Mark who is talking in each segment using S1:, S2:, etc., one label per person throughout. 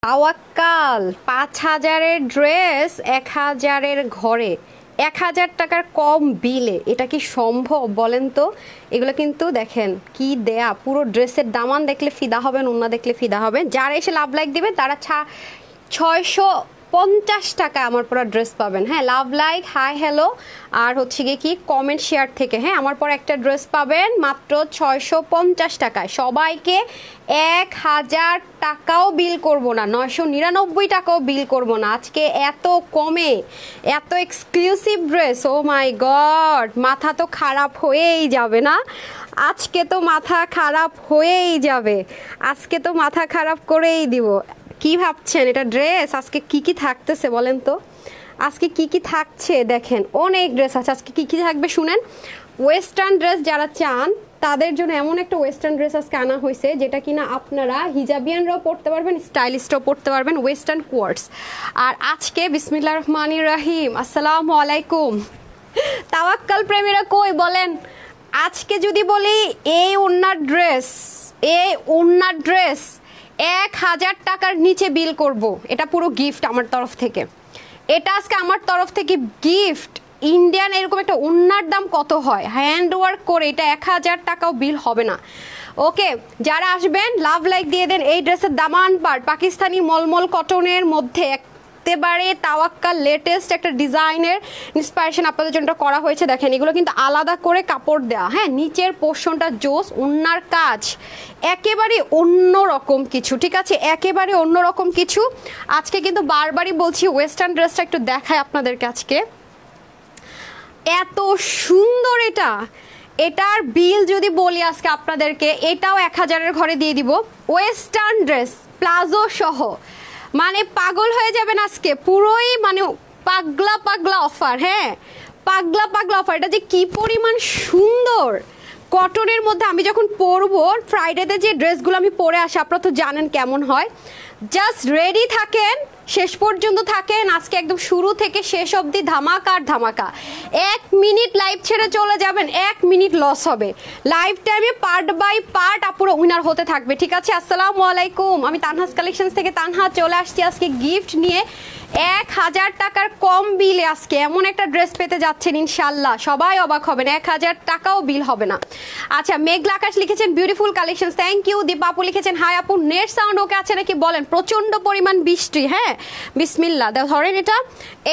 S1: তাওয়াক্কাল ৫,০০০-এর dress ১,০০০-এর ঘরে, ১,০০০ টাকার কম বিলে, এটা কি সম্ভব বলেন তো? এগুলো কিন্তু দেখেন কি দেয়া, পুরো ড্রেসের দামান দেখলে ফিদা হবেন, ওন্না দেখলে ফিদা হবেন। যারা এসে লাভ লাইক দিবে তারা ৬৫০ টাকা আমার পুরো ড্রেস পাবেন। হ্যাঁ, লাভ লাইক, হাই হ্যালো আর হচ্ছে গিয়ে কি কমেন্ট শেয়ার থেকে, হ্যাঁ, আমার পর একটা ড্রেস পাবেন মাত্র ৬৫০ টাকায়। সবাইকে ১,০০০ টাকাও বিল করব না, ৯৯৯ টাকাও বিল করব না। আজকে এত কমে এত এক্সক্লুসিভ ড্রেস, ও মাই গড, মাথা তো খারাপ হয়েই যাবে না? আজকে তো মাথা খারাপ হয়েই যাবে, আজকে তো মাথা খারাপ করেই দিব। কি ভাবছেন এটা ড্রেস? আজকে কি কি থাকতেছে বলেন তো? আজকে কি কি থাকছে দেখেন, অনেক ড্রেস আছে। আজকে কি কি থাকবে শুনেন। ওয়েস্টার্ন ড্রেস যারা চান তাদের জন্য এমন একটা ওয়েস্টার্ন ড্রেস আজকে আনা হয়েছে যেটা কিনা আপনারা হিজাবিয়ানরাও পড়তে পারবেন, স্টাইলিস্টরাও পড়তে পারবেন, ওয়েস্টার্ন কোয়ার্টস। আর আজকে বিসমিল্লাহির রহমানির রহিম, আসসালামু আলাইকুম তাওয়াক্কাল প্রেমীরা কই বলেন। আজকে যদি বলি এই ওন্নার ড্রেস ১,০০০ টাকার নিচে বিল করব, এটা পুরো গিফট আমার তরফ থেকে। এটা আজকে আমার তরফ থেকে গিফট। ইন্ডিয়ান এরকম একটা ওন্নার দাম কত হয় হ্যান্ড ওয়ার্ক করে, এটা ১,০০০ টাকাও বিল হবে না। ওকে, যারা আসবেন লাভ লাইক দিয়ে দেন। এই ড্রেসের দামান পার্ট পাকিস্তানি মলমল কটনের মধ্যে একেবারে তাওয়াক্কাল লেটেস্ট একটা ডিজাইনের ইন্সপায়ারেশন আপনাদের জন্য করা হয়েছে। দেখেন এগুলো কিন্তু আলাদা করে কাপড় দেওয়া, হ্যাঁ, নিচের পোর্শনটা জোস, ওন্নার কাজ একেবারে অন্যরকম কিছু, ঠিক আছে, একেবারে অন্যরকম কিছু। আজকে কিন্তু বারবারই বলছি ওয়েস্টার্ন ড্রেসটা একটু দেখায় আপনাদেরকে। আজকে এত সুন্দর এটার বিল যদি বলি আজকে আপনাদেরকে, এটাও ১,০০০-এর ঘরে দিয়ে দিব। ওয়েস্টার্ন ড্রেস প্লাজো সহ, মানে পাগল হয়ে যাবেন আজকে, পুরোই মানে পাগলা অফার। হ্যাঁ, পাগলা অফার। এটা যে কি পরিমাণ সুন্দর কটনের মধ্যে। আমি যখন পরবো ফ্রাইডেতে যে ড্রেসগুলো আমি পরে আসি, আপনারা তো জানেন কেমন হয়। জাস্ট রেডি থাকেন, শেষ পর্যন্ত থাকেন। আজকে একদম শুরু থেকে শেষ অবধি ধামাকা আর ধামাকা। ১ মিনিট লাইভ ছেড়ে চলে যাবেন, ১ মিনিট লস হবে। লাইভ টাইমে পার্ট বাই পার্ট আপুরো উইনার হতে থাকবে, ঠিক আছে। আসসালামু আলাইকুম, আমি তানহাস কালেকশনস থেকে তানহা চলে আসছি আজকে গিফট নিয়ে। ১,০০০ টাকার কম বিলে আজকে এমন একটা ড্রেস পেতে যাচ্ছেন ইনশাল্লাহ, সবাই অবাক হবেন। ১,০০০ টাকাও বিল হবে না। আচ্ছা, মেঘলা আকাশ লিখেছেন beautiful collection, thank you. Dipa আপু লিখেছেন হাই আপু, নেট সাউন্ড ওকে আছে নাকি বলেন। প্রচন্ড পরিমাণ বৃষ্টি, হ্যাঁ, বিসমিল্লাহ ধরেন। এটা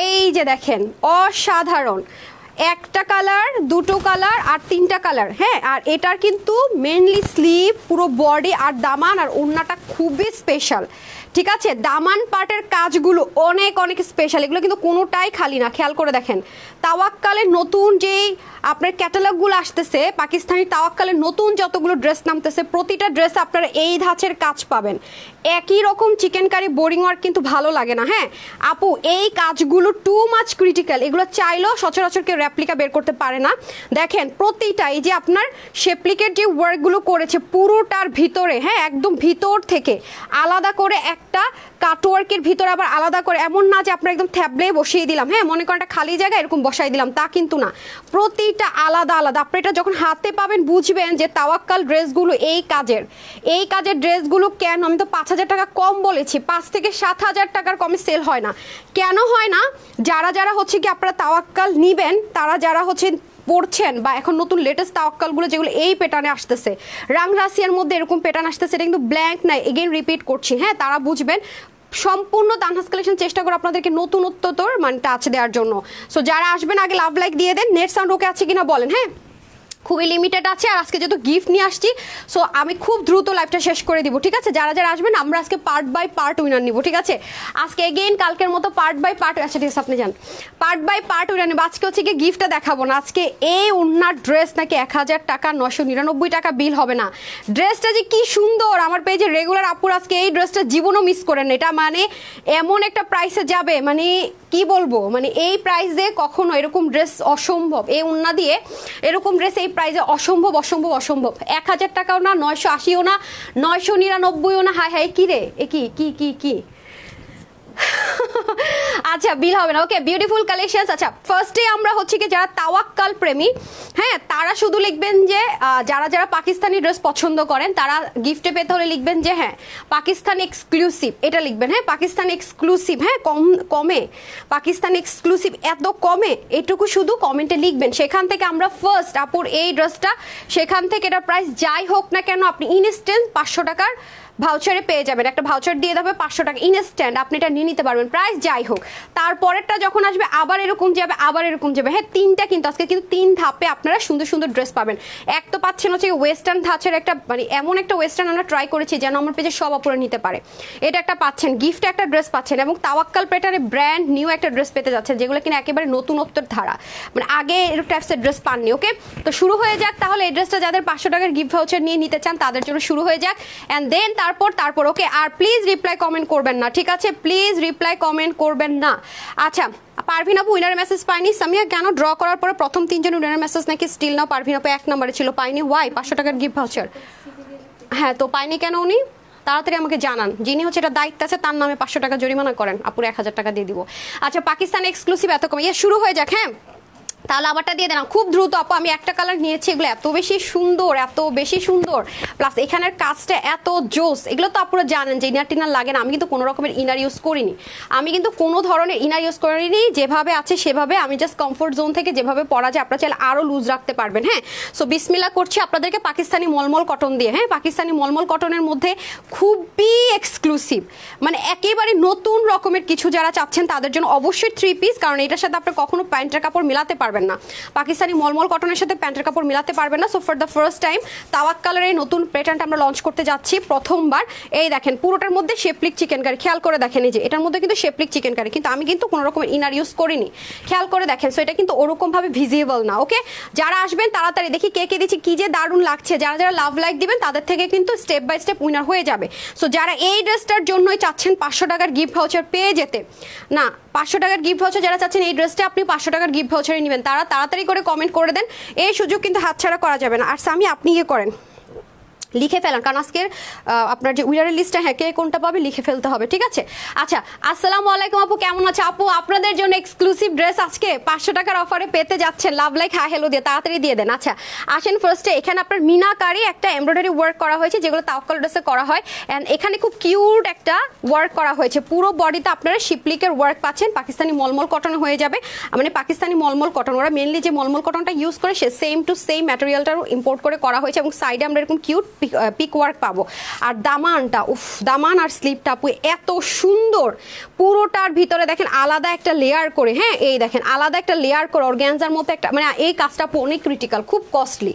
S1: এই যে দেখেন অসাধারণ, একটা কালার, দুটো কালার আর তিনটা কালার, হ্যাঁ। আর এটার কিন্তু মেনলি স্লিভ, পুরো বডি আর দামান আর ওড়নাটা খুবই স্পেশাল, ঠিক আছে। দামান পার্টের কাজগুলো অনেক অনেক স্পেশাল, এগুলো কিন্তু কোনোটাই খালি না। খেয়াল করে দেখেন তাওয়াক্কালের নতুন যেই আপনার ক্যাটালগুলো আসতেছে, পাকিস্তানি তাওয়াক্কালের নতুন যতগুলো ড্রেস নামতেছে, প্রতিটা ড্রেসে আপনারা এই ধাঁচের কাজ পাবেন। একই রকম চিকেন কারি বোরিং ওয়ার্ক কিন্তু ভালো লাগে না, হ্যাঁ আপু। এই কাজগুলো টু মাচ ক্রিটিক্যাল, এগুলো চাইলেও সচরাচর কেউ রেপ্লিকা বের করতে পারে না। দেখেন প্রতিটা এই যে আপনার শেপ্লিকের যে ওয়ার্কগুলো করেছে পুরোটার ভিতরে, হ্যাঁ, একদম ভিতর থেকে আলাদা করে একটা কাটওয়ার্কের ভিতরে আবার আলাদা করে, এমন না যে আপনার একদম থ্যাবলে বসিয়ে দিলাম, হ্যাঁ, মনে করেন একটা খালি জায়গা এরকম বসাই দিলাম, তা কিন্তু না। প্রতিটা আলাদা আলাদা। আপনি এটা যখন হাতে পাবেন বুঝবেন যে তাওয়াক্কাল ড্রেসগুলো এই কাজের ড্রেসগুলো কেন। আমি তো ৫,০০০ টাকা কম বলেছি, ৫ থেকে ৭,০০০ টাকার কমে সেল হয় না। কেন হয় না? যারা হচ্ছে কি আপনারা তাওয়াক্কাল নিবেন, তারা যারা হচ্ছে পড়ছেন বা এখন নতুন লেটেস্ট তাওয়াক্কালগুলো যেগুলো এই প্যাটার্নে আসতেছে, রাংরাসিয়ার মধ্যে এরকম প্যাটার্ন আসতেছে, এটা কিন্তু ব্ল্যাঙ্ক নাই, এগেইন রিপিট করছি, হ্যাঁ, তারা বুঝবেন। সম্পূর্ণ তানহাস কালেকশন চেষ্টা করে আপনাদেরকে নতুনত্বতর মানে টাচ দেওয়ার জন্য। সো যারা আসবেন আগে লাভ লাইক দিয়ে দেন। নেট সাউন্ড ওকে আছে কিনা বলেন, হ্যাঁ, খুবই লিমিটেড আছে। আর আজকে যেহেতু গিফট নিয়ে আসছি, সো আমি খুব দ্রুত লাইভটা শেষ করে দিব, ঠিক আছে। যারা আসবেন আমরা আজকে পার্ট বাই পার্ট উইনার নিব, ঠিক আছে। আজকে এগেইন কালকের মতো পার্ট বাই পার্ট, আচ্ছা ঠিক আছে আপনি যান, পার্ট বাই পার্ট উইনার নিব। আজকে হচ্ছে গিয়ে গিফটটা দেখাবো না। আজকে এই ওড়নার ড্রেস নাকি ১,০০০ টাকা, ৯৯৯ টাকা বিল হবে না। ড্রেসটা যে কি সুন্দর, আমার পেজে রেগুলার আপুর আজকে এই ড্রেসটা জীবনও মিস করেন। এটা মানে এমন একটা প্রাইসে যাবে, মানে কি বলবো, মানে এই প্রাইসে কখনো এরকম ড্রেস অসম্ভব। এই ওড়না দিয়ে এরকম ড্রেস এই প্রাইসে অসম্ভব অসম্ভব অসম্ভব। ১,০০০ টাকাও না, ৯৮০ও না, ৯৯৯ও না। হাই হাই কি রে, এ কি কি কি কি আচ্ছা বিল হবে না। ওকে, বিউটিফুল কালেকশনস। আচ্ছা ফার্স্টে আমরা হচ্ছে কি যারা তাওয়াক্কাল প্রেমী, হ্যাঁ তারা শুধু লিখবেন যে যারা যারা পাকিস্তানি ড্রেস পছন্দ করেন তারা গিফটে পেতে হলে লিখবেন যে হ্যাঁ পাকিস্তান এক্সক্লুসিভ, এটা লিখবেন, হ্যাঁ পাকিস্তান এক্সক্লুসিভ, হ্যাঁ কমে পাকিস্তান এক্সক্লুসিভ, এত কমে, এটুকু শুধু কমেন্টে লিখবেন। সেখান থেকে আমরা ফার্স্ট আপুর এই ড্রেসটা, সেখান থেকে এটার প্রাইস যাই হোক না কেন আপনি ইনস্ট্যান্ট 500 টাকার ভাউচারে পেয়ে যাবেন। একটা ভাউচার দিয়ে দেবে 500 টাকা ইনস্ট্যান্ট, আপনি এটা নিয়ে নিতে পারবেন প্রাইস যাই হোক। তারপরেরটা যখন আসবে আবার এরকম যাবে, আবার এরকম যাবে, হ্যাঁ তিনটা কিন্তু আজকে কিন্তু 3 ধাপে আপনারা সুন্দর সুন্দর ড্রেস পাবেন। এক তো পাচ্ছেন হচ্ছে ওয়েস্টার্ন ধাঁচের একটা, মানে এমন একটা ওয়েস্টার্ন আমরা ট্রাই করেছি যেন আমার পেজে সব আপুরা নিতে পারে, এটা একটা পাচ্ছেন, গিফটে একটা ড্রেস পাচ্ছেন, এবং তাওয়াক্কাল প্যাটার্নে ব্র্যান্ড নিউ একটা ড্রেস পেতে যাচ্ছেন যেগুলো কিনা একেবারে নতুনত্বের ধারা, মানে আগে এরকম টাইপসের ড্রেস পাননি। ওকে, তো শুরু হয়ে যাক তাহলে। এই ড্রেসটা যাদের 500 টাকার গিফট ভাউচার নিয়ে নিতে চান তাদের জন্য শুরু হয়ে যাক, অ্যান্ড দেন তারপর ওকে। আর প্লিজ রিপ্লাই কমেন্ট করবেন না, ঠিক আছে, প্লিজ রিপ্লাই কমেন্ট করবেন না। আচ্ছা পারভিন আপু উইনার মেসেজ পাইনি। সামিয়া কেন ড্র করার পরে প্রথম 3 জন উইনার মেসেজ নাকি স্টিল নাও পারভিন আপু 1 নম্বরে ছিল, পাইনি ওয়াই? 500 টাকার গিফট ভাউচার, হ্যাঁ তো পাইনি কেন উনি? তাড়াতাড়ি আমাকে জানান, যিনি হচ্ছে এটা দায়িত্ব আছে তার নামে 500 টাকা জরিমানা করেন, আপুরে 1000 টাকা দিয়ে দিব। আচ্ছা পাকিস্তান এক্সক্লুসিভ এত কম, শুরু হয়ে যাক, হ্যাঁ তাহলে আমারটা দিয়ে দেন খুব দ্রুত আপু। আমি একটা কালার নিয়েছি, এগুলো এত বেশি সুন্দর, এত বেশি সুন্দর, প্লাস এখানের কাজটা এত জোস। এগুলো তো আপনারা জানেন যে ইনার টিনার লাগে না, আমি কিন্তু কোনো রকমের ইনার ইউজ করিনি, আমি কিন্তু কোনো ধরনের ইনার ইউজ করিনি, যেভাবে আছে সেভাবে আমি জাস্ট কমফোর্ট জোন থেকে যেভাবে পরা যায় আপনারা চাইলে আরও লুজ রাখতে পারবেন। হ্যাঁ সো বিসমিল্লাহ করছি আপনাদেরকে পাকিস্তানি মলমল কটন দিয়ে, হ্যাঁ পাকিস্তানি মলমল কটনের মধ্যে খুবই এক্সক্লুসিভ, মানে একেবারে নতুন রকমের কিছু যারা চাচ্ছেন তাদের জন্য অবশ্যই 3 পিস, কারণ এটার সাথে আপনি কখনো প্যান্টের কাপড় মিলাতে পারবেন না, পাকিস্তানি মলমল কটনের সাথে প্যান্টের কাপড় মিলাতে পারবেন না। So for the first time তাওয়াক্কালের এই নতুন প্যাটার্নটা আমরা লঞ্চ করতে যাচ্ছি প্রথমবার। এই দেখেন পুরোটার মধ্যে শেপলিক চিকেন কারি, খেয়াল করে দেখেন এই যে এটার মধ্যে কিন্তু শেপলিক চিকেন কারি, কিন্তু আমি কিন্তু কোনো রকমের ইনার ইউজ করিনি, খেয়াল করে দেখেন। সো এটা কিন্তু ওরকম ভাবে ভিজিবল না। ওকে, যারা আসবেন তাড়াতাড়ি দেখি কে কে দিচ্ছি, কি যে দারুণ লাগছে, যারা যারা লাভ লাইক দিবেন তাদের থেকে কিন্তু স্টেপ বাই স্টেপ উইনার হয়ে যাবে। সো যারা এই ড্রেসটার জন্যই চাচ্ছেন 500 টাকার গিফট ভাউচার পেয়ে যেতে, না 500 টাকার গিফট ভাউচার যারা চাচ্ছেন এই ড্রেসটা আপনি 500 টাকার গিফট ভাউচারে নেবেন, তারা তাড়াতাড়ি করে কমেন্ট করে দেন, এই সুযোগ কিন্তু হাতছাড়া করা যাবে না। আর সামি আপনি ইয়ে করেন, লিখে ফেলান, কারণ আজকের আপনার যে উইনারের লিস্টটা হ্যাঁ কে কোনটা পাবে লিখে ফেলতে হবে, ঠিক আছে। আচ্ছা আসসালামু আলাইকুম আপু, কেমন আছে আপু? আপনাদের জন্য এক্সক্লুসিভ ড্রেস আজকে 500 টাকার অফারে পেতে যাচ্ছেন, লাভ লাইক হাই হ্যালো দিয়ে তাড়াতাড়ি দিয়ে দেন। আচ্ছা আসেন ফার্স্টে, এখানে আপনার মিনাকারি একটা এমব্রয়ডারি ওয়ার্ক করা হয়েছে যেগুলো তাওয়াক্কাল ড্রেসে করা হয়, অ্যান্ড এখানে খুব কিউট একটা ওয়ার্ক করা হয়েছে, পুরো বডিতে আপনারা শিপলিকের ওয়ার্ক পাচ্ছেন, পাকিস্তানি মলমল কটন হয়ে যাবে, মানে পাকিস্তানি মলমল কটন, ওরা মেনলি যে মলমল কটনটা ইউজ করে সে সেম টু সেম ম্যাটেরিয়ালটাও ইম্পোর্ট করে করা হয়েছে, এবং সাইডে আমরা এরকম কিউট পিক ওয়ার্ক পাবো। আর দামানটা, উফ দামান আর স্লিপটা আপু এত সুন্দর, পুরোটার ভিতরে দেখেন আলাদা একটা লেয়ার করে, হ্যাঁ এই দেখেন আলাদা একটা লেয়ার করে অর্গানজার মতো একটা, মানে এই কাজটা আপু অনেক ক্রিটিক্যাল, খুব কস্টলি,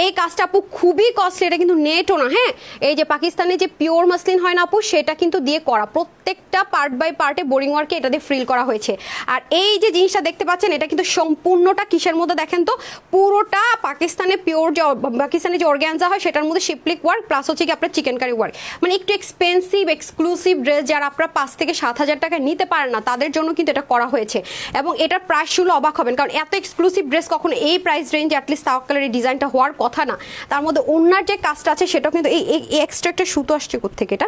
S1: এই কাজটা আপু খুবই কস্টলি, এটা কিন্তু নেটও না, হ্যাঁ এই যে পাকিস্তানে যে পিওর মাসলিন হয় না আপু সেটা কিন্তু দিয়ে করা, প্রত্যেকটা পার্ট বাই পার্টে বোরিং ওয়ার্কে এটা দিয়ে ফ্রিল করা হয়েছে। আর এই যে জিনিসটা দেখতে পাচ্ছেন এটা কিন্তু সম্পূর্ণটা কিসের মধ্যে দেখেন তো, পুরোটা পাকিস্তানে পিওর যে পাকিস্তানে যে অর্গানজা হয় সেটার মধ্যে শিপলিক ওয়ার্ক প্লাস হচ্ছে কি আপনার চিকেন কারি ওয়ার্ক, মানে একটু এক্সপেন্সিভ এক্সক্লুসিভ ড্রেস যারা আপনারা 5 থেকে 7,000 টাকা নিতে পারেন না তাদের জন্য কিন্তু এটা করা হয়েছে, এবং এটার প্রাইস শুনলে অবাক হবেন, কারণ এত এক্সক্লুসিভ ড্রেস কখনো এই প্রাইস রেঞ্জ অ্যাটলিস্ট তাওয়াক্কালের এই ডিজাইনটা হওয়ার কথা না। তার মধ্যে ওনার যে কাজটা আছে সেটাও কিন্তু এই এক্সট্রা একটা সুতো আসছে কোত্থেকে, এটা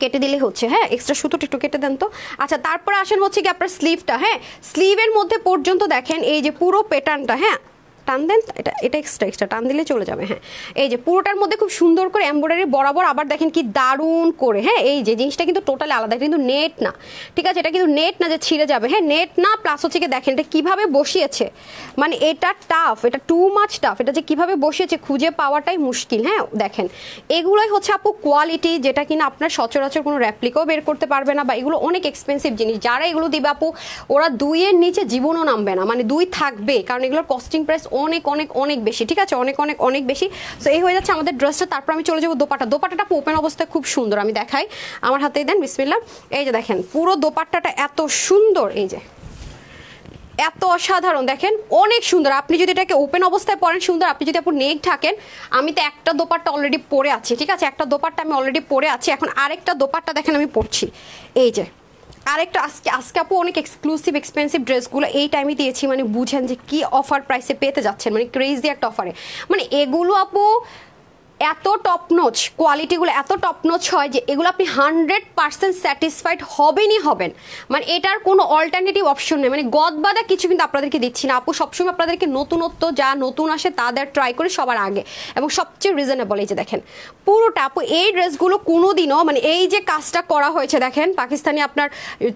S1: কেটে দিলে হচ্ছে, হ্যাঁ এক্সট্রা সুতোটা একটু কেটে দেন তো। আচ্ছা তারপরে আসেন হচ্ছে কি আপনার স্লিভটা, হ্যাঁ স্লিভের মধ্যে পর্যন্ত দেখেন এই যে পুরো প্যাটার্নটা, হ্যাঁ টান দেন, এটা এক্সট্রা টান দিলে চলে যাবে, হ্যাঁ এই যে পুরোটার মধ্যে খুব সুন্দর করে এমব্রয়ডারি বরাবর, আবার দেখেন কি দারুণ করে, হ্যাঁ এই যে জিনিসটা কিন্তু টোটালি আলাদা, কিন্তু নেট না, ঠিক আছে এটা কিন্তু নেট না যে ছিঁড়ে যাবে, হ্যাঁ নেট না, প্লাস হচ্ছে কি দেখেন এটা কিভাবে বসিয়েছে, মানে এটা টাফ, এটা টু মাচ টাফ, এটা যে কিভাবে বসিয়েছে খুঁজে পাওয়াটাই মুশকিল, হ্যাঁ দেখেন এগুলোই হচ্ছে আপু কোয়ালিটি, যেটা কিনা আপনার সচরাচর কোনো র্যাপ্লিকাও বের করতে পারবে না, বা এগুলো অনেক এক্সপেন্সিভ জিনিস, যারা এগুলো দিবে আপু ওরা 2-এর নিচে জীবনও নামবে না, মানে 2 থাকবে, কারণ এগুলোর কস্টিং প্রাইস অনেক অনেক অনেক বেশি, ঠিক আছে অনেক অনেক অনেক বেশি। সো এই হয়ে যাচ্ছে আমাদের ড্রেসটা। তারপর আমি চলে যাবো দোপাট্টাটা ওপেন অবস্থায় খুব সুন্দর, আমি দেখাই, আমার হাতেই দেন বিসমিল্লাহ, এই যে দেখেন পুরো দোপাট্টাটা এত সুন্দর, এই যে এত অসাধারণ, দেখেন অনেক সুন্দর, আপনি যদি এটাকে ওপেন অবস্থায় পরেন সুন্দর, আপনি যদি আপনি নেক ঢাকেন, আমি তো একটা দোপাট্টা অলরেডি পরে আছি, ঠিক আছে একটা দোপাট্টা আমি অলরেডি পরে আছি, এখন আরেকটা দোপাট্টা দেখেন আমি পরছি, এই যে আরেকটা আজকে আপু অনেক এক্সক্লুসিভ এক্সপেন্সিভ ড্রেসগুলো এই টাইমে দিয়েছি, মানে বুঝেন যে কি অফার প্রাইসে পেতে যাচ্ছেন, মানে ক্রেজি একটা অফারে, মানে এগুলো আপু এত টপ নোচ, কোয়ালিটিগুলো এত টপ নোচ হয় যে এগুলো আপনি 100% স্যাটিসফাইড হবেনই হবেন। মানে এটার কোনো অল্টারনেটিভ অপশন নেই, মানে গদবাদা কিছু কিন্তু আপনাদেরকে দিচ্ছি না আপু। সবসময় আপনাদেরকে নতুনত্ব যা নতুন আসে তাদের ট্রাই করে সবার আগে, এবং সবচেয়ে রিজনেবল। এই যে দেখেন পুরোটা আপু, এই ড্রেসগুলো কোনোদিনও মানে এই যে কাজটা করা হয়েছে দেখেন, পাকিস্তানি আপনার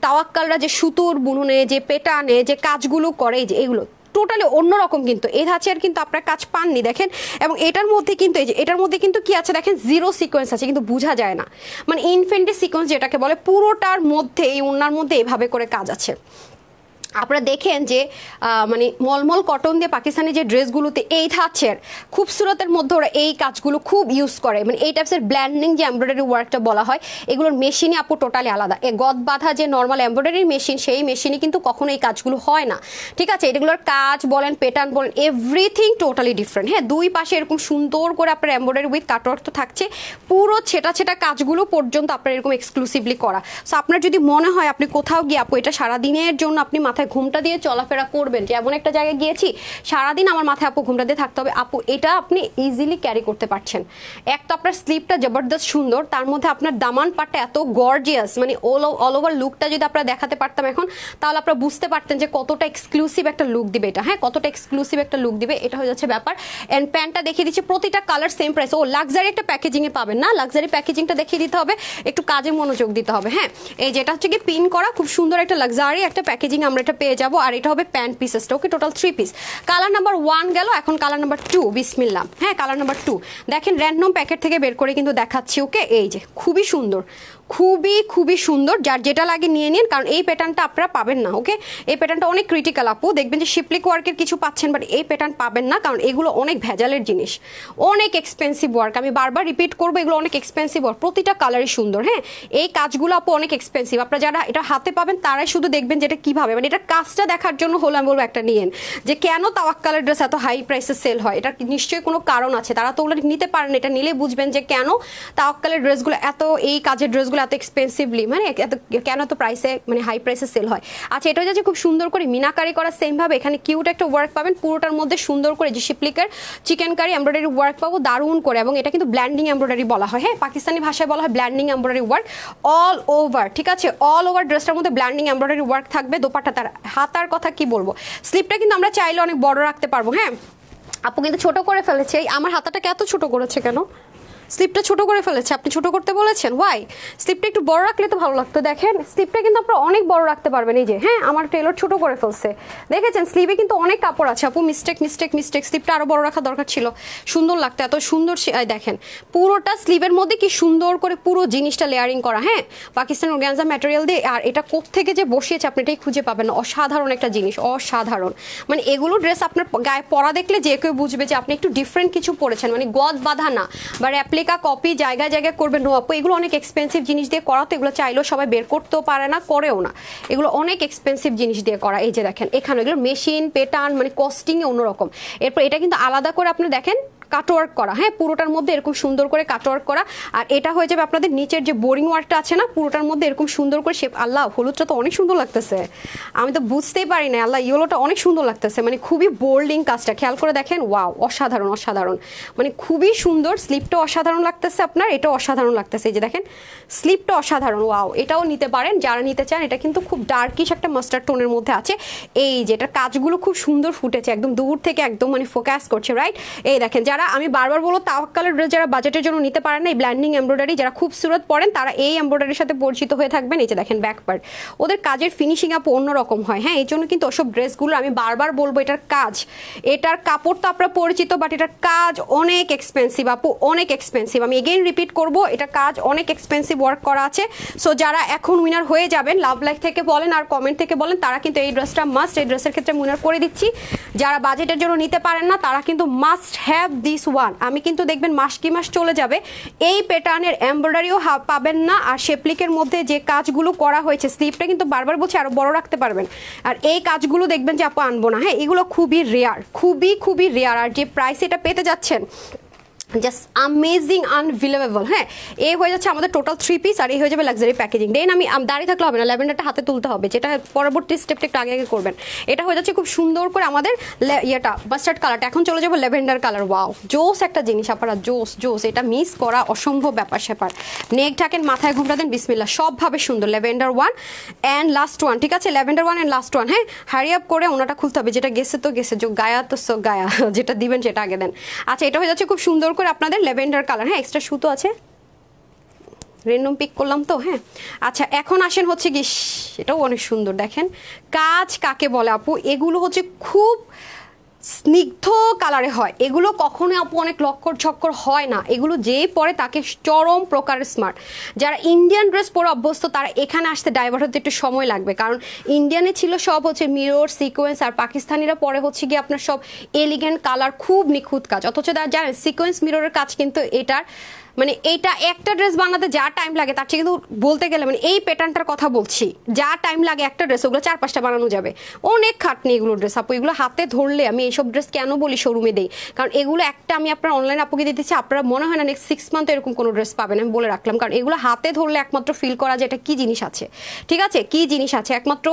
S1: তাওয়াক্কালরা যে সুতোর বুননে, যে পেটানে যে কাজগুলো করে, এই যে এগুলো টোটালি অন্যরকম। কিন্তু এই ধাঁচের কিন্তু আপনার কাজ পাননি দেখেন। এবং এটার মধ্যে কিন্তু এই যে এটার মধ্যে কিন্তু কি আছে দেখেন, জিরো সিকোয়েন্স আছে কিন্তু বোঝা যায় না, মানে ইনফিনিটি সিকোয়েন্স যেটাকে বলে, পুরোটার মধ্যে এই ওড়নার মধ্যে এভাবে করে কাজ আছে। আপনারা দেখেন যে মানে মলমল কটন দিয়ে পাকিস্তানি যে ড্রেসগুলোতে এই ধাঁচের খুবসুরতের মধ্যে ওরা এই কাজগুলো খুব ইউজ করে, মানে এই টাইপসের ব্ল্যান্ডিং যে এমব্রয়ডারি ওয়ার্কটা বলা হয়, এগুলোর মেশিনই আপু টোটালি আলাদা। এ গদ বাঁধা যে নর্মাল এমব্রয়ডারি মেশিন, সেই মেশিনে কিন্তু কখনো এই কাজগুলো হয় না, ঠিক আছে। এগুলোর কাজ বলেন, প্যাটার্ন বলেন, এভরিথিং টোটালি ডিফারেন্ট। হ্যাঁ, দুই পাশে এরকম সুন্দর করে আপনার এমব্রয়ডারি উইথ কাটওয়ার্ক তো থাকছে, পুরো ছেটা ছেটা কাজগুলো পর্যন্ত আপনার এরকম এক্সক্লুসিভলি করা। সো আপনার যদি মনে হয় আপনি কোথাও গিয়ে আপু এটা সারাদিনের জন্য আপনি মাথায় ঘুমটা দিয়ে চলাফেরা করবেন, যে এমন একটা জায়গায় গিয়েছি সারাদিন আমার মাথায় আপু ঘুমটা দিয়ে থাকতে হবে, আপু এটা আপনি ইজিলি ক্যারি করতে পারছেন। এক তো আপনার স্লিপটা জবরদস্ত সুন্দর, তার মধ্যে আপনার দামান পাটটা এত গর্জিয়াস, মানে অল ওভার লুকটা যদি আপনারা দেখাতে পারতাম এখন, তাহলে আপনারা বুঝতে পারতেন যে কতটা এক্সক্লুসিভ একটা লুক দিবে এটা। হ্যাঁ, কতটা এক্সক্লুসিভ একটা লুক দিবে, এটা হয়ে যাচ্ছে ব্যাপার। এন্ড প্যান্টটা দেখিয়ে দিচ্ছি, প্রতিটা কালার সেম প্রাইস। ও লাক্সারি একটা প্যাকেজিংয়ে পাবেন না, লাক্সারি প্যাকেজিংটা দেখিয়ে দিতে হবে, একটু কাজে মনোযোগ দিতে হবে। হ্যাঁ, এই যেটা হচ্ছে কি পিন করা, খুব সুন্দর একটা লাক্সারি একটা প্যাকেজিং আমরা এটা পেয়ে যাবো। আর এটা হবে প্যান্ট পিসেসটা, ওকে, টোটাল 3 পিস। কালার নাম্বার 1 গেল, এখন কালার নাম্বার 2, বিসমিল্লাহ। হ্যাঁ, কালার নাম্বার 2 দেখেন, র্যান্ডম প্যাকেট থেকে বের করে কিন্তু দেখাচ্ছি, ওকে। এই যে খুবই সুন্দর, খুবই খুবই সুন্দর, যার যেটা লাগে নিয়ে নিন, কারণ এই প্যাটার্নটা আপনারা পাবেন না, ওকে। এই প্যাটার্নটা অনেক ক্রিটিক্যাল আপু, দেখবেন যে শিপলিক ওয়ার্কের কিছু পাচ্ছেন, বাট এই প্যাটার্ন পাবেন না, কারণ এগুলো অনেক ভেজালের জিনিস, অনেক এক্সপেন্সিভ ওয়ার্ক। আমি বারবার রিপিট করবো, এগুলো অনেক এক্সপেন্সিভ ওয়ার্ক, প্রতিটা কালারই সুন্দর। হ্যাঁ, এই কাজগুলো আপু অনেক এক্সপেন্সিভ, আপনারা যারা এটা হাতে পাবেন তারাই শুধু দেখবেন যে এটা কীভাবে, মানে এটা কাজটা দেখার জন্য হলো আমি বলবো একটা নিয়েন, যে কেন তাওয়াক্কালের ড্রেস এত হাই প্রাইসে সেল হয়, এটা নিশ্চয়ই কোনো কারণ আছে, তারা তো ওগুলো নিতে পারেন, এটা নিলে বুঝবেন যে কেন তাওয়াক্কালের ড্রেসগুলো এত, এই কাজের ড্রেসগুলো এত এক্সপেন্সিভলি, মানে কেন এত প্রাইসে, মানে হাই প্রাইসে সেল হয়। আচ্ছা, এটা হচ্ছে খুব সুন্দর করে মিনাকারি করা, সেম ভাবে এখানে কিউট একটা ওয়ার্ক পাবেন, পুরোটার মধ্যে সুন্দর করে যে শিপলিকের চিকেন কারি এমব্রয়ডারি ওয়ার্ক পাবো, দারুণ করে। এবং এটা কিন্তু ব্ল্যান্ডিং এমব্রয়ডারি বলা হয়, হ্যাঁ, পাকিস্তানি ভাষায় বলা হয় blending embroidery work all over, ঠিক আছে। অল ওভার ড্রেসটার মধ্যে ব্ল্যান্ডিং এমব্রয়ডারি ওয়ার্ক থাকবে। দোপাট্টা, তার হাতার কথা কি বলবো, স্লিপটা কিন্তু আমরা চাইলে অনেক বড় রাখতে পারবো। হ্যাঁ, আপু কিন্তু ছোট করে ফেলেছে, আমার হাতাটাকে এত ছোট করেছে কেন, স্লিপটা ছোট করে ফেলেছে, আপনি ছোট করতে বলেছেন, ওয়াই? স্লিপটা একটু বড় রাখলে তো ভালো লাগতো। দেখেন স্লিপটা কিন্তু আপনারা অনেক বড় রাখতে পারবেন, এই যে। হ্যাঁ, আমার টেলর ছোট করে ফেলছে, দেখেছেন? স্লিভে কিন্তু অনেক কাপড় আছে আপু, মিস্টেক মিস্টেক মিস্টেক, স্লিপটা আরো বড় রাখা দরকার ছিল, সুন্দর লাগতো, এত সুন্দর। দেখেন পুরোটা স্লিভের মধ্যে কি সুন্দর করে পুরো জিনিসটা লেয়ারিং করা, হ্যাঁ, পাকিস্তান অর্গানজা ম্যাটেরিয়াল দিয়ে। আর এটা কোত্থেকে যে বসিয়েছে আপনি এটাই খুঁজে পাবেন না, অসাধারণ একটা জিনিস, অসাধারণ। মানে এগুলো ড্রেস আপনার গায়ে পরা দেখলে যে কেউ বুঝবে যে আপনি একটু ডিফারেন্ট কিছু পরেছেন, মানে গদ বাঁধা না বা রেপ্লিকা কপি জায়গায় জায়গায় করবেন, নো আপু। এগুলো অনেক এক্সপেন্সিভ জিনিস দিয়ে করা, তো এগুলো চাইলেও সবাই বের করতেও পারে না, করেও না, এগুলো অনেক এক্সপেন্সিভ জিনিস দিয়ে করা। এই যে দেখেন এখানে এগুলো মেশিন প্যাটার্ন, মানে কস্টিংয়ে অন্যরকম। এরপর এটা কিন্তু আলাদা করে আপনি দেখেন কাটওয়ার্ক করা, হ্যাঁ, পুরোটার মধ্যে এরকম সুন্দর করে কাটওয়ার্ক করা। আর এটা হয়ে যাবে আপনাদের নিচের যে বোরিং ওয়ার্কটা আছে না, পুরোটার মধ্যে এরকম সুন্দর করে শেপ। আল্লাহ, হলুদটা তো অনেক সুন্দর লাগতেছে, আমি তো বুঝতেই পারি না। আল্লাহ, ইয়েলোটা অনেক সুন্দর লাগতেছে, মানে খুবই বোল্ডিং কাজটা, খেয়াল করে দেখেন, ওয়াও, অসাধারণ অসাধারণ, মানে খুবই সুন্দর। স্লিপটা অসাধারণ লাগতেছে আপনার, এটাও অসাধারণ লাগতেছে, এই যে দেখেন স্লিপটা অসাধারণ, ওয়াও। এটাও নিতে পারেন যারা নিতে চান। এটা কিন্তু খুব ডার্কিশ একটা মাস্টার্ড টোনের মধ্যে আছে। এই যে এটার কাজগুলো খুব সুন্দর ফুটেছে, একদম দূর থেকে একদম মানে ফোকাস করছে, রাইট? এই দেখেন, যারা আমি বারবার বলো তাওয়াক্কালের ড্রেস যারা বাজেটের জন্য নিতে পারেন না, এই ব্ল্যান্ডিং এমব্রয়ডারি যারা খুবসুরত পড়েন তারা এই এমব্রয়ডারির সাথে পরিচিত হয়ে থাকবেন। এই যে দেখেন ব্যাক পার্ট, ওদের কাজের ফিনিশিং আপু অন্যরকম হয়। হ্যাঁ, এই জন্য কিন্তু ওসব ড্রেসগুলো আমি বারবার বলবো, এটার কাজ, এটার কাপড় তো আপনারা পরিচিত, বাট এটার কাজ অনেক এক্সপেন্সিভ আপু, অনেক এক্সপেন্সিভ। আমি এগেইন রিপিট করব, এটা কাজ অনেক এক্সপেন্সিভ ওয়ার্ক করা আছে। সো যারা এখন উইনার হয়ে যাবেন, লাভ লাইক থেকে বলেন আর কমেন্ট থেকে বলেন, তারা কিন্তু এই ড্রেসটা মাস্ট, এই ড্রেসের ক্ষেত্রে উইনার করে দিচ্ছি। যারা বাজেটের জন্য নিতে পারেন না তারা কিন্তু মাস্ট হ্যাভ দিস ওয়ান। আমি কিন্তু দেখবেন মাস কি মাস চলে যাবে, এই প্যাটার্নের এমব্রয়ডারিও পাবেন না। আর শেপলিকের মধ্যে যে কাজগুলো করা হয়েছে, স্লিপটা কিন্তু বারবার বলছি আরো বড় রাখতে পারবেন। আর এই কাজগুলো দেখবেন যে আপু আনবো না, হ্যাঁ, এগুলো খুবই রেয়ার, খুবই খুবই রেয়ার। আর যে প্রাইস এটা পেতে যাচ্ছেন, জাস্ট অ্যামেজিং আনবিলিভেবল। হ্যাঁ, এই হয়ে যাচ্ছে আমাদের টোটাল 3 পিস, আর এই হয়ে যাবে লাক্সারি প্যাকেজিং। দেন আমি দাঁড়িয়ে থাকলে হবে না, ল্যাভেন্ডারটা হাতে তুলতে হবে, যেটা পরবর্তী স্টেপটা একটু আগে আগে করবেন। এটা হয়ে যাচ্ছে খুব সুন্দর করে আমাদের ইয়েটা মাস্টার্ড কালারটা। এখন চলে যাবো ল্যাভেন্ডার কালার। ওয়াও, জোস একটা জিনিস আপনারা, জোস জোস, এটা মিস করা অসম্ভব ব্যাপার স্যাপার। নেক ঢাকেন, মাথায় ঘুমটা দেন, বিসমিল্লাহ, সবভাবে সুন্দর। ল্যাভেন্ডার 1 অ্যান্ড লাস্ট 1, ঠিক আছে, ল্যাভেন্ডার 1 অ্যান্ড লাস্ট 1। হ্যাঁ, হারি আপ করে ওনাটা খুলতে হবে, যেটা গেছে তো গেছে, গায়া তো গায়া, যেটা দিবেন সেটা আগে দেন। আচ্ছা, এটা হয়ে যাচ্ছে খুব সুন্দর করে আপনাদের ল্যাভেন্ডার কালার। হ্যাঁ, এক্সট্রা সুতো আছে, রেন্ডম পিক করলাম তো। হ্যাঁ, আচ্ছা, এখন আসেন হচ্ছে কি, এটাও অনেক সুন্দর। দেখেন কাজ কাকে বলে আপু, এগুলো হচ্ছে খুব স্নিগ্ধ কালারে হয়, এগুলো কখনো আপু অনেক লক্কর ছক্কর হয় না, এগুলো যেই পরে তাকে চরম প্রকারের স্মার্ট। যারা ইন্ডিয়ান ড্রেস পরে অভ্যস্ত তারা এখানে আসতে ডাইভার্ট হতে একটু সময় লাগবে, কারণ ইন্ডিয়ানে ছিল সব হচ্ছে মিরর সিকোয়েন্স, আর পাকিস্তানিরা পরে হচ্ছে কি আপনার সব এলিগেন্ট কালার, খুব নিখুঁত কাজ। অথচ তারা জানেন সিকোয়েন্স মিররের কাজ কিন্তু এটার মানে এইটা একটা ড্রেস বানাতে যা টাইম লাগে তার চেয়ে কিন্তু বলতে গেলে মানে এই প্যাটার্নটার কথা বলছি, যা টাইম লাগে একটা ড্রেস ওগুলো 4-5টা বানানো যাবে। অনেক খাটনি এগুলো ড্রেস আপু, এগুলো হাতে ধরলে আমি এইসব ড্রেস কেন বলি শোরুমে দেই, কারণ এগুলো একটা আমি আপনার অনলাইন আপুকে দিতেছি, আপনারা মনে হয় না নেক্সট 6 মান্থ এরকম কোনো ড্রেস পাবেন, আমি বলে রাখলাম। কারণ এগুলো হাতে ধরলে একমাত্র ফিল করা যায় এটা কি জিনিস আছে, ঠিক আছে, কি জিনিস আছে। একমাত্র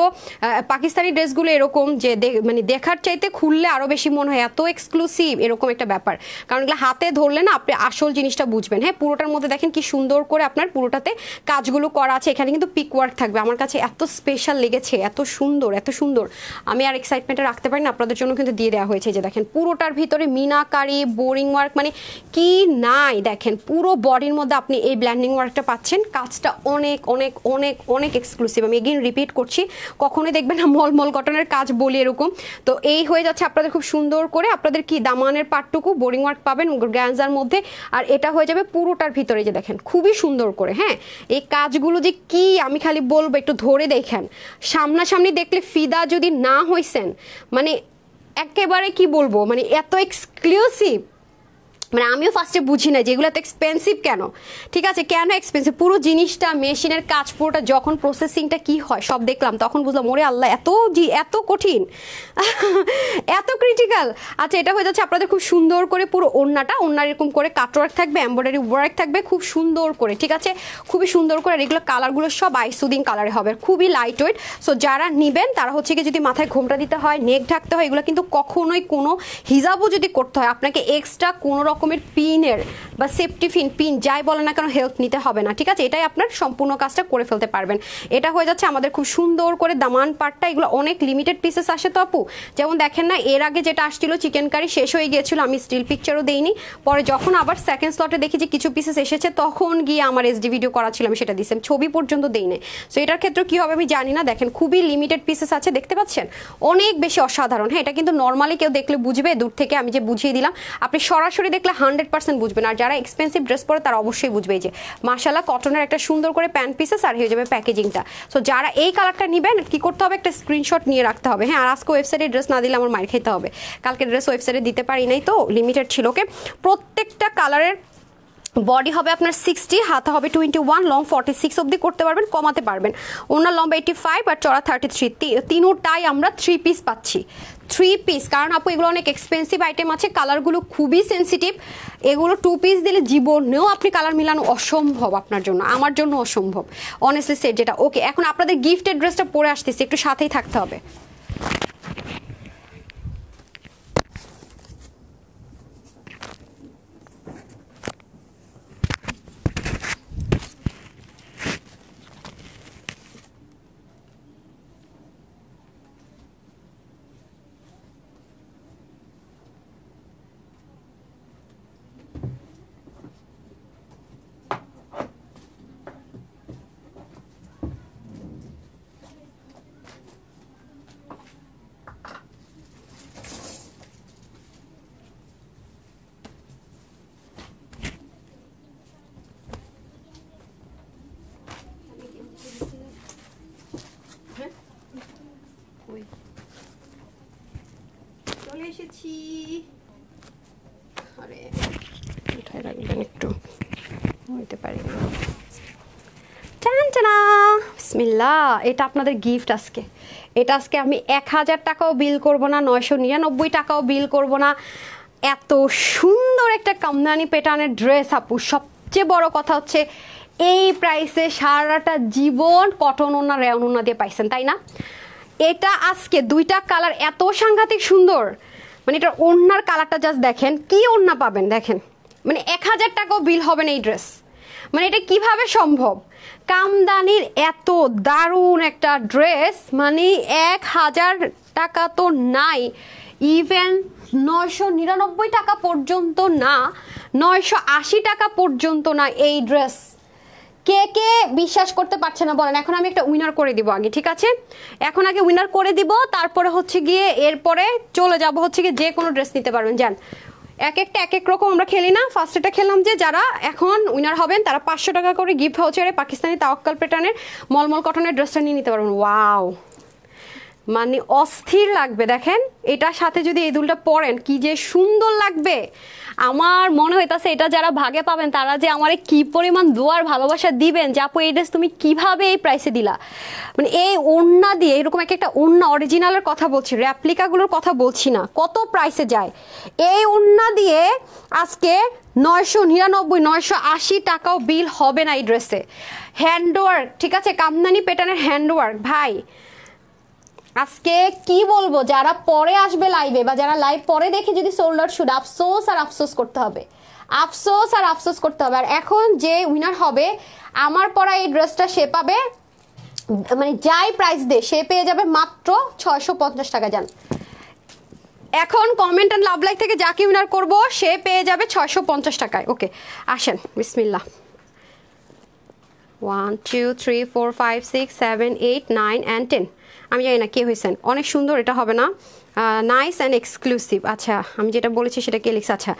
S1: পাকিস্তানি ড্রেসগুলো এরকম যে মানে দেখার চাইতে খুললে আরো বেশি মনে হয় এত এক্সক্লুসিভ, এরকম একটা ব্যাপার। কারণ এগুলো হাতে ধরলে না আপনি আসল জিনিসটা বুঝবেন। হ্যাঁ, পুরোটার মধ্যে দেখেন কি সুন্দর করে আপনার পুরোটাতে কাজগুলো করা আছে, এখানে কিন্তু পিক ওয়ার্ক থাকবে। আমার কাছে এত স্পেশাল লেগেছে, এত সুন্দর এত সুন্দর, আমি আর এক্সাইটমেন্টে রাখতে পারি না, আপনাদের জন্য কিন্তু দিয়ে দেওয়া হয়েছে। যে দেখেন পুরোটার ভিতরে মিনাকারি বোরিং ওয়ার্ক, মানে কি নাই, দেখেন পুরো বডির মধ্যে আপনি এই ব্ল্যান্ডিং ওয়ার্কটা পাচ্ছেন। কাজটা অনেক অনেক অনেক অনেক এক্সক্লুসিভ, আমি এগেইন রিপিট করছি, কখনোই দেখবেন না মলমল কটনের কাজ বলি এরকম। তো এই হয়ে যাচ্ছে আপনাদের খুব সুন্দর করে আপনাদের কি দামানের পাটটুকু বোরিং ওয়ার্ক পাবেন গ্যাঞ্জার মধ্যে, আর এটা হয়ে যাবে পুরোটার ভিতরে। যে দেখেন খুবই সুন্দর করে। হ্যাঁ, এই কাজগুলো যে কি আমি খালি বলবো একটু ধরে দেখেন, সামনাসামনি দেখলে ফিদা যদি না হইছেন, মানে একেবারে কি বলবো, মানে এত এক্সক্লুসিভ, মানে আমিও ফার্স্টে বুঝি না যে এগুলো এত এক্সপেন্সিভ কেন। ঠিক আছে, কেন এক্সপেন্সিভ, পুরো জিনিসটা মেশিনের কাজ পুরোটা যখন প্রসেসিংটা কি হয় সব দেখলাম, তখন বুঝলাম ওরে আল্লাহ এত কঠিন এত ক্রিটিক্যাল। আচ্ছা, এটা হয়ে যাচ্ছে আপনাদের খুব সুন্দর করে পুরো ওড়নার এরকম করে কাটওয়ার্ক থাকবে, এমব্রয়ডারি ওয়ার্ক থাকবে খুব সুন্দর করে, ঠিক আছে, খুবই সুন্দর করে। আর এগুলো কালারগুলো সব আইসুদিং কালারে হবে, খুবই লাইট ওয়েট। সো যারা নিবেন তারা হচ্ছে কি, যদি মাথায় ঘোমটা দিতে হয়, নেক ঢাকতে হয়, এগুলো কিন্তু কখনোই কোনো হিজাবও যদি করতে হয় আপনাকে এক্সট্রা কোনো রকমের পিনের বা সেফটি পিন যাই বলে না কেন হেল্প নিতে হবে না, ঠিক আছে, এটাই আপনার সম্পূর্ণ কাজটা করে ফেলতে পারবেন। এটা হয়ে যাচ্ছে আমাদের খুব সুন্দর করে দামান পাটটা, এগুলো অনেক লিমিটেড পিসেস আসে তো আপু, যেমন দেখেন না এর আগে যেটা আসছিল চিকেন কারি শেষ হয়ে গিয়েছিল, আমি স্টিল পিকচারও দেইনি, পরে যখন আবার সেকেন্ড স্লটে দেখি যে কিছু পিসেস এসেছে তখন গিয়ে আমার এসডি ভিডিও করা ছিল, আমি সেটা দিয়েছিলাম, ছবি পর্যন্ত দেই নাই। সো এটার ক্ষেত্রে কি হবে আমি জানি না, দেখেন খুবই লিমিটেড পিসেস আছে, দেখতে পাচ্ছেন অনেক বেশি অসাধারণ। হ্যাঁ, এটা কিন্তু নর্মালি কেউ দেখলে বুঝবে, দূর থেকে আমি যে বুঝিয়ে দিলাম, আপনি সরাসরি দেখলে 100% বুঝবেন, আর যারা এক্সপেন্সিভ ড্রেস পরে তারা অবশ্যই বুঝবে যে মাশাআল্লাহ কটনের একটা সুন্দর করে প্যান্ট পিসেস আর হয়ে যাবে প্যাকেজিংটা। সো যারা এই কালারটা নেবেন কি করতে হবে, একটা স্ক্রিনশট নিয়ে রাখতে হবে। হ্যাঁ, আর আজকে ওয়েবসাইটে ড্রেস না দিলে আমার মার খেতে হবে, কালকে ড্রেস ওয়েবসাইটে দিতে পারি নাই তো লিমিটেড ছিল। ওকে, প্রত্যেকটা কালারের বডি হবে আপনার 60, হাতা হবে 21, লং 46 অবধি করতে পারবেন, কমাতে পারবেন। ওনার লম্বা 85 আর চড়া 33, তিনোটাই আমরা 3 পিস পাচ্ছি, 3 পিস। কারণ আপু এগুলো অনেক এক্সপেন্সিভ আইটেম আছে, কালারগুলো খুবই সেন্সিটিভ, এগুলো 2 পিস দিলে জীবনেও আপনি কালার মিলানো অসম্ভব আপনার জন্য, আমার জন্য অসম্ভব অনেস্টলি সেট যেটা। ওকে, এখন আপনাদের গিফটের ড্রেসটা পরে আসতেছি, একটু সাথেই থাকতে হবে। চলে এসেছি, আরে উঠায় রাখবেন একটু, হইতে পারি না। টানটানা বিসমিল্লাহ, এটা আপনাদের গিফট আজকে। এটা আজকে আমি 1000 টাকাও বিল করব না, 999 টাকাও বিল করব না, এত সুন্দর একটা কামদানি প্যাটার্নের ড্রেস আপু, সবচেয়ে বড় কথা হচ্ছে এই প্রাইসে সারাটা জীবন কটন ওড়না রেয়ন ওড়না দিয়ে পাইছেন, তাই না? এটা আজকে দুইটা কালার এত সাংঘাতিক সুন্দর, মানে এটার ওড়নার কালারটা জাস্ট দেখেন, কি ওড়না পাবেন দেখেন, মানে 1000 টাকাও বিল হবে না এই ড্রেস। মানে এটা কিভাবে সম্ভব? কামদানির এত দারুণ একটা ড্রেস, মানে 1000 টাকা তো নাই, ইভেন 999 টাকা পর্যন্ত না, 980 টাকা পর্যন্ত না এই ড্রেস। কে কে বিশ্বাস করতে পারছে না বলেন? এখন আমি একটা উইনার করে দিব আগে, ঠিক আছে? এখন আগে উইনার করে দিব, তারপরে হচ্ছে গিয়ে এরপরে চলে যাব হচ্ছে গিয়ে যে কোনো ড্রেস নিতে পারবেন। যান, এক একটা এক এক রকম আমরা খেলি না। ফার্স্ট এটা খেললাম যে যারা এখন উইনার হবেন তারা 500 টাকা করে গিফট ভাউচারে পাকিস্তানি তাওয়াক্কাল প্যাটার্নের মলমল কটনের ড্রেসটা নিয়ে নিতে পারবেন। ওয়াও, মানে অস্থির লাগবে দেখেন, এটার সাথে যদি এই দুলটা পরেন কি যে সুন্দর লাগবে। আমার মনে হইতাছে এটা যারা ভাগে পাবেন তারা যে আমারে কি পরিমাণ দোয়ার ভালোবাসা দিবেন যে আপু এই ড্রেস তুমি কিভাবে এই প্রাইসে দিলা। মানে এই ওড়না দিয়ে এরকম একটা ওড়না, অরিজিনালের কথা বলছি, রেপ্লিকাগুলোর কথা বলছি না, কত প্রাইসে যায়। এই ওড়না দিয়ে আজকে 999 980 টাকাও বিল হবে না এই ড্রেসে। হ্যান্ডওয়ার্ক, ঠিক আছে, কামদানি প্যাটার্নের হ্যান্ডওয়ার্ক ভাই। আজকে কি বলবো, যারা পরে আসবে লাইভে বা যারা লাইভ পরে দেখে যদি সোল্ড আউট শুড, আফসোস আর আফসোস করতে হবে, আফসোস আর আফসোস করতে হবে। আর এখন যে উইনার হবে আমার পরা এই ড্রেসটা সে পাবে, মানে যাই প্রাইস দে সে পেয়ে যাবে মাত্র 650 টাকা। যান এখন কমেন্ট অ্যান্ড লাভ লাইক থেকে যাকে উইনার করব সে পেয়ে যাবে 650 টাকায়। ওকে আসেন, বিসমিল্লাহ। 1 2 3 4 5 6 7 8 9 and 10। আমি জানি না কে হয়েছেন, অনেক সুন্দর, এটা হবে না, নাইস অ্যান্ড এক্সক্লুসিভ। আচ্ছা আমি যেটা বলেছি সেটা কে লিখছে? আচ্ছা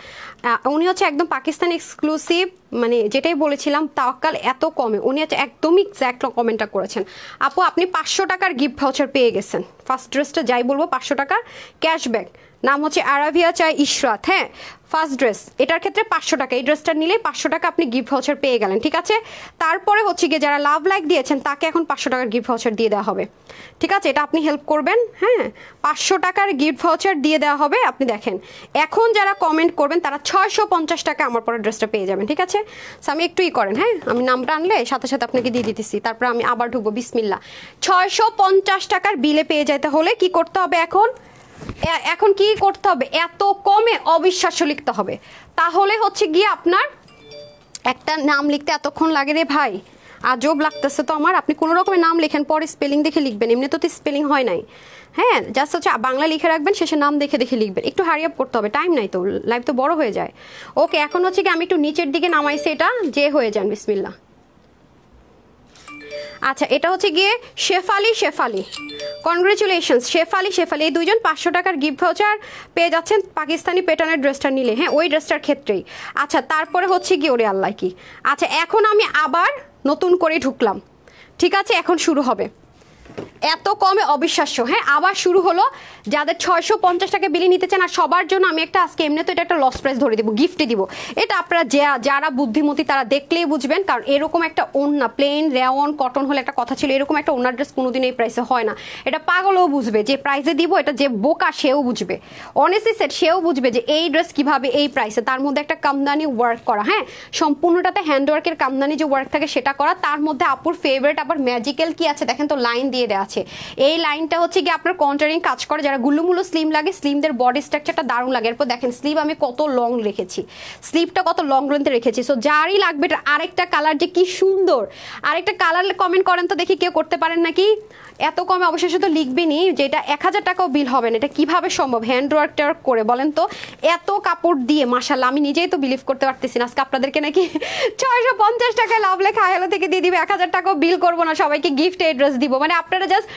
S1: উনি হচ্ছে একদম পাকিস্তান এক্সক্লুসিভ, মানে যেটাই বলেছিলাম তাওয়াক্কাল এত কমে, উনি হচ্ছে একদমই এক্স্যাক্ট কমেন্টটা করেছেন। আপু আপনি 500 টাকার গিফট ভাউচার পেয়ে গেছেন। ফার্স্ট ড্রেসটা যাই বলবো 500 টাকার ক্যাশব্যাক, নাম হচ্ছে আরাবিয়া চাই ইশরাত। হ্যাঁ ফার্স্ট ড্রেস, এটার ক্ষেত্রে 500 টাকা, এই ড্রেসটা নিলে 500 টাকা আপনি গিফট ভাউচার পেয়ে গেলেন, ঠিক আছে? তারপরে হচ্ছে গিয়ে যারা লাভ লাইক দিয়েছেন তাকে এখন 500 টাকার গিফট ভাউচার দিয়ে দেওয়া হবে, ঠিক আছে? এটা আপনি হেল্প করবেন, হ্যাঁ 500 টাকার গিফট ভাউচার দিয়ে দেওয়া হবে। আপনি দেখেন এখন যারা কমেন্ট করবেন তারা 650 টাকা আমার পরে ড্রেসটা পেয়ে যাবেন, ঠিক আছে? আমি একটুই করেন, হ্যাঁ আমি নামটা আনলে সাথে সাথে আপনাকে দিয়ে দিতেছি, তারপর আমি আবার ঢুকবো। বিসমিল্লাহ। 650 টাকার বিলে পেয়ে যেতে হলে কি করতে হবে? এখন কি করতে হবে? এত কমে অবিশ্বাস্য লিখতে হবে, তাহলে হচ্ছে গিয়ে আপনার একটা নাম লিখতে এতক্ষণ লাগে রে ভাই, আজব লাগতেছে তো আমার। আপনি কোনো রকমের নাম লেখেন, পরে স্পেলিং দেখে লিখবেন, এমনি তো স্পেলিং হয় নাই। হ্যাঁ জাস্ট হচ্ছে বাংলা লিখে রাখবেন, শেষে নাম দেখে দেখে লিখবেন, একটু হারি আপ করতে হবে, টাইম নাই তো, লাইভ তো বড় হয়ে যায়। ওকে এখন হচ্ছে কি আমি একটু নিচের দিকে নামাইছি, এটা যে হয়ে যান। বিসমিল্লাহ। আচ্ছা এটা হচ্ছে গিয়ে শেফালি, কনগ্রেচুলেশনস শেফালি। এই দুইজন 500 টাকার গিফট ভাউচার পেয়ে যাচ্ছেন পাকিস্তানি প্যাটার্নের ড্রেসটা নিলে, হ্যাঁ ওই ড্রেসটার ক্ষেত্রেই। আচ্ছা তারপরে হচ্ছে গিয়ে ওরে আল্লাহ কি, আচ্ছা এখন আমি আবার নতুন করে ঢুকলাম, ঠিক আছে? এখন শুরু হবে, এত কমে অবিশ্বাস্য। হ্যাঁ আবার শুরু হলো, যাদের 650 টাকা বিলি নিতে চান আর সবার জন্য আমি একটা আজকে এমনি তো এটা একটা লস প্রাইস ধরে দিব, গিফটে দিব। এটা আপনারা যারা বুদ্ধিমতী তারা দেখলেই বুঝবেন, কারণ এরকম একটা ওড়না প্লেন রেওন কটন হলে একটা কথা ছিল, এরকম একটা ওড়নার ড্রেস কোনোদিন এই প্রাইসে হয় না। এটা পাগলও বুঝবে যে প্রাইসে দিব, এটা যে বোকা সেও বুঝবে, অনেস্টলি সেট সেও বুঝবে যে এই ড্রেস কিভাবে এই প্রাইসে, তার মধ্যে একটা কামদানি ওয়ার্ক করা, হ্যাঁ সম্পূর্ণটাতে হ্যান্ডওয়ার্কের কামদানি যে ওয়ার্ক থাকে সেটা করা, তার মধ্যে আপুর ফেভারিট আবার ম্যাজিক্যাল কি আছে দেখেন তো, লাইন দিয়ে দেওয়া আছে। এই লাইনটা হচ্ছে কি আপনার কন্টারিং কাজ করে, যারা গুল্লুমুল্লু স্লিম লাগে স্লিমদের বডি স্ট্রাকচারটা দারুণ লাগে। এরপর দেখেন স্লিভ আমি কত লং রেখেছি, স্লিভটা কত লং লেন্থে রেখেছি। সো যারই লাগবে, এটা আরেকটা কালার যে কি সুন্দর, আরেকটা কালার কমেন্ট করেন তো দেখি কেউ করতে পারেন নাকি? এত কমে অবশেষে তো লিখবেনি যে এটা 1000 টাকাও বিল হবে না, এটা কিভাবে সম্ভব? হ্যান্ড ওয়ার্ক করে বলেন তো, এত কাপড় দিয়ে মাশাআল্লাহ আমি নিজেই তো বিলিভ করতে পারতেছি না আজকে আপনাদেরকে নাকি 650 টাকায় লাভ লেখা হলো থেকে দিয়ে দিবে, 1000 টাকাও বিল করবো না, সবাইকে গিফট এই ড্রেস দিব। মানে আপনারা জাস্ট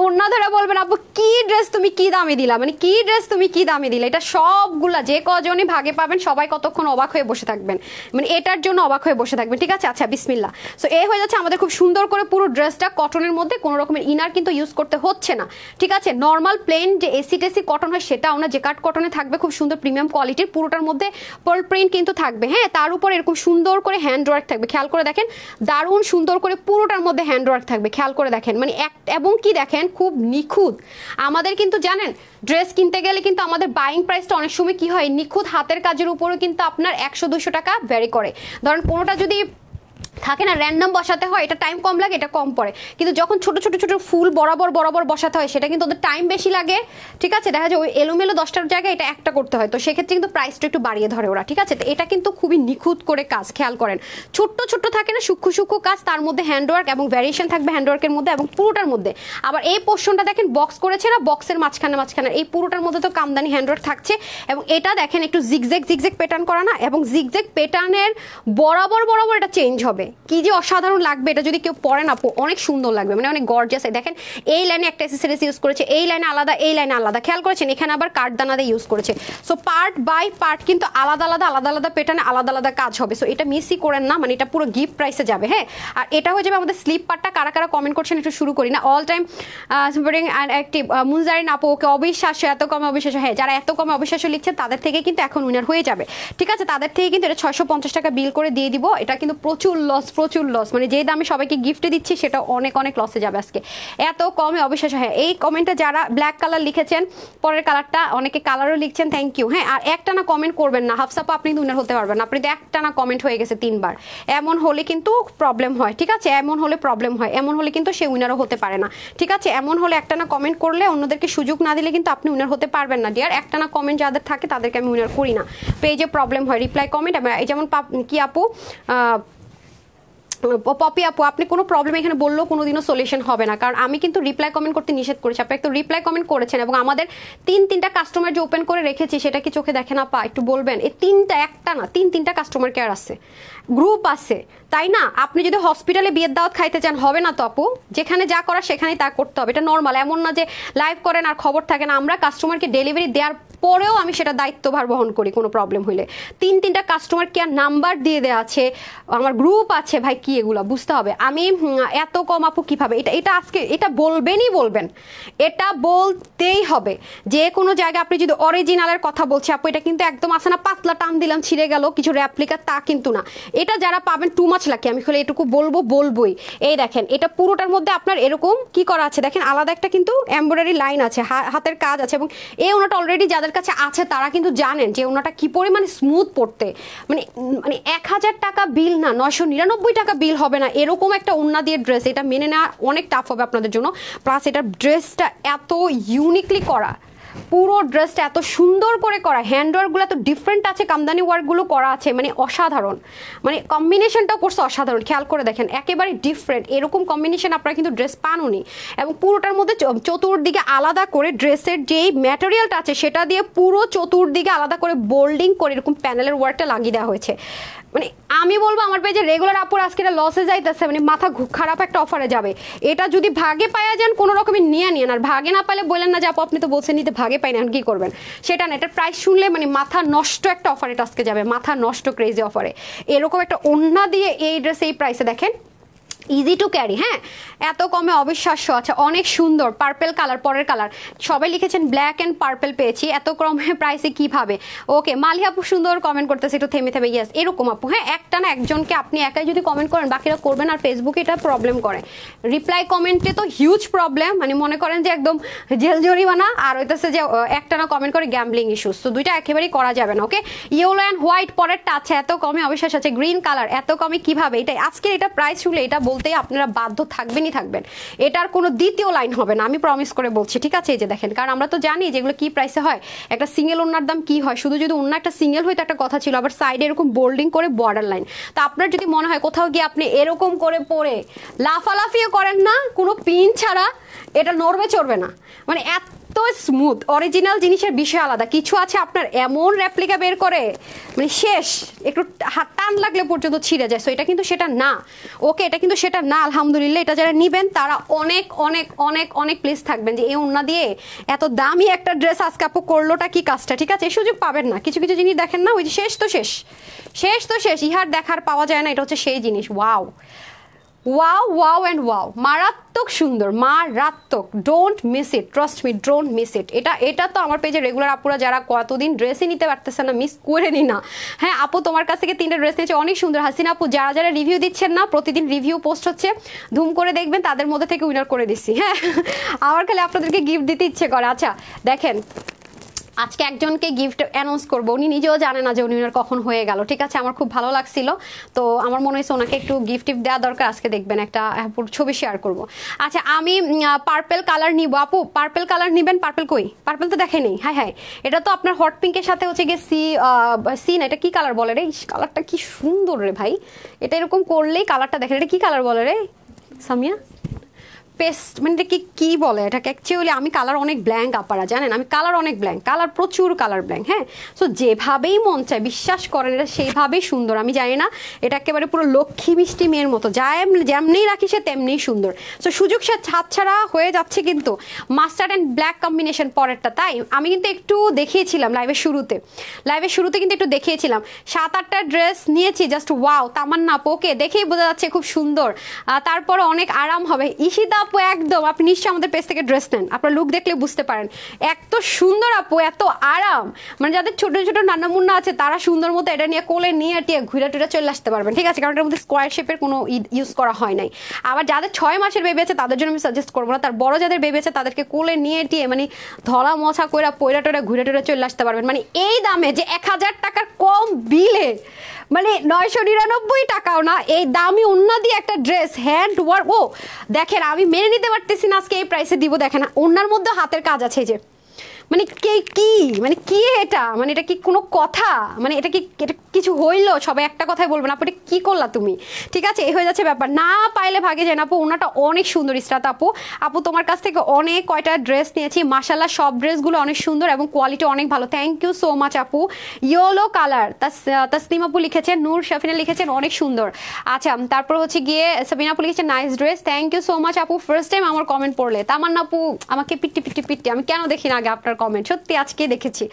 S1: ওড়না ধরে বলবেন আপু কি ড্রেস তুমি কি দামে দিলা, মানে কি ড্রেস তুমি কি দামে দিলে। এটা সবগুলা যে কজনই ভাগে পাবেন সবাই কতক্ষণ অবাক হয়ে বসে থাকবেন, মানে এটার জন্য অবাক হয়ে বসে থাকবেন, ঠিক আছে? আচ্ছা বিসমিল্লাহ। সো এই হয়ে যাচ্ছে আমাদের খুব সুন্দর করে পুরো ড্রেসটা কটনের মধ্যে, কোনো রকমের ইনার কিন্তু ইউজ করতে হচ্ছে না, ঠিক আছে? নর্মাল প্লেন যে এসি টেসি কটন হয় সেটাও না, যে কাট কটনে থাকবে খুব সুন্দর প্রিমিয়াম কোয়ালিটির, পুরোটার মধ্যে পার্ল প্রিন্ট কিন্তু থাকবে, হ্যাঁ তার উপর এরকম সুন্দর করে হ্যান্ড ওয়ার্ক থাকবে, খেয়াল করে দেখেন দারুণ সুন্দর করে পুরোটার মধ্যে হ্যান্ড ওয়ার্ক থাকবে, খেয়াল করে দেখেন, মানে এবং এবং কি দেখেন খুব নিখুঁত। আমাদের কিন্তু জানেন ড্রেস কিনতে গেলে কিন্তু আমাদের বাইং প্রাইসটা অনেক সময় কি হয়, নিখুঁত হাতের কাজের উপরও কিন্তু আপনার 100-200 টাকা ভ্যারি করে। ধরেন কোনোটা যদি থাকে না র্যান্ডম বসাতে হয়, এটা টাইম কম লাগে, এটা কম পড়ে। কিন্তু যখন ছোট ছোট ছোট ফুল বরাবর বরাবর বসাতে হয় সেটা কিন্তু ওদের টাইম বেশি লাগে, ঠিক আছে। দেখা যায় ওই এলোমেলো 10টার জায়গায় এটা একটা করতে হয়, তো সেক্ষেত্রে কিন্তু প্রাইসটা একটু বাড়িয়ে ধরে ওরা, ঠিক আছে। তো এটা কিন্তু খুবই নিখুঁত করে কাজ, খেয়াল করেন। ছোট্ট ছোট্ট থাকে না সূক্ষ্ম সূক্ষ্ম কাজ, তার মধ্যে হ্যান্ডওয়ার্ক এবং ভ্যারিয়েশন থাকবে হ্যান্ডওয়ার্কের মধ্যে এবং পুরোটার মধ্যে। আবার এই পোর্শনটা দেখেন বক্স করেছে না, বক্সের মাঝখানে মাঝখানে এই পুরোটার মধ্যে তো কামদানি হ্যান্ডওয়ার্ক থাকছে। এবং এটা দেখেন একটু জিগজ্যাগ জিগজ্যাগ প্যাটার্ন করা না, এবং জিগজ্যাগ প্যাটার্নের বরাবর বরাবর এটা চেঞ্জ হবে। কি যে অসাধারণ লাগবে, এটা যদি কেউ পরে না অনেক সুন্দর লাগবে, মানে অনেক গর্জিয়াস। দেখেন এই লাইনে একটা অ্যাকসেসরিজ ইউজ করেছে, এই লাইনে আলাদা, এই লাইনে আলাদা, খেয়াল করেছেন। এখানে আবার কাঠদানাতে ইউজ করেছে। সো পার্ট বাই পার্ট কিন্তু আলাদা আলাদা আলাদা আলাদা প্যাটার্নে আলাদা আলাদা কাজ হবে। সো এটা মিসই করেন না, মানে এটা পুরো গিফট প্রাইসে যাবে। হ্যাঁ, আর এটা হয়ে যাবে আমাদের স্লিপ পার্টটা। কারা কারা কমেন্ট করছেন একটু শুরু করি না। All time supporting and active Munzarin আপু, ওকে অবিশ্বাস্য, এত কমে অবিশ্বাস্য। হ্যাঁ, যারা এত কমে অবিশ্বাস্য লিখছেন তাদের থেকে কিন্তু এখন উইনার হয়ে যাবে, ঠিক আছে। তাদের থেকে কিন্তু এটা 650 টাকা বিল করে দিয়ে দিব। এটা কিন্তু প্রচুর লস, প্রচুর লস, মানে যে দামে সবাইকে গিফটে দিচ্ছি সেটা অনেক অনেক লসে যাবে আজকে, এত কমে অবিশ্বাস্য। হ্যাঁ, এই কমেন্টে যারা ব্ল্যাক কালার লিখেছেন, পরের কালারটা অনেকে কালারও লিখছেন, থ্যাংক ইউ। হ্যাঁ, আর একটা না কমেন্ট করবেন না, হাফসাপা আপনি কিন্তু উইনার হতে পারবেন না। আপনি তো একটা না কমেন্ট হয়ে গেছে 3বার, এমন হলে কিন্তু প্রবলেম হয়, ঠিক আছে। এমন হলে প্রবলেম হয়, এমন হলে কিন্তু সে উইনারও হতে পারে না, ঠিক আছে। এমন হলে একটা না কমেন্ট করলে অন্যদেরকে সুযোগ না দিলে কিন্তু আপনি উইনার হতে পারবেন না ডিয়ার। একটা না কমেন্ট যাদের থাকে তাদেরকে আমি উইনার করি না, পেজে প্রবলেম হয়। রিপ্লাই কমেন্ট, এই যেমন কি আপু পপি আপু, আপনি কোনো প্রবলেম এখানে বললেও কোনোদিনও সলিউশন হবে না, কারণ আমি কিন্তু রিপ্লাই কমেন্ট করতে নিষেধ করেছি। আপনি একটু রিপ্লাই কমেন্ট করেছেন এবং আমাদের 3টা কাস্টমার যে ওপেন করে রেখেছি সেটা কি চোখে দেখে না পা, একটু বলবেন। এই 3টা, একটা না 3টা কাস্টমার কেয়ার আছে, গ্রুপ আছে, তাই না। আপনি যদি হসপিটালে বিয়ের দাওয়াত খাইতে চান হবে না তো আপু, যেখানে যা করা সেখানেই তা করতে হবে, এটা নর্মাল। এমন না যে লাইভ করেন আর খবর থাকে না। আমরা কাস্টমারকে ডেলিভারি দেওয়ার পরেও আমি সেটা দায়িত্বভার বহন করি কোনো প্রবলেম হইলে। 3টা কাস্টমার কেয়ার নাম্বার দিয়ে দেওয়া আছে, আমার গ্রুপ আছে। ভাই কি এগুলা বুঝতে হবে। আমি এত কম আপু কিভাবে, এটা আজকে এটা বলবেনই বলবেন, এটা বলতেই হবে। যে কোনো জায়গায় আপনি যদি অরিজিনালের কথা বলছে আপু, এটা কিন্তু একদম আসে না পাতলা টান দিলাম ছিঁড়ে গেল কিছু রেপ্লিকা, তা কিন্তু না। এটা যারা পাবেন টু মাছ লাকি, আমি খালি এটুকু বলবোই। এই দেখেন এটা পুরোটার মধ্যে আপনার এরকম কি করা আছে দেখেন, আলাদা একটা কিন্তু এমব্রয়ডারি লাইন আছে, হাতের কাজ আছে। এবং এই ওনাটা অলরেডি যাদের কাছে আছে তারা কিন্তু জানেন যে ওনাটা কি পরিমাণে স্মুথ পড়তে, মানে 1000 টাকা বিল না, 999 টাকা বিল হবে না এরকম একটা ওন্না দিয়ে ড্রেস। এটা মেনে নেওয়া অনেক টাফ হবে আপনাদের জন্য। প্লাস এটা ড্রেসটা এত ইউনিকলি করা, পুরো ড্রেসটা এত সুন্দর করে করা, হ্যান্ডওয়ার্কগুলো এত ডিফারেন্ট আছে, কামদানি ওয়ার্কগুলো করা আছে, মানে অসাধারণ, মানে কম্বিনেশনটাও করছে অসাধারণ। খেয়াল করে দেখেন একেবারে ডিফারেন্ট, এরকম কম্বিনেশন আপনারা কিন্তু ড্রেস পাননি। এবং পুরোটার মধ্যে চতুর্দিকে আলাদা করে ড্রেসের যেই ম্যাটেরিয়ালটা আছে সেটা দিয়ে পুরো চতুর্দিকে আলাদা করে বোল্ডিং করে এরকম প্যানেলের ওয়ার্কটা লাগিয়ে দেওয়া হয়েছে। মানে আমি বলবো আমার পেজে রেগুলার আপুর আজকে এটা লসে যাইতেছে, মানে মাথা খারাপ একটা অফারে যাবে। এটা যদি ভাগে পাওয়া যান কোনো রকমের নিয়ে নিন, আর ভাগে না পাইলে বললেন না যে আপু আপনি তো বলছেন নিতে ভাগে পাই না, এখন কি করবেন সেটা না। এটার প্রাইস শুনলে মানে মাথা নষ্ট একটা অফার এটা আজকে যাবে, মাথা নষ্ট ক্রেজি অফারে। এরকম একটা ওড়না দিয়ে এই ড্রেস এই প্রাইসে দেখেন, ইজি টু ক্যারি। হ্যাঁ, এত কমে অবিশ্বাস্য আছে, অনেক সুন্দর পার্পেল কালার। পরের কালার সবাই লিখেছেন ব্ল্যাক অ্যান্ড পার্পেল পেয়েছি, এত কমে প্রাইসে কিভাবে। ওকে মালি আপু সুন্দর কমেন্ট করতেছে, একটু থেমে থেমে। ইয়েস এরকম আপু, হ্যাঁ একটা না একজনকে আপনি একাই যদি কমেন্ট করেন বাকিরা করবেন, আর ফেসবুকে এটা প্রবলেম করে। রিপ্লাই কমেন্টে তো হিউজ প্রবলেম, মানে মনে করেন যে একদম জেল জরিমানা, আর হইতেছে যে একটা না কমেন্ট করে গ্যাম্বলিং ইস্যুস, তো দুইটা একেবারেই করা যাবে না। ওকে ইয়েলো অ্যান্ড হোয়াইট পরেরটা আছে, এত কমে অবিশ্বাস আছে। গ্রিন কালার এত কমে কিভাবে, এটাই আজকে এটা প্রাইস শুনলে এটা বলতেই আপনারা বাধ্য থাকবেনই থাকবেন, এটার কোনো দ্বিতীয় লাইন হবে না, আমি প্রমিস করে বলছি, ঠিক আছে। এই যে দেখেন, কারণ আমরা তো জানি যেগুলো কি প্রাইসে হয়। একটা সিঙ্গেল ওড়নার দাম কি হয়, শুধু যদি ওড়না একটা সিঙ্গেল হইতো একটা কথা ছিল, আবার সাইডে এরকম বোল্ডিং করে বর্ডার লাইন। তো আপনার যদি মনে হয় কোথাও গিয়ে আপনি এরকম করে পরে লাফালাফিও করেন না কোনো পিন ছাড়া, এটা নড়বে চড়বে না, মানে এত স্মুথ। অরিজিনাল জিনিসের বিষয় আলাদা, কিছু আছে আপনার এমন রেপ্লিকা বের করে মানে শেষ, একটু টান লাগলে পর্যন্ত ছিঁড়ে যায়। সো এটা কিন্তু সেটা না, ওকে এটা কিন্তু সেটা না। আলহামদুলিল্লাহ, এটা যারা নিবেন তারা অনেক অনেক অনেক অনেক প্লিজ থাকবেন যে এই ওড়না দিয়ে এত দামি একটা ড্রেস আজকে আপু করলোটা কি কাজটা, ঠিক আছে। এই সুযোগ পাবেন না, কিছু কিছু জিনিস দেখেন না, ওই যে শেষ তো শেষ, শেষ তো শেষ, ইহার দেখার পাওয়া যায় না, এটা হচ্ছে সেই জিনিস। Wow wow wow and wow, মারাত্মক সুন্দর, মারাত্মক, don't miss it, trust me, don't miss it. এটা তো আমার পেজে রেগুলার আপুরা যারা কতদিন ড্রেসই নিতে পারতেছে না, মিস করে নি না। হ্যাঁ আপু তোমার কাছ থেকে 3টা ড্রেস নিয়েছে, অনেক সুন্দর। হাসিনা আপু যারা যারা রিভিউ দিচ্ছেন না, প্রতিদিন রিভিউ পোস্ট হচ্ছে, ধুম করে দেখবেন, তাদের মধ্যে থেকে উইনার করে দিচ্ছি। হ্যাঁ আমার খালি আপনাদেরকে গিফট দিতে ইচ্ছে করে। আচ্ছা দেখেন, আজকে একজনকে গিফট অ্যানাউন্স করবো, উনি নিজেও জানে না যে উনি কখন হয়ে গেল। ঠিক আছে, আমার খুব ভালো লাগছিল, তো আমার মনে হয়েছে ওনাকে একটু গিফট দেওয়া দরকার। আজকে দেখবেন একটা ছবি শেয়ার করব। আচ্ছা আমি পার্পেল কালার নিব। আপু পার্পেল কালার নিবেন? পার্পেল কই? পার্পেল তো দেখে নেই। হ্যাঁ হ্যাঁ, এটা তো আপনার হট পিঙ্কের সাথে হচ্ছে গিয়ে সি না, এটা কি কালার বলে রে? কালারটা কি সুন্দর রে ভাই, এটা এরকম করলেই কালারটা দেখেন। এটা কি কালার বলে রে সামিয়া? পেস্ট মানে এটা কি বলে এটাকে? অ্যাকচুয়ালি আমি কালার অনেক ব্ল্যাঙ্ক, আপনারা জানেন আমি কালার অনেক ব্ল্যাঙ্ক, কালার প্রচুর কালার ব্ল্যাঙ্ক। হ্যাঁ, সো যেভাবেই মন চায় বিশ্বাস করেন এটা সেইভাবেই সুন্দর। আমি জানি না, এটা একেবারে পুরো লক্ষ্মী মিষ্টি মেয়ের মতো, যেমনি রাখি সে তেমনিই সুন্দর। সো সুযোগ সে ছাড়া হয়ে যাচ্ছে কিন্তু মাস্টার্ড অ্যান্ড ব্ল্যাক কম্বিনেশন পরেরটা। তাই আমি কিন্তু একটু দেখিয়েছিলাম লাইভের শুরুতে কিন্তু একটু দেখিয়েছিলাম 7-8টা ড্রেস নিয়েছি, জাস্ট ওয়াও। তামান্না পোকে দেখেই বোঝা যাচ্ছে খুব সুন্দর, তারপরে অনেক আরাম হবে। ঈশিতা আপু একদম, আপনি নিশ্চয়ই আমাদের পেজ থেকে ড্রেস নেন, আপনার লুক দেখলে বুঝতে পারেন এত সুন্দর আপু, এত আরাম, মানে যাদের ছোট ছোট নান্না মুন্না আছে তারা সুন্দর মতো এটা নিয়ে কোলে নিয়ে টিয়ে ঘুরে টুরে চলে আসতে পারবেন। ঠিক আছে, কারণ এটার মধ্যে স্কোয়ার শেপের কোনো ইউজ করা হয় নাই। আবার যাদের 6 মাসের বেবি আছে তাদের জন্য আমি সাজেস্ট করবো না, তার বড় যাদের বেবি আছে তাদেরকে কোলে নিয়ে টিয়ে মানে ধলা মশা কইরা পয়রা টোরা ঘুরে টুরে চলে আসতে পারবেন। মানে এই দামে যে 1000 টাকার কম বিলে, মানে 999 টাকাও না, এই দামি উন্না দিয়ে একটা ড্রেস হ্যান্ড ওয়ার্ক। ও দেখেন, আমি মেনে নিতে পারতেছি না আজকে এই প্রাইসে দিব। দেখেন ওনার মধ্যে হাতের কাজ আছে, যে মানে মানে কি এটা, মানে এটা কি কোনো কথা? মানে এটা কিছু হইলো? সবাই একটা কথাই বলবেন আপু এটা কি করলা তুমি? ঠিক আছে, এই হয়ে যাচ্ছে ব্যাপার। না পাইলে ভাগে যায় না আপু, ওনাটা অনেক সুন্দর। ইসরাত আপু তোমার কাছ থেকে অনেক কয়টা ড্রেস নিয়েছি, মাশাআল্লাহ সব ড্রেসগুলো অনেক সুন্দর এবং কোয়ালিটি অনেক ভালো। থ্যাংক ইউ সো মাচ আপু। ইয়েলো কালার তাসনিম আপু লিখেছেন, নূর শাফিনা লিখেছেন অনেক সুন্দর। আচ্ছা তারপর হচ্ছে গিয়ে সাবিনা আপু লিখেছেন nice dress. Thank you so much আপু, ফার্স্ট টাইম আমার কমেন্ট পড়লে। তামান্না আপু আমাকে পিট্টি, আমি কেন দেখি না আগে আপনার কমেন্ট, সত্যি আজকে দেখেছি।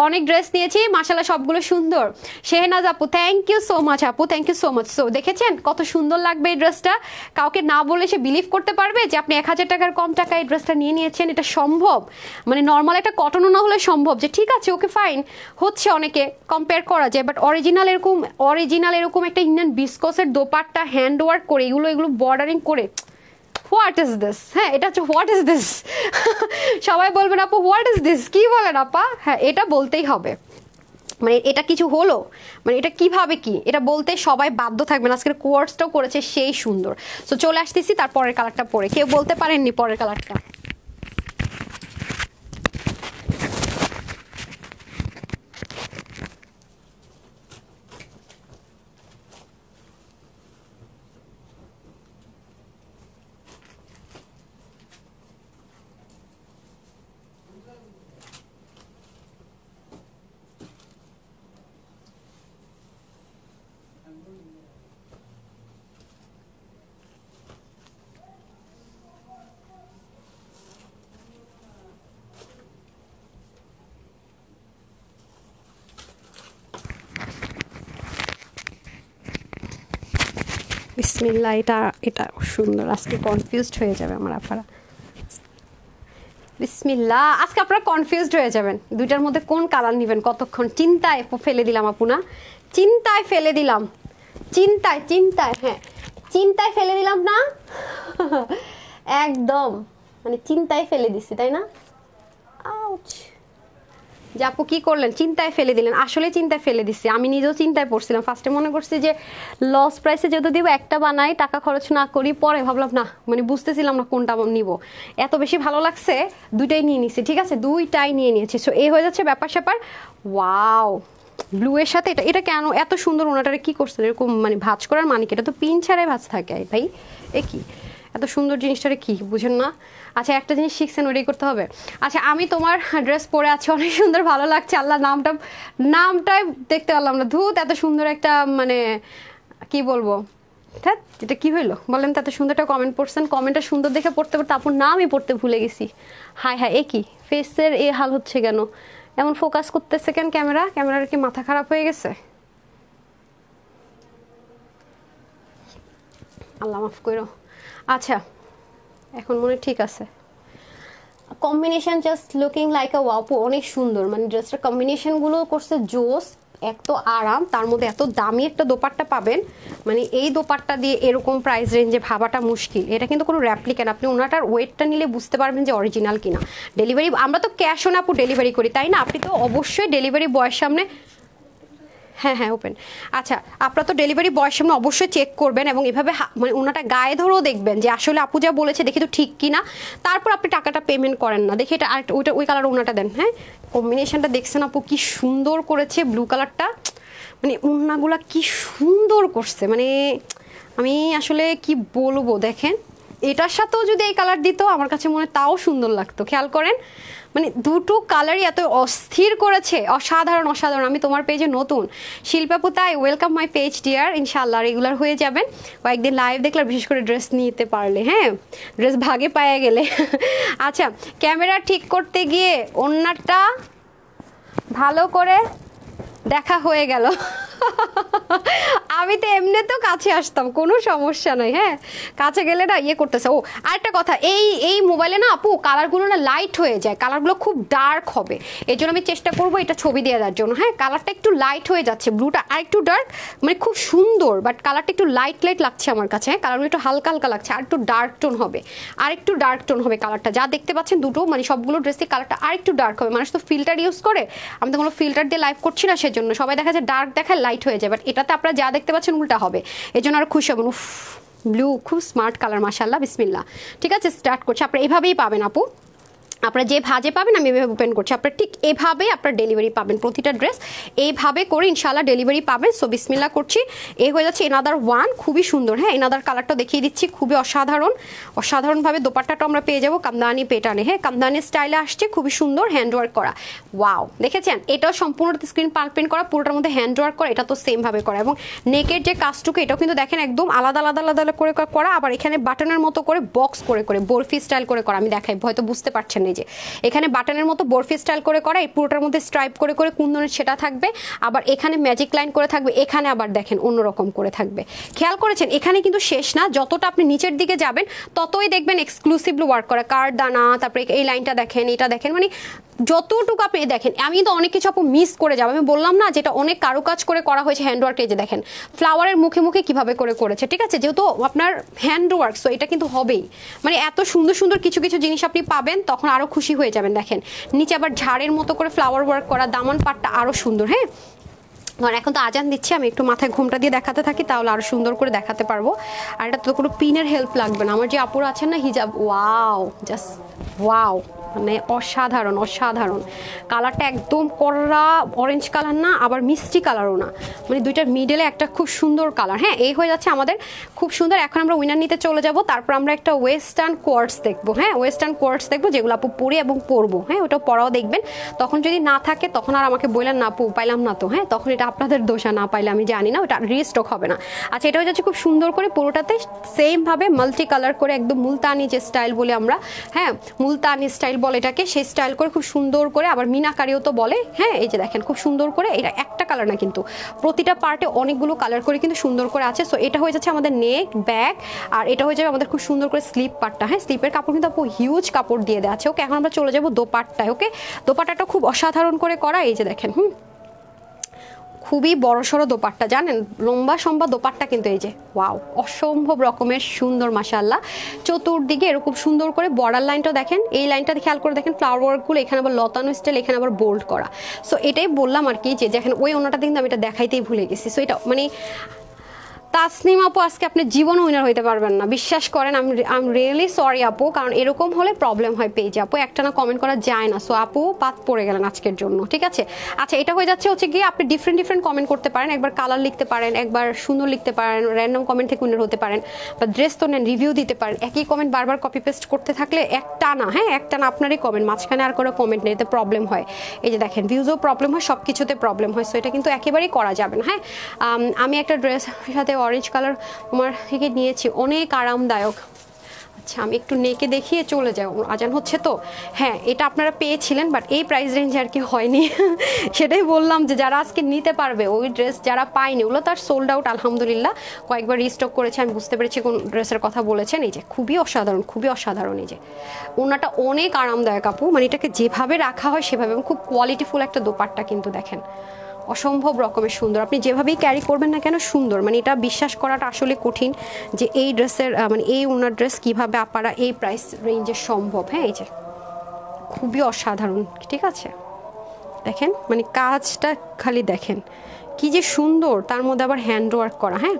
S1: অনেক ড্রেস নিয়েছি মাশাআল্লাহ সবগুলো সুন্দর। শেহনাজ আপু থ্যাংক ইউ সো মাচ আপু, thank you so much. So দেখেছেন কত সুন্দর লাগবে এই ড্রেসটা, কাউকে না বলে সে বিলিভ করতে পারবে যে আপনি 1000 টাকার কম টাকায় এই ড্রেসটা নিয়েছেন। এটা সম্ভব, মানে নর্মাল একটা কটনও না হলে সম্ভব, যে ঠিক আছে ওকে ফাইন হচ্ছে, অনেকে কম্পেয়ার করা যায়, বাট অরিজিনাল এরকম একটা ইন্ডিয়ান বিসকসের দোপাট্টা হ্যান্ড ওয়ার্ক করে এগুলো বর্ডারিং করে, হোয়াট ইজ দিস? হ্যাঁ এটা হচ্ছে হোয়াট ইজ দিস। সবাই বলবেন আপু হোয়াট ইজ দিস, কি বলেন আপা? হ্যাঁ এটা বলতেই হবে, মানে এটা কিছু হলো, মানে এটা কিভাবে কি এটা বলতে সবাই বাধ্য থাকবেন। আজকের কোয়ার্সটাও করেছে সেই সুন্দর। সো চলে আসতেছি তার পরের কালারটা পরে, কেউ বলতে পারেননি পরের কালারটা। বিসমিল্লাহ, এটা সুন্দর। আজকে কনফিউজড হয়ে যাবে আমার আপারা। বিসমিল্লাহ, আজকে আপনারা কনফিউজড হয়ে যাবেন দুইটার মধ্যে কোন কালার নেবেন। কতক্ষণ চিন্তায় ফেলে দিলাম আপু, না চিন্তায় ফেলে দিলাম, চিন্তায় হ্যাঁ চিন্তায় ফেলে দিলাম না। একদম মানে চিন্তায় ফেলে দিছি, তাই না? আউচ, যে আপু কি করলেন, চিন্তায় ফেলে দিলেন। আসলে চিন্তায় ফেলে দিচ্ছি, আমি নিজেও চিন্তায় পড়ছিলাম। ফার্স্টে মনে করছি যে লস প্রাইসে যেহেতু দিব একটা বানাই, টাকা খরচ না করি। পরে ভাবলাম না, মানে বুঝতেছিলাম না কোনটা নিব, এত বেশি ভালো লাগছে দুইটাই নিয়ে নিছি। ঠিক আছে, দুইটাই নিয়ে নিয়েছি। সো এই হয়ে যাচ্ছে ব্যাপার স্যাপার। ওয়াও, ব্লু এর সাথে এটা কেন এত সুন্দর? ওনাটারে কি করছে এরকম, মানে ভাঁজ করার মানে কি? এটা তো পিন ছাড়াই ভাঁজ থাকে ভাই, এ কি এত সুন্দর জিনিসটারে কি বুঝেন না? আচ্ছা একটা জিনিস শিখছেন, ওইটাই করতে হবে। আচ্ছা আমি তোমার ড্রেস পরে আছি, অনেক সুন্দর, ভালো লাগছে। আল্লাহ নামটাই দেখতে পারলাম না, ধুত এত সুন্দর একটা, মানে কি বলবো, হ্যাঁ এটা কি হইলো বলেন তো? এত সুন্দর একটা কমেন্ট পড়ছেন, কমেন্টটা সুন্দর দেখে পড়তে আপনার নামই পড়তে ভুলে গেছি। হায় হায়, এ কি ফেসের এ হাল হচ্ছে কেন? এমন ফোকাস করতেছে কেন ক্যামেরার কি মাথা খারাপ হয়ে গেছে? আল্লাহ মাফ করো। আচ্ছা এখন মনে ঠিক আছে। কম্বিনেশন জাস্ট লুকিং লাইক আ ওয়াও, অনেক সুন্দর, মানে ড্রেসটার কম্বিনেশনগুলো করছে জোস। এক তো আরাম, তার মধ্যে এত দামি একটা দোপাট্টা পাবেন, মানে এই দোপাট্টা দিয়ে এরকম প্রাইস রেঞ্জে ভাবাটা মুশকিল। এটা কিন্তু কোনো র্যাপ্লিকা না, আপনি ওনাটার ওয়েটটা নিলে বুঝতে পারবেন যে অরিজিনাল কিনা। ডেলিভারি আমরা তো ক্যাশ অন আপু ডেলিভারি করি, তাই না? আপনি তো অবশ্যই ডেলিভারি বয়ের সামনে, হ্যাঁ হ্যাঁ ওপেন, আচ্ছা আপনারা তো ডেলিভারি বয়ের সামনে অবশ্যই চেক করবেন এবং এভাবে মানে ওনাটা গায়ে ধরেও দেখবেন যে আসলে আপু যা বলেছে দেখি তো ঠিক কিনা, তারপর আপনি টাকাটা পেমেন্ট করেন না। দেখি এটা আরেকটা, ওইটা ওই কালার ওনাটা দেন। হ্যাঁ কম্বিনেশনটা দেখছেন আপু কি সুন্দর করেছে, ব্লু কালারটা, মানে ওড়নাগুলা কি সুন্দর করছে, মানে আমি আসলে কি বলবো। দেখেন এটার সাথেও যদি এই কালার দিত আমার কাছে মনে হয় তাও সুন্দর লাগতো। খেয়াল করেন মানে দুটো কালারই এত অস্থির করেছে, অসাধারণ অসাধারণ। আমি তোমার পেজে নতুন, শিল্পাপু তাই ওয়েলকাম মাই পেজ ডিয়ার, ইনশাআল্লাহ রেগুলার হয়ে যাবেন। কয়েকদিন লাইভ দেখলাম, বিশেষ করে ড্রেস নিতে পারলে, হ্যাঁ ড্রেস ভাগে পায়ে গেলে। আচ্ছা ক্যামেরা ঠিক করতে গিয়ে ওড়নাটা ভালো করে দেখা হয়ে গেল। আমি তো এমনি তো কাছে আসতাম, কোনো সমস্যা নাই। হ্যাঁ কাছে গেলে না ইয়ে করতেছে। ও আরেকটা কথা, এই মোবাইলে না আপু কালারগুলো না লাইট হয়ে যায়, কালারগুলো খুব ডার্ক হবে, এই জন্য আমি চেষ্টা করবো এটা ছবি দিয়ে দেওয়ার জন্য। হ্যাঁ কালারটা একটু লাইট হয়ে যাচ্ছে, ব্লুটা আর একটু ডার্ক, মানে খুব সুন্দর, বাট কালারটা একটু লাইট লাইট লাগছে আমার কাছে। হ্যাঁ কালারগুলো একটু হালকা হালকা লাগছে, আর একটু ডার্ক টোন হবে, আর একটু ডার্ক টোন হবে কালারটা। যা দেখতে পাচ্ছেন দুটো মানে সবগুলো ড্রেসে কালারটা আর একটু ডার্ক হবে। মানুষ তো ফিল্টার ইউজ করে, আমি তো কোনো ফিল্টার দিয়ে লাইভ করছি না, সেজন্য সবাই দেখা যায় ডার্ক দেখায় লাইট হয়ে যায়, বাট এটাতে আপনারা যা দেখতে পাচ্ছেন উল্টা হবে, এই জন্য আরো খুশি হবেন। উফ ব্লু খুব স্মার্ট কালার, মাশাআল্লাহ, বিসমিল্লাহ। ঠিক আছে স্টার্ট করছি, আপনারা এভাবেই পাবেন আপু, আপনারা যে ভাজে পাবেন আমি এভাবে ওপেন করছি, আপনারা ঠিক এভাবেই আপনার ডেলিভারি পাবেন, প্রতিটা ড্রেস এইভাবে করে ইনশাআল্লাহ ডেলিভারি পাবেন। সো বিসমিল্লাহ করছি। এই হয়ে যাচ্ছে এনাদার ওয়ান, খুবই সুন্দর। হ্যাঁ এনাদার কালারটা দেখিয়ে দিচ্ছি, খুবই অসাধারণ, অসাধারণভাবে দোপাট্টাটা আমরা পেয়ে যাবো কামদানি পেটানে। হ্যাঁ কামদানি স্টাইলে আসছে, খুবই সুন্দর হ্যান্ডওয়ার্ক করা। ওয়াও দেখেছেন, এটাও সম্পূর্ণ স্ক্রিন প্রিন্ট করা, পুরোটার মধ্যে হ্যান্ডওয়ার্ক করা, এটা তো সেমভাবে করা, এবং নেকের যে কাজটুকু এটাও কিন্তু দেখেন একদম আলাদা আলাদা আলাদা করে করা, আবার এখানে বাটনের মতো করে বক্স করে করে বরফি স্টাইল করে করা। আমি দেখাই, হয়তো বুঝতে পারছেন এই যে এখানে বাটনের মতো বরফি স্টাইল করে করা, এই পুরোটার মধ্যে স্ট্রাইপ করে করে কুন্দনের সেটা থাকবে, আবার এখানে ম্যাজিক লাইন করে থাকবে, এখানে আবার দেখেন অন্যরকম করে থাকবে। খেয়াল করেছেন এখানে কিন্তু শেষ না, যতটা আপনি নিচের দিকে যাবেন ততই দেখবেন এক্সক্লুসিভলি ওয়ার্ক করা, কারদানা, তারপরে এই লাইনটা দেখেন, এটা দেখেন, মানে যতটুকু আপনি দেখেন। আমি তো অনেক কিছু আপু মিস করে যাবো, আমি বললাম না যেটা অনেক কারুকাজ করে করা হয়েছে হ্যান্ডওয়ার্ক, এই যে দেখেন ফ্লাওয়ারের মুখে মুখে কিভাবে করে করেছে। ঠিক আছে যেহেতু আপনার হ্যান্ডওয়ার্ক, সো এটা কিন্তু হবেই, মানে এত সুন্দর সুন্দর কিছু কিছু জিনিস আপনি পাবেন, তখন আরো খুশি হয়ে যাবেন। দেখেন নিচে আবার ঝাড়ের মতো করে ফ্লাওয়ার ওয়ার্ক করা, দামান পাটটা আরো সুন্দর। হ্যাঁ আর এখন তো আজান দিচ্ছি, আমি একটু মাথায় ঘোমটা দিয়ে দেখাতে থাকি, তাহলে আরো সুন্দর করে দেখাতে পারবো। আর এটা তো কোনো পিনের হেল্প লাগবে না। আমার যে আপুরা আছেন না হিজাব, ওয়াও জাস্ট ওয়াও, মানে অসাধারণ অসাধারণ। কালারটা একদম কড়া অরেঞ্জ কালার না, আবার মিষ্টি কালারও না, মানে দুইটার মিডলে একটা খুব সুন্দর কালার। হ্যাঁ এই হয়ে যাচ্ছে আমাদের খুব সুন্দর। এখন আমরা উইনার নিতে চলে যাব, তারপর আমরা একটা ওয়েস্টার্ন কোয়ার্টস দেখবো। হ্যাঁ ওয়েস্টার্ন কোয়ার্টস দেখবো, যেগুলো আপু পরে এবং পরবো। হ্যাঁ ওটা পরাও দেখবেন, তখন যদি না থাকে তখন আর আমাকে বললেন না আপু পাইলাম না তো, হ্যাঁ তখন এটা আপনাদের দোষা, না পাইলে আমি জানি না, ওটা রিস্টক হবে না। আচ্ছা এটা হয়ে যাচ্ছে খুব সুন্দর করে পুরোটাতে সেম ভাবে মাল্টি কালার করে, একদম মুলতানি যে স্টাইল বলে আমরা, হ্যাঁ মুলতানি স্টাইল বলে এটাকে, সেই স্টাইল করে খুব সুন্দর করে, আবার মিনাকারিও তো বলে। হ্যাঁ এই যে দেখেন খুব সুন্দর করে, এটা একটা কালার না কিন্তু প্রতিটা পার্টে অনেকগুলো কালার করে কিন্তু সুন্দর করে আছে। সো এটা হয়ে যাচ্ছে আমাদের নেক ব্যাক, আর এটা হয়ে যাবে আমাদের খুব সুন্দর করে স্লিপ পার্টটা। হ্যাঁ স্লিপের কাপড় কিন্তু আপু হিউজ কাপড় দিয়ে দেওয়া আছে। ওকে এখন আমরা চলে যাবো দোপাট্টায়। ওকে দোপাট্টাটা খুব অসাধারণ করে করা, এই যে দেখেন খুবই বড়সড় দোপাট্টা, জানেন লম্বা সম্বা দোপাট্টা কিন্তু, এই যে ওয়াও অসম্ভব রকমের সুন্দর মাশাআল্লাহ। চতুর্দিকে এরকম সুন্দর করে বর্ডার লাইনটা দেখেন, এই লাইনটা খেয়াল করে দেখেন, ফ্লাওয়ার ওয়ার্কগুলো এখানে আবার লতানো স্টাইল, এখানে আবার বোল্ড করা। সো এটাই বললাম আর কি, যে দেখেন ওই ওনাটা কিন্তু আমি এটা দেখাইতেই ভুলে গেছি। সো এটা মানে তাসনিম আপু আজকে আপনি জীবন উইনার হইতে পারবেন না, বিশ্বাস করেন। আই এম রিয়েলি সরি আপু, কারণ এরকম হলে প্রবলেম হয় পেজে আপু, একটা না কমেন্ট করা যায় না। সো আপু বাদ পড়ে গেলেন আজকের জন্য, ঠিক আছে। আচ্ছা এটা হয়ে যাচ্ছে হচ্ছে গিয়ে আপনি ডিফারেন্ট ডিফারেন্ট কমেন্ট করতে পারেন, একবার কালার লিখতে পারেন, একবার সুন্দর লিখতে পারেন, র্যান্ডম কমেন্ট থেকে উইনার হতে পারেন, বা ড্রেস তো নেন রিভিউ দিতে পারেন। একই কমেন্ট বারবার কপি পেস্ট করতে থাকলে একটা না, হ্যাঁ একটা না আপনারই কমেন্ট, মাঝখানে আর কোনো কমেন্ট নেই, এতে প্রবলেম হয়। এই যে দেখেন ভিউজও প্রবলেম হয়, সব কিছুতে প্রবলেম হয়। সো এটা কিন্তু একেবারেই করা যাবে না। হ্যাঁ আমি একটা ড্রেসের সাথে অরেঞ্জ কালার তোমার থেকে নিয়েছি, অনেক আরামদায়ক। আচ্ছা আমি একটু নেকে দেখিয়ে চলে যাই, আজান হচ্ছে তো। হ্যাঁ এটা আপনারা পেয়েছিলেন বাট এই প্রাইস রেঞ্জে আর কি হয়নি। সেটাই বললাম যে যারা আজকে নিতে পারবে ওই ড্রেস যারা পায়নি ওগুলো তার সোল্ড আউট আলহামদুলিল্লাহ। কয়েকবার রিস্টক করেছে, আমি বুঝতে পেরেছি কোন ড্রেসের কথা বলেছেন। এই যে খুবই অসাধারণ, খুবই অসাধারণ। এই যে ওনাটা অনেক আরামদায়ক আপু, মানে এটাকে যেভাবে রাখা হয় সেভাবে, এবং খুব কোয়ালিটিফুল একটা দোপাট্টা কিন্তু দেখেন অসম্ভব রকমের সুন্দর। আপনি যেভাবেই ক্যারি করবেন না কেন সুন্দর, মানে এটা বিশ্বাস করাটা আসলে কঠিন যে এই ড্রেসের মানে এই ওনার ড্রেস কিভাবে আপনারা এই প্রাইস রেঞ্জে সম্ভব। হ্যাঁ এই যে খুবই অসাধারণ, ঠিক আছে দেখেন মানে কাজটা খালি দেখেন কি যে সুন্দর, তার মধ্যে আবার হ্যান্ড ওয়ার্ক করা। হ্যাঁ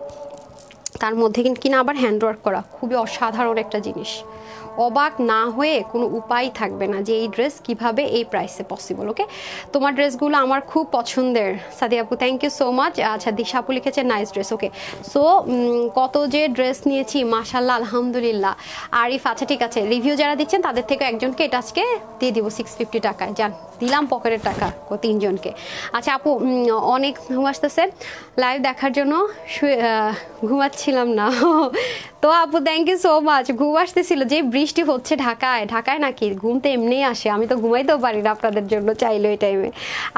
S1: তার মধ্যে কিনা আবার হ্যান্ড ওয়ার্ক করা, খুবই অসাধারণ একটা জিনিস। অবাক না হয়ে কোনো উপায় থাকবে না যে এই ড্রেস কিভাবে এই প্রাইসে পসিবল। ওকে তোমার ড্রেসগুলো আমার খুব পছন্দের সাদিয়া আপু, থ্যাংক ইউ সো মাচ। আচ্ছা দিশা আপু লিখেছে নাইস ড্রেস। ওকে সো কত যে ড্রেস নিয়েছি মাশাল্লাহ আলহামদুলিল্লাহ। আরিফ আচ্ছা ঠিক আছে, রিভিউ যারা দিচ্ছেন তাদের থেকে একজনকে এটা আজকে দিয়ে দিব 650 টাকায়, যান দিলাম পকেটের টাকা 3জনকে। আচ্ছা আপু অনেক ঘুম আসতেছে লাইভ দেখার জন্য, ঘুমাচ্ছিলাম না। তো আপু থ্যাংক ইউ সো মাচ। ঘুম আসতেছিল, যে বৃষ্টি হচ্ছে ঢাকায়, ঢাকায় নাকি ঘুম তো এমনিই আসে, আমি তো ঘুমাইতেও পারি না আপনাদের জন্য চাইলে এই টাইমে।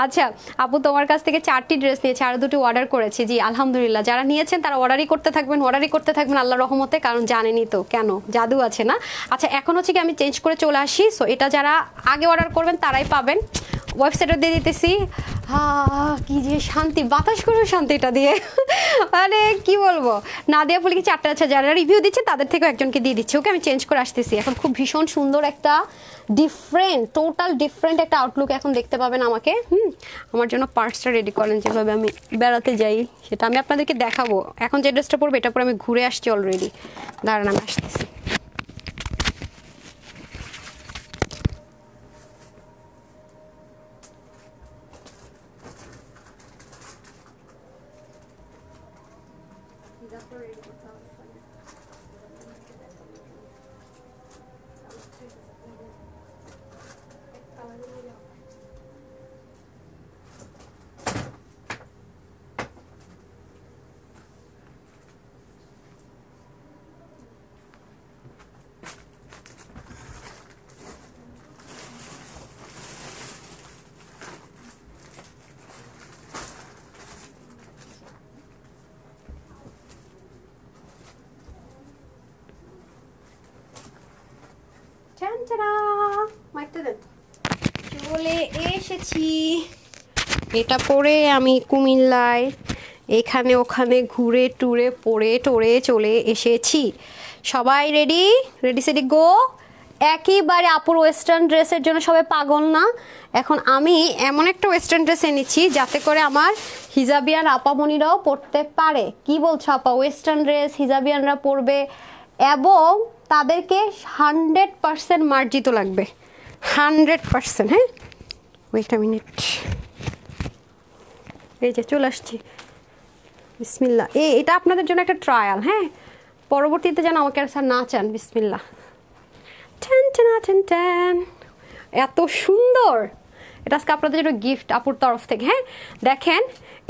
S1: আচ্ছা আপু তোমার কাছ থেকে 4টি ড্রেস নিয়েছি, আরও 2টি অর্ডার করেছি। জি আলহামদুলিল্লাহ, যারা নিয়েছেন তারা অর্ডারই করতে থাকবেন, অর্ডারই করতে থাকবেন আল্লাহ রহমতে, কারণ জানেনই তো কেন জাদু আছে না। আচ্ছা এখন হচ্ছে কি আমি চেঞ্জ করে চলে আসি, সো এটা যারা আগে অর্ডার করবেন তারাই পাবেন। ওয়েবসাইটে দিয়ে দিতেছি। কি যে শান্তি, বাতাস করে শান্তিটা দিয়ে মানে কি বলবো। নাদিয়া ফুল কি 4টা, আচ্ছা যারা রিভিউ দিচ্ছে তাদের থেকেও একজনকে দিয়ে দিচ্ছে। ওকে আমি চেঞ্জ করে আসতেছি। এখন খুব ভীষণ সুন্দর একটা ডিফারেন্ট, টোটাল ডিফারেন্ট একটা আউটলুক এখন দেখতে পাবেন আমাকে। আমার জন্য পার্টসটা রেডি করেন, যেভাবে আমি বেড়াতে যাই সেটা আমি আপনাদেরকে দেখাবো। এখন যে ড্রেসটা পরবো এটা পরে আমি ঘুরে আসছি অলরেডি, দাঁড়ান আমি আসতেছি। চলে এসেছি, এটা পরে আমি কুমিল্লায় এখানে ওখানে ঘুরে টুরে পরে টোরে চলে এসেছি। সবাই রেডি রেডি সেডি গো। একেবারে আপুর ওয়েস্টার্ন ড্রেসের জন্য সবাই পাগল না। এখন আমি এমন একটা ওয়েস্টার্ন ড্রেস এনেছি যাতে করে আমার হিজাবিয়ান আপামনিরাও পরতে পারে। কি বলছো আপা, ওয়েস্টার্ন ড্রেস হিজাবিয়ানরা পরবে এবং তাদেরকে 100% মার্জিত লাগবে, 100%। হ্যাঁ ওয়েট আ মিনিট, এই যে চলে আসছি। বিসমিল্লাহ, এটা আপনাদের জন্য একটা ট্রায়াল। হ্যাঁ পরবর্তীতে যেন আমাকে আর স্যার না চান। বিসমিল্লাহ, টেন টেন টেন টেন, এত সুন্দর। এটা আজকে আপনাদের জন্য গিফট আপুর তরফ থেকে। হ্যাঁ দেখেন,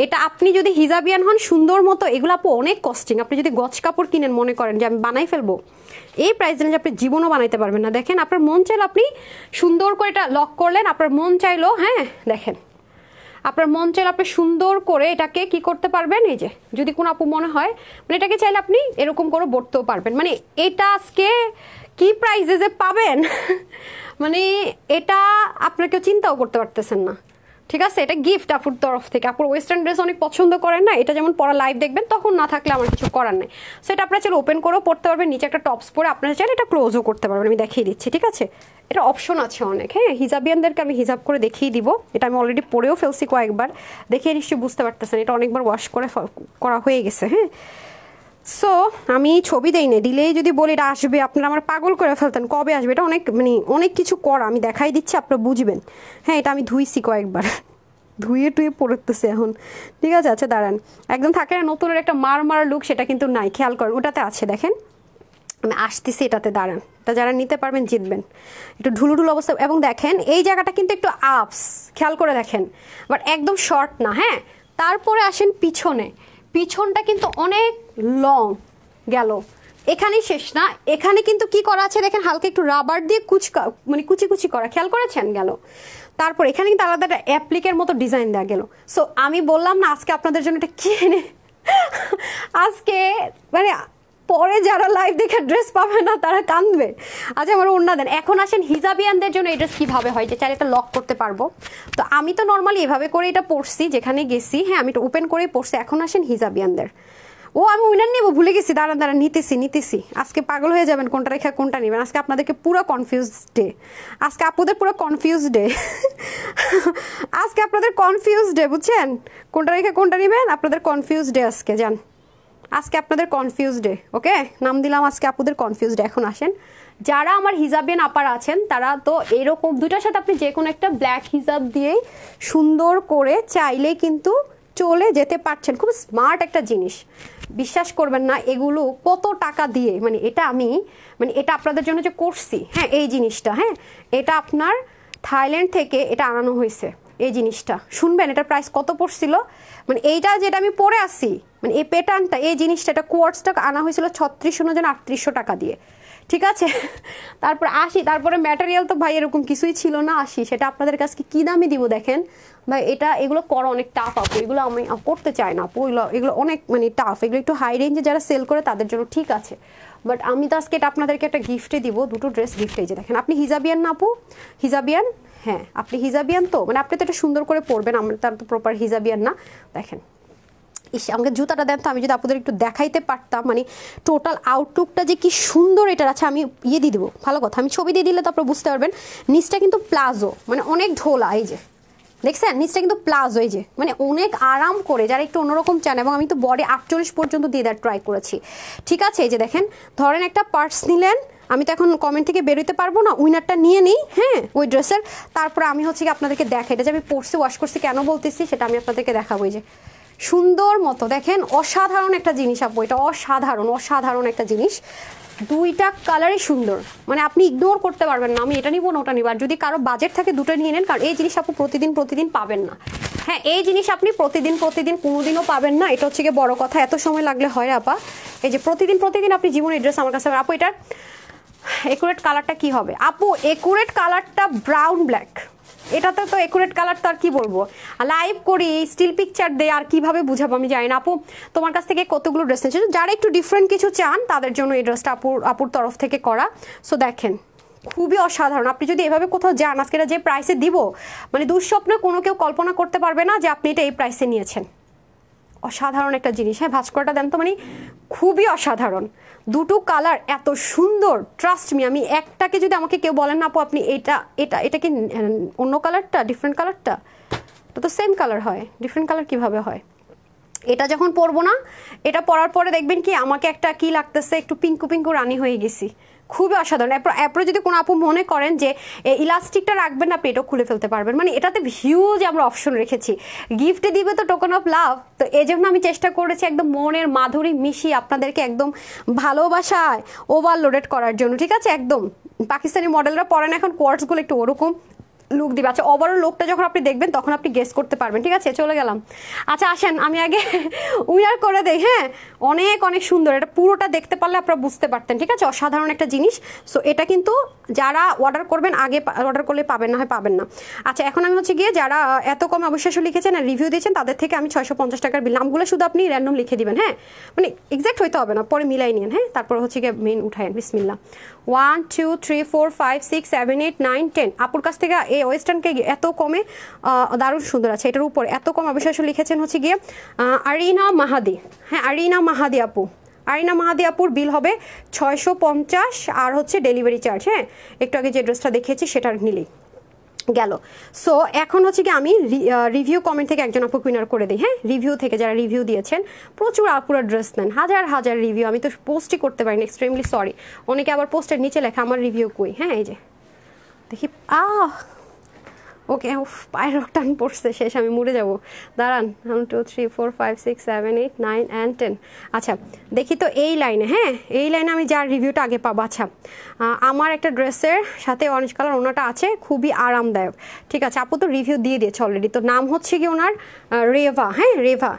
S1: এটা আপনি যদি হিজাবিয়ান হন সুন্দর মতো, এগুলো আপু অনেক কস্টিং। আপনি যদি গজ কাপড় কিনেন মনে করেন যে আমি বানাই ফেলবো, এই প্রাইস রেঞ্জে আপনি জীবনও বানাইতে পারবেন না। দেখেন আপনার মন চাইলো আপনি সুন্দর করে এটা লক করলেন, আপনার মন চাইলো, হ্যাঁ দেখেন আপনার মন চাইলে আপনি সুন্দর করে এটাকে কি করতে পারবেন। এই যে যদি কোনো আপু মনে হয় মানে এটাকে চাইলে আপনি এরকম করে বলতেও পারবেন। মানে এটা আজকে কি প্রাইসে যে পাবেন মানে এটা আপনারা কেউ চিন্তাও করতে পারতেছেন না। ঠিক আছে, এটা গিফট আপুর তরফ থেকে। আপুর ওয়েস্টার্ন ড্রেস অনেক পছন্দ করেন না, এটা যেমন পরা লাইভ দেখবেন তখন না থাকলে আমার কিছু করার নেই। সো এটা আপনারা চাইলে ওপেন করেও পড়তে পারবেন, নিচে একটা টপস পরে আপনারা চাইলে এটা ক্লোজও করতে পারবেন। আমি দেখিয়ে দিচ্ছি, ঠিক আছে এটা অপশন আছে অনেক। হ্যাঁ হিজাবিয়ানদেরকে আমি হিজাব করে দেখিয়ে দিব। এটা আমি অলরেডি পরেও ফেলছি কয়েকবার, দেখে নিশ্চয়ই বুঝতে পারতেছেন এটা অনেকবার ওয়াশ করে করা হয়ে গেছে। হ্যাঁ সো আমি ছবি দেই না, দিলেই যদি বলি এটা আসবে আপনারা আমার পাগল করে ফেলতেন, কবে আসবে। এটা অনেক মানে অনেক কিছু করা, আমি দেখাই দিচ্ছি আপনারা বুঝবেন। হ্যাঁ এটা আমি ধুইছি কয়েকবার, ধুয়ে টুয়ে পড়তেছে এখন। ঠিক আছে আচ্ছা দাঁড়ান, একদম থাকে না নতুনের একটা মার লুক, সেটা কিন্তু নাই, খেয়াল করেন ওটাতে আছে। দেখেন আমি আসতেছি এটাতে, দাঁড়ান। এটা যারা নিতে পারবেন জিতবেন। একটু ঢুলুঢুল অবস্থা, এবং দেখেন এই জায়গাটা কিন্তু একটু আপস, খেয়াল করে দেখেন, বাট একদম শর্ট না। হ্যাঁ তারপরে আসেন পিছনে, পিছনটা কিন্তু অনেক লং গেল, এখানেই শেষ না, এখানে কিন্তু কি করা আছে দেখেন, হালকা একটু রাবার দিয়ে মানে কুচি কুচি করা, খেয়াল করেছেন? গেল। তারপর এখানে কিন্তু আলাদা একটা অ্যাপ্লিকের মতো ডিজাইন দেওয়া গেল। সো আমি বললাম না আজকে আপনাদের জন্য এটা কিনে আজকে মানে পরে যারা লাইভ দেখে ড্রেস পাবে না তারা কাঁদবে। আচ্ছা আমার ওড়না দেন। এখন আসেন হিজাবিয়ানদের জন্য এই ড্রেস কীভাবে হয়, যে চাইলে এটা লক করতে পারবো। তো আমি তো নর্মালি এভাবে করে এটা পরছি যেখানে গেছি, হ্যাঁ আমি এটা ওপেন করেই পরছি। এখন আসেন হিজাবিয়ানদের। ও আমি উইনার নেবো ভুলে গেছি, দাঁড়ান দাঁড়ান, নিতেছি। আজকে পাগল হয়ে যাবেন কোনটা রেখে কোনটা নেবেন। আজকে আপনাদেরকে পুরো কনফিউজড ডে, আজকে আপুদের পুরো কনফিউজড ডে আজকে আপনাদের কনফিউজড ডে, বুঝছেন? কোনটা রেখে কোনটা নেবেন, আপনাদের কনফিউজড ডে আজকে। যান, আজকে আপনাদের কনফিউজ ডে, ওকে? নাম দিলাম আজকে আপুদের কনফিউজ ডে। এখন আসেন, যারা আমার হিজাবিয়ান আপার আছেন তারা তো এরকম দুইটার সাথে আপনি যে কোনো একটা ব্ল্যাক হিজাব দিয়েই সুন্দর করে চাইলেই কিন্তু চলে যেতে পারছেন। খুব স্মার্ট একটা জিনিস, বিশ্বাস করবেন না এগুলো কত টাকা দিয়ে, মানে এটা আমি মানে এটা আপনাদের জন্য যে করছি, হ্যাঁ এই জিনিসটা, হ্যাঁ এটা আপনার থাইল্যান্ড থেকে এটা আনানো হয়েছে। এই জিনিসটা শুনবেন, এটার প্রাইস কত পড়ছিল, মানে এইটা যেটা আমি পরে আসি, মানে এই প্যাটার্নটা, এই জিনিসটা, এটা কোয়ার্টসটা আনা হয়েছিল 3600 না যেন 3800 টাকা দিয়ে, ঠিক আছে? তারপর আসি, তারপরে ম্যাটেরিয়াল তো ভাই এরকম কিছুই ছিল না। আসি, সেটা আপনাদের কাছে কি দামে দিব দেখেন ভাই। এগুলো করা অনেক টাফ আপু, এগুলো আমি করতে চাই না আপু, এগুলো অনেক মানে টাফ। এগুলো একটু হাই রেঞ্জে যারা সেল করে তাদের জন্য ঠিক আছে, বাট আমি তো আজকে এটা আপনাদেরকে একটা গিফটে দিব, দুটো ড্রেস গিফটে। যে দেখেন, আপনি হিজাবিয়ান না আপু? হিজাবিয়ান, হ্যাঁ আপনি হিজাবিয়ান তো, মানে আপনি তো এটা সুন্দর করে পরবেন, আমরা তার তো প্রপার হিজাবিয়ান না। দেখেন, ইস আমাকে জুতাটা দেন তো, আমি যদি আপনাদের একটু দেখাইতে পারতাম, মানে টোটাল আউটলুকটা যে কি সুন্দর এটার। আচ্ছা আমি ইয়ে দিয়ে দিব, ভালো কথা, আমি ছবি দিয়ে দিলে তো আপনারা বুঝতে পারবেন। নিচটা কিন্তু প্লাজো, মানে অনেক ঢোলা, এই যে দেখছেন নিচটা কিন্তু প্লাজো, এই যে মানে অনেক আরাম করে যারা একটু অন্যরকম চান। এবং আমি তো বডি 48 পর্যন্ত দিয়ে দেওয়ার ট্রাই করেছি, ঠিক আছে? এই যে দেখেন, ধরেন একটা পার্টস নিলেন, আমি তো এখন কমেন্ট থেকে বেরোতে পারবো না, উইনারটা নিয়ে নিই, হ্যাঁ ওই ড্রেসের। তারপরে আমি হচ্ছে কি আপনাদেরকে দেখা, এটা যে আমি পরছি ওয়াশ করছি কেন বলতেছি সেটা আমি আপনাদেরকে দেখাবো। এই যে সুন্দর মতো দেখেন, অসাধারণ একটা জিনিস আপু, এটা অসাধারণ একটা জিনিস। দুইটা কালারই সুন্দর, মানে আপনি ইগনোর করতে পারবেন না আমি এটা নিব না ওটা নিব। আর যদি কারো বাজেট থাকে দুটো নিয়ে নেন, কারণ এই জিনিস আপু প্রতিদিন পাবেন না। হ্যাঁ এই জিনিস আপনি প্রতিদিন কোনোদিনও পাবেন না, এটা হচ্ছে গিয়ে বড় কথা। এত সময় লাগলে হয় আপা? এই যে প্রতিদিন আপনি জীবনের ড্রেস আমার কাছে। আপু এটার একুরেট কালারটা কি হবে আপু? একুরেট কালারটা ব্রাউন ব্ল্যাক। এটাতে তো একুরেট কালার তো আর কি বলবো, লাইভ করি স্টিল পিকচার দেয় আর কিভাবে বুঝাবো আমি জানি না। আপু তোমার কাছ থেকে কতগুলো ড্রেস নিয়েছে, যারা একটু ডিফারেন্ট কিছু চান তাদের জন্য এই ড্রেসটা আপুর তরফ থেকে করা। সো দেখেন খুবই অসাধারণ। আপনি যদি এভাবে কোথাও যান, আজকে এটা যে প্রাইসে দিব, মানে দুঃস্বপ্নে কোনো কেউ কল্পনা করতে পারবে না যে আপনি এটা এই প্রাইসে নিয়েছেন। অসাধারণ একটা জিনিস, হ্যাঁ ভাঁজ করাটা দেন তো, মানে খুবই অসাধারণ। দুটো কালার এত সুন্দর, ট্রাস্ট মি। আমি একটাকে যদি আমাকে কেউ বলেন না আপু আপনি এটা কি অন্য কালারটা, ডিফারেন্ট কালারটা, এটা তো সেম কালার হয়, ডিফারেন্ট কালার কিভাবে হয়? এটা যখন পরবো না, এটা পরার পরে দেখবেন কি আমাকে একটা কি লাগতেছে, একটু পিঙ্কু রানী হয়ে গেছি। খুবই অসাধারণ। এরপরে যদি কোনো আপু মনে করেন যে ইলাস্টিকটা রাখবেন না, পেটও খুলে ফেলতে পারবেন, মানে এটাতে হিউজ আমরা অপশন রেখেছি। গিফটে দিবে তো টোকেন অফ লাভ, তো এই জন্য আমি চেষ্টা করেছি একদম মনের মাধুরী মিশিয়ে আপনাদেরকে একদম ভালোবাসায় ওভারলোডেড করার জন্য, ঠিক আছে? একদম পাকিস্তানি মডেলরা পরেন এখন কোয়ার্টসগুলো একটু ওরকম লুক দিবে। আচ্ছা ওভারঅল লুকটা যখন আপনি দেখবেন তখন আপনি গেস করতে পারবেন, ঠিক আছে? চলে গেলাম। আচ্ছা আসেন আমি আগে উইনার করে দেই। হ্যাঁ অনেক সুন্দর, এটা পুরোটা দেখতে পারলে আপনারা বুঝতে পারতেন, ঠিক আছে? অসাধারণ একটা জিনিস। সো এটা কিন্তু যারা অর্ডার করবেন, আগে অর্ডার করলে পাবেন না হয় পাবেন না। আচ্ছা এখন আমি হচ্ছে গিয়ে যারা এত কম অবশ্যই লিখেছেন আর রিভিউ দিয়েছেন তাদের থেকে আমি 650 টাকার বিল, নামগুলো শুধু আপনি র্যান্ডম লিখে দিবেন, হ্যাঁ মানে এক্সাক্ট হইতে হবে না, পরে মিলাই নিন। হ্যাঁ তারপর হচ্ছে গিয়ে মেন উঠায়েন, বিসমিল্লাহ। 1 2 3 4 5 6 7 8 9 10। আপুর কাছ থেকে এই ওয়েস্টার্নকে এত কমে দারুণ সুন্দর আছে। এটার উপর এত কম অবশ্যই লিখেছেন হচ্ছে গিয়ে আরিনা মাহাদি। হ্যাঁ আরিনা মাহাদি আপু, আরিনা মাহাদি আপুর বিল হবে 650 আর হচ্ছে ডেলিভারি চার্জ। হ্যাঁ একটু আগে যে ড্রেসটা দেখিয়েছি সেটার নিলেই গেল। সো এখন হচ্ছে কি আমি রিভিউ কমেন্ট থেকে একজন আপু উইনার করে দিই। হ্যাঁ রিভিউ থেকে যারা রিভিউ দিয়েছেন, প্রচুর আপুরা ড্রেস নেন, হাজার রিভিউ, আমি তো পোস্টই করতে পারিনি, এক্সট্রিমলি সরি। অনেকে আবার পোস্টের নিচে লেখা আমার রিভিউ কই। হ্যাঁ এই যে দেখি ওকে পায়ের টান পড়ছে, শেষ, আমি মরে যাবো, দাঁড়ান। 1 2 3 4 5 6 7 8 9 and 10। আচ্ছা দেখি তো এই লাইনে, হ্যাঁ এই লাইনে আমি যার রিভিউটা আগে পাবো। আচ্ছা আমার একটা ড্রেসের সাথে অরেঞ্জ কালার ওনাটা আছে, খুবই আরামদায়ক, ঠিক আছে? আপু তো রিভিউ দিয়ে দিয়েছে অলরেডি। তো নাম হচ্ছে কি ওনার রেভা। হ্যাঁ রিভা,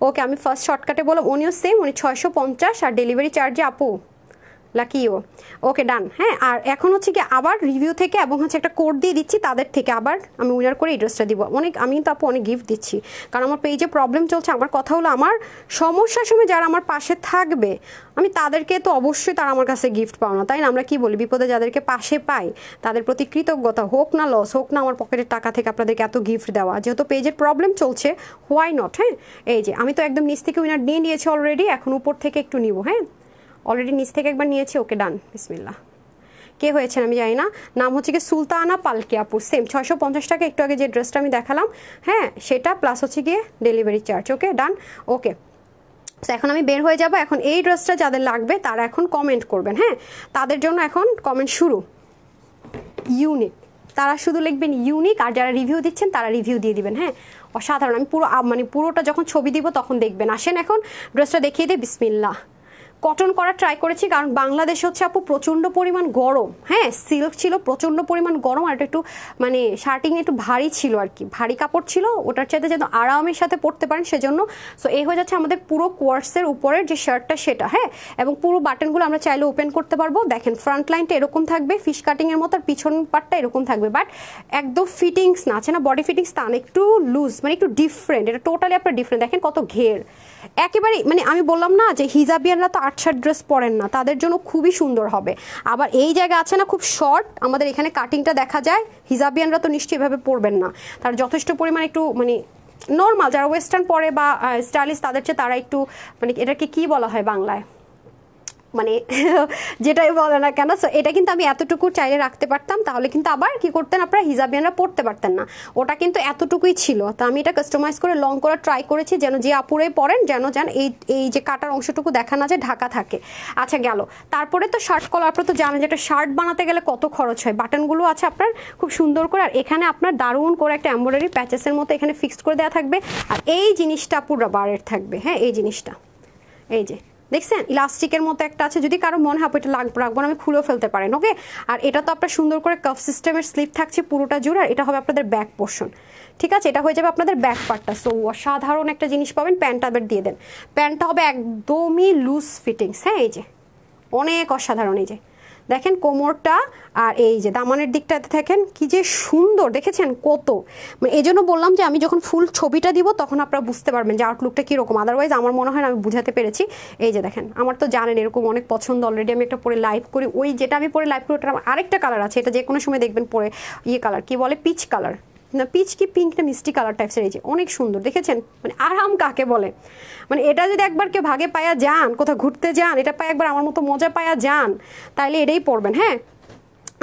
S1: ওকে, আমি ফার্স্ট শর্টকাটে বললাম উনিও সেম, উনি 650 আর ডেলিভারি চার্জে আপু লাকিও। ওকে ডান। হ্যাঁ, আর এখন হচ্ছে কি আবার রিভিউ থেকে এবং হচ্ছে একটা কোড দিয়ে দিচ্ছি তাদের থেকে, আবার আমি উইনার করে এই ড্রেসটা দিব। আমি কিন্তু আপু অনেক গিফট দিচ্ছি, কারণ আমার পেজে প্রবলেম চলছে। আমার কথা হলো আমার সমস্যার সময় যারা আমার পাশে থাকবে আমি তাদেরকে তো অবশ্যই তারা আমার কাছে গিফট পাও না, তাই না? আমরা কি বলি, বিপদে যাদেরকে পাশে পাই তাদের প্রতি কৃতজ্ঞতা, হোক না লস, হোক না আমার পকেটের টাকা থেকে আপনাদেরকে এত গিফট দেওয়া, যেহেতু পেজের প্রবলেম চলছে, হোয়াই নট। হ্যাঁ, এই যে আমি তো একদম নিচ থেকে উইনার নিয়ে নিয়েছি অলরেডি, এখন উপর থেকে একটু নিব। হ্যাঁ, অলরেডি নিচ থেকে একবার নিয়েছি। ওকে ডান, বিসমিল্লাহ। কে হয়েছেন আমি জানি না, নাম হচ্ছে কি সুলতানা পালকি আপু, সেম 650 টাকা, একটু আগে যে ড্রেসটা আমি দেখালাম, হ্যাঁ সেটা প্লাস হচ্ছে গিয়ে ডেলিভারি চার্জ। ওকে ডান। ওকে, তো এখন আমি বের হয়ে যাব। এখন এই ড্রেসটা যাদের লাগবে তারা এখন কমেন্ট করবেন। হ্যাঁ, তাদের জন্য এখন কমেন্ট শুরু। ইউনিক, তারা শুধু লিখবেন ইউনিক, আর যারা রিভিউ দিচ্ছেন তারা রিভিউ দিয়ে দিবেন। হ্যাঁ, অসাধারণ। আমি পুরো মানে পুরোটা যখন ছবি দিব তখন দেখবেন। আসেন এখন ড্রেসটা দেখিয়ে দিই। বিসমিল্লাহ। কটন করা ট্রাই করেছি, কারণ বাংলাদেশে হচ্ছে আপু প্রচণ্ড পরিমাণ গরম। হ্যাঁ, সিল্ক ছিল, প্রচণ্ড পরিমাণ গরম, আর এটা একটু মানে শার্টিং একটু ভারী ছিল আর কি, ভারী কাপড় ছিল, ওটার চাইতে যেন আরামের সাথে পরতে পারেন সেজন্য। সো এই হয়ে যাচ্ছে আমাদের পুরো কোয়ার্সের উপরের যে শার্টটা সেটা। হ্যাঁ, এবং পুরো বাটনগুলো আমরা চাইলে ওপেন করতে পারবো। দেখেন ফ্রন্ট লাইনটা এরকম থাকবে ফিশ কাটিংয়ের মতো, আর পিছন পার্টটা এরকম থাকবে, বাট একদম ফিটিংস না, আছে না বডি ফিটিংস, তা না, একটু লুজ, মানে একটু ডিফারেন্ট। এটা টোটালি আপনার ডিফারেন্ট। দেখেন কত ঘের, একেবারে মানে আমি বললাম না যে হিজাবিয়ানরা তো আটশাট ড্রেস পরেন না, তাদের জন্য খুবই সুন্দর হবে। আবার এই জায়গা আছে না খুব শর্ট, আমাদের এখানে কাটিংটা দেখা যায়, হিজাবিয়ানরা তো নিশ্চয়ই এভাবে পরবেন না, তার যথেষ্ট পরিমাণ একটু মানে নর্মাল যারা ওয়েস্টার্ন পরে বা স্টাইলিশ তাদের চেয়ে তারা একটু মানে এটাকে কি বলা হয় বাংলায়, মানে যেটাই বলে না কেন। সো এটা কিন্তু আমি এতটুকু চাইলে রাখতে পারতাম, তাহলে কিন্তু আবার কি করতেন আপনারা, হিজাবিয়ানরা পড়তে পারতেন না। ওটা কিন্তু এতটুকুই ছিল, তো আমি এটা কাস্টমাইজ করে লং করে ট্রাই করেছি, যেন যে আপুরে পরেন যেন এই যে কাটার অংশটুকু দেখা না যায়, ঢাকা থাকে। আচ্ছা গেল। তারপরে তো শার্ট কলার, আপনারা তো জানেন যে একটা শার্ট বানাতে গেলে কত খরচ হয়। বাটনগুলো আছে আপনার খুব সুন্দর করে, আর এখানে আপনার দারুণ করে একটা এমব্রয়ডারি প্যাচেসের মতো এখানে ফিক্সড করে দেওয়া থাকবে, আর এই জিনিসটা পুরো বারের থাকবে। হ্যাঁ, এই জিনিসটা এই যে দেখছেন ইলাস্টিকের মতো একটা আছে, যদি কারো মনে হয় এটা রাখবো না আমি খুলেও ফেলতে পারেন। ওকে, আর এটা তো আপনার সুন্দর করে কাফ সিস্টেমের স্লিপ থাকছে পুরোটা জুড়ে, আর এটা হবে আপনাদের ব্যাক পোর্শন। ঠিক আছে, এটা হয়ে যাবে আপনাদের ব্যাক পার্টটা। সো অসাধারণ একটা জিনিস পাবেন। প্যান্টটা আবার দিয়ে দেন, প্যান্টটা হবে একদমই লুজ ফিটিংস। হ্যাঁ, এই যে অনেক অসাধারণ, এই যে দেখেন কোমরটা, আর এই যে দামানের দিকটাতে দেখেন কি যে সুন্দর, দেখেছেন কত, মানে এই জন্য বললাম যে আমি যখন ফুল ছবিটা দিব তখন আপনারা বুঝতে পারবেন যে আউটলুকটা কীরকম। আদারওয়াইজ আমার মনে হয় না আমি বুঝাতে পেরেছি। এই যে দেখেন, আমার তো জানেন এরকম অনেক পছন্দ, অলরেডি আমি একটা পরে লাইভ করি, ওই যেটা আমি পরে লাইভ করি ওটা আমার আরেকটা কালার আছে, এটা যে কোনো সময় দেখবেন পরে কালার কি বলে, পিচ কালার না, পিচ কি পিঙ্ক না মিষ্টি কালার টাইপসের, এই যে অনেক সুন্দর, দেখেছেন মানে আরাম কাকে বলে। মানে এটা যদি একবার কেউ ভাগে পায়া যান, কোথাও ঘুরতে যান, এটা পায় একবার আমার মতো মজা পায়া যান, তাইলে এটাই পড়বেন। হ্যাঁ,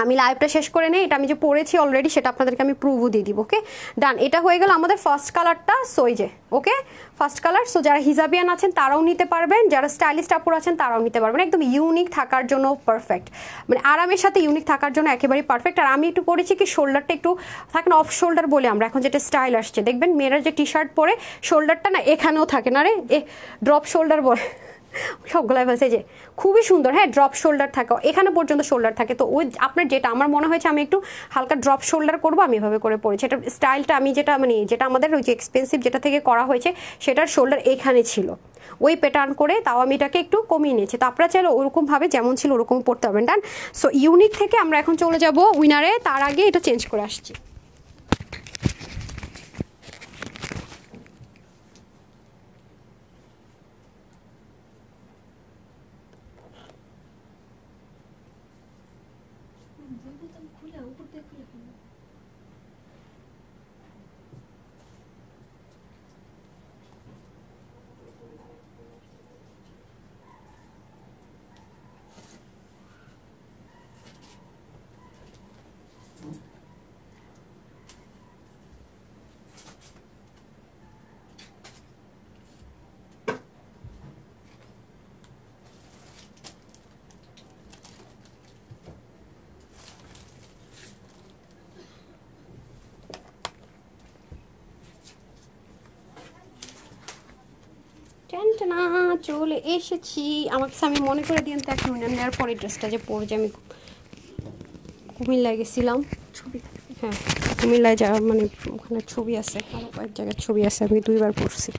S1: আমি লাইভটা শেষ করে নেই, এটা আমি যে পড়েছি অলরেডি সেটা আপনাদেরকে আমি প্রুভও দিয়ে দিব। ওকে ডান, এটা হয়ে গেল আমাদের ফার্স্ট কালারটা। সো এই যে ওকে ফার্স্ট কালার। সো যারা হিজাবিয়ান আছেন তারাও নিতে পারবেন, যারা স্টাইলিস্ট আপুর আছেন তারাও নিতে পারবেন, একদম ইউনিক থাকার জন্য পারফেক্ট, মানে আরামের সাথে ইউনিক থাকার জন্য একেবারেই পারফেক্ট। আর আমি একটু করেছি কি শোল্ডারটা একটু থাকে না, অফ শোল্ডার বলে আমরা এখন যেটা স্টাইল আসছে, দেখবেন মেয়েরা যে টি শার্ট পরে শোল্ডারটা না এখানেও থাকে না, রে এ ড্রপ শোল্ডার বলে সবগুলাই বলছে যে খুবই সুন্দর। হ্যাঁ, ড্রপ শোল্ডার থাকে, এখানে পর্যন্ত শোল্ডার থাকে। তো ওই আপনার যেটা আমার মনে হয়েছে আমি একটু হালকা ড্রপ শোল্ডার করবো, আমি এভাবে করে পড়েছি। এটা স্টাইলটা আমি যেটা মানে যেটা আমাদের ওই যে এক্সপেন্সিভ যেটা থেকে করা হয়েছে সেটার শোল্ডার এখানে ছিল, ওই প্যাটার্ন করে, তাও আমি এটাকে একটু কমিয়ে নিয়েছি। তো আপনারা চাইলে ওরকমভাবে যেমন ছিল ওরকম পড়তে পারবেন। ডান। সো ইউনিক থেকে আমরা এখন চলে যাব উইনারে, তার আগে এটা চেঞ্জ করে আসছি। না চলে এসেছি, আমার কাছে আমি মনে করে দিন তো এক মিনিট, আমি আর পরে ড্রেসটা যে পরে আমি কুমিল্লায় গেছিলাম ছবি, হ্যাঁ কুমিল্লায় যাওয়া মানে ওখানে ছবি আছে, আরও কয়েক জায়গায় ছবি আছে, আমি 2বার পড়ছি।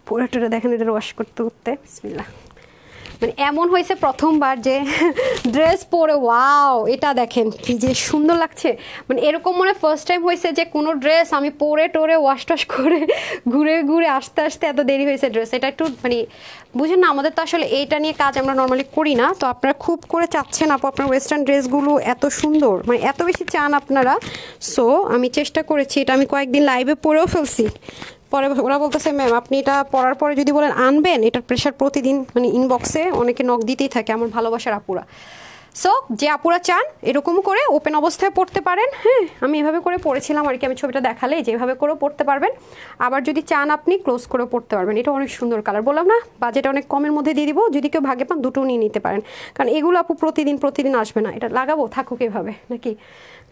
S1: পুরোটা দেখেন, এটা ওয়াশ করতে করতে বিসমিল্লাহ, মানে এমন হয়েছে প্রথমবার যে ড্রেস পরে ওয়াও এটা দেখেন কি যে সুন্দর লাগছে। মানে এরকম মনে ফার্স্ট টাইম হয়েছে যে কোনো ড্রেস আমি পরে টোরে ওয়াশ টাশ করে ঘুরে ঘুরে আসতে আসতে এত দেরি হয়েছে ড্রেস। এটা একটু মানে বুঝেন না, আমাদের তো আসলে এইটা নিয়ে কাজ আমরা নর্মালি করি না, তো আপনারা খুব করে চাচ্ছেন আপু আপনার ওয়েস্টার্ন ড্রেসগুলো এত সুন্দর, মানে এত বেশি চান আপনারা। সো আমি চেষ্টা করেছি, এটা আমি কয়েকদিন লাইভে পরেও ফেলছি। পরে ওরা বলতেছে ম্যাম আপনি এটা পড়ার পরে যদি বলেন আনবেন, এটার প্রেশার প্রতিদিন মানে ইনবক্সে অনেকে নক দিতেই থাকে আমার ভালোবাসার আপুরা। সো যে আপুরা চান এরকম করে ওপেন অবস্থায় পড়তে পারেন। হ্যাঁ আমি এভাবে করে পড়েছিলাম আর কি, আমি ছবিটা দেখালে যেভাবে করেও পড়তে পারবেন, আবার যদি চান আপনি ক্লোজ করেও পড়তে পারবেন। এটা অনেক সুন্দর কালার, বললাম না বাজেট অনেক কমের মধ্যে দিয়ে দিব, যদি কেউ ভাগে পান দুটো নিয়ে নিতে পারেন, কারণ এগুলো আপু প্রতিদিন আসবে না। এটা লাগাবো থাকুক এভাবে নাকি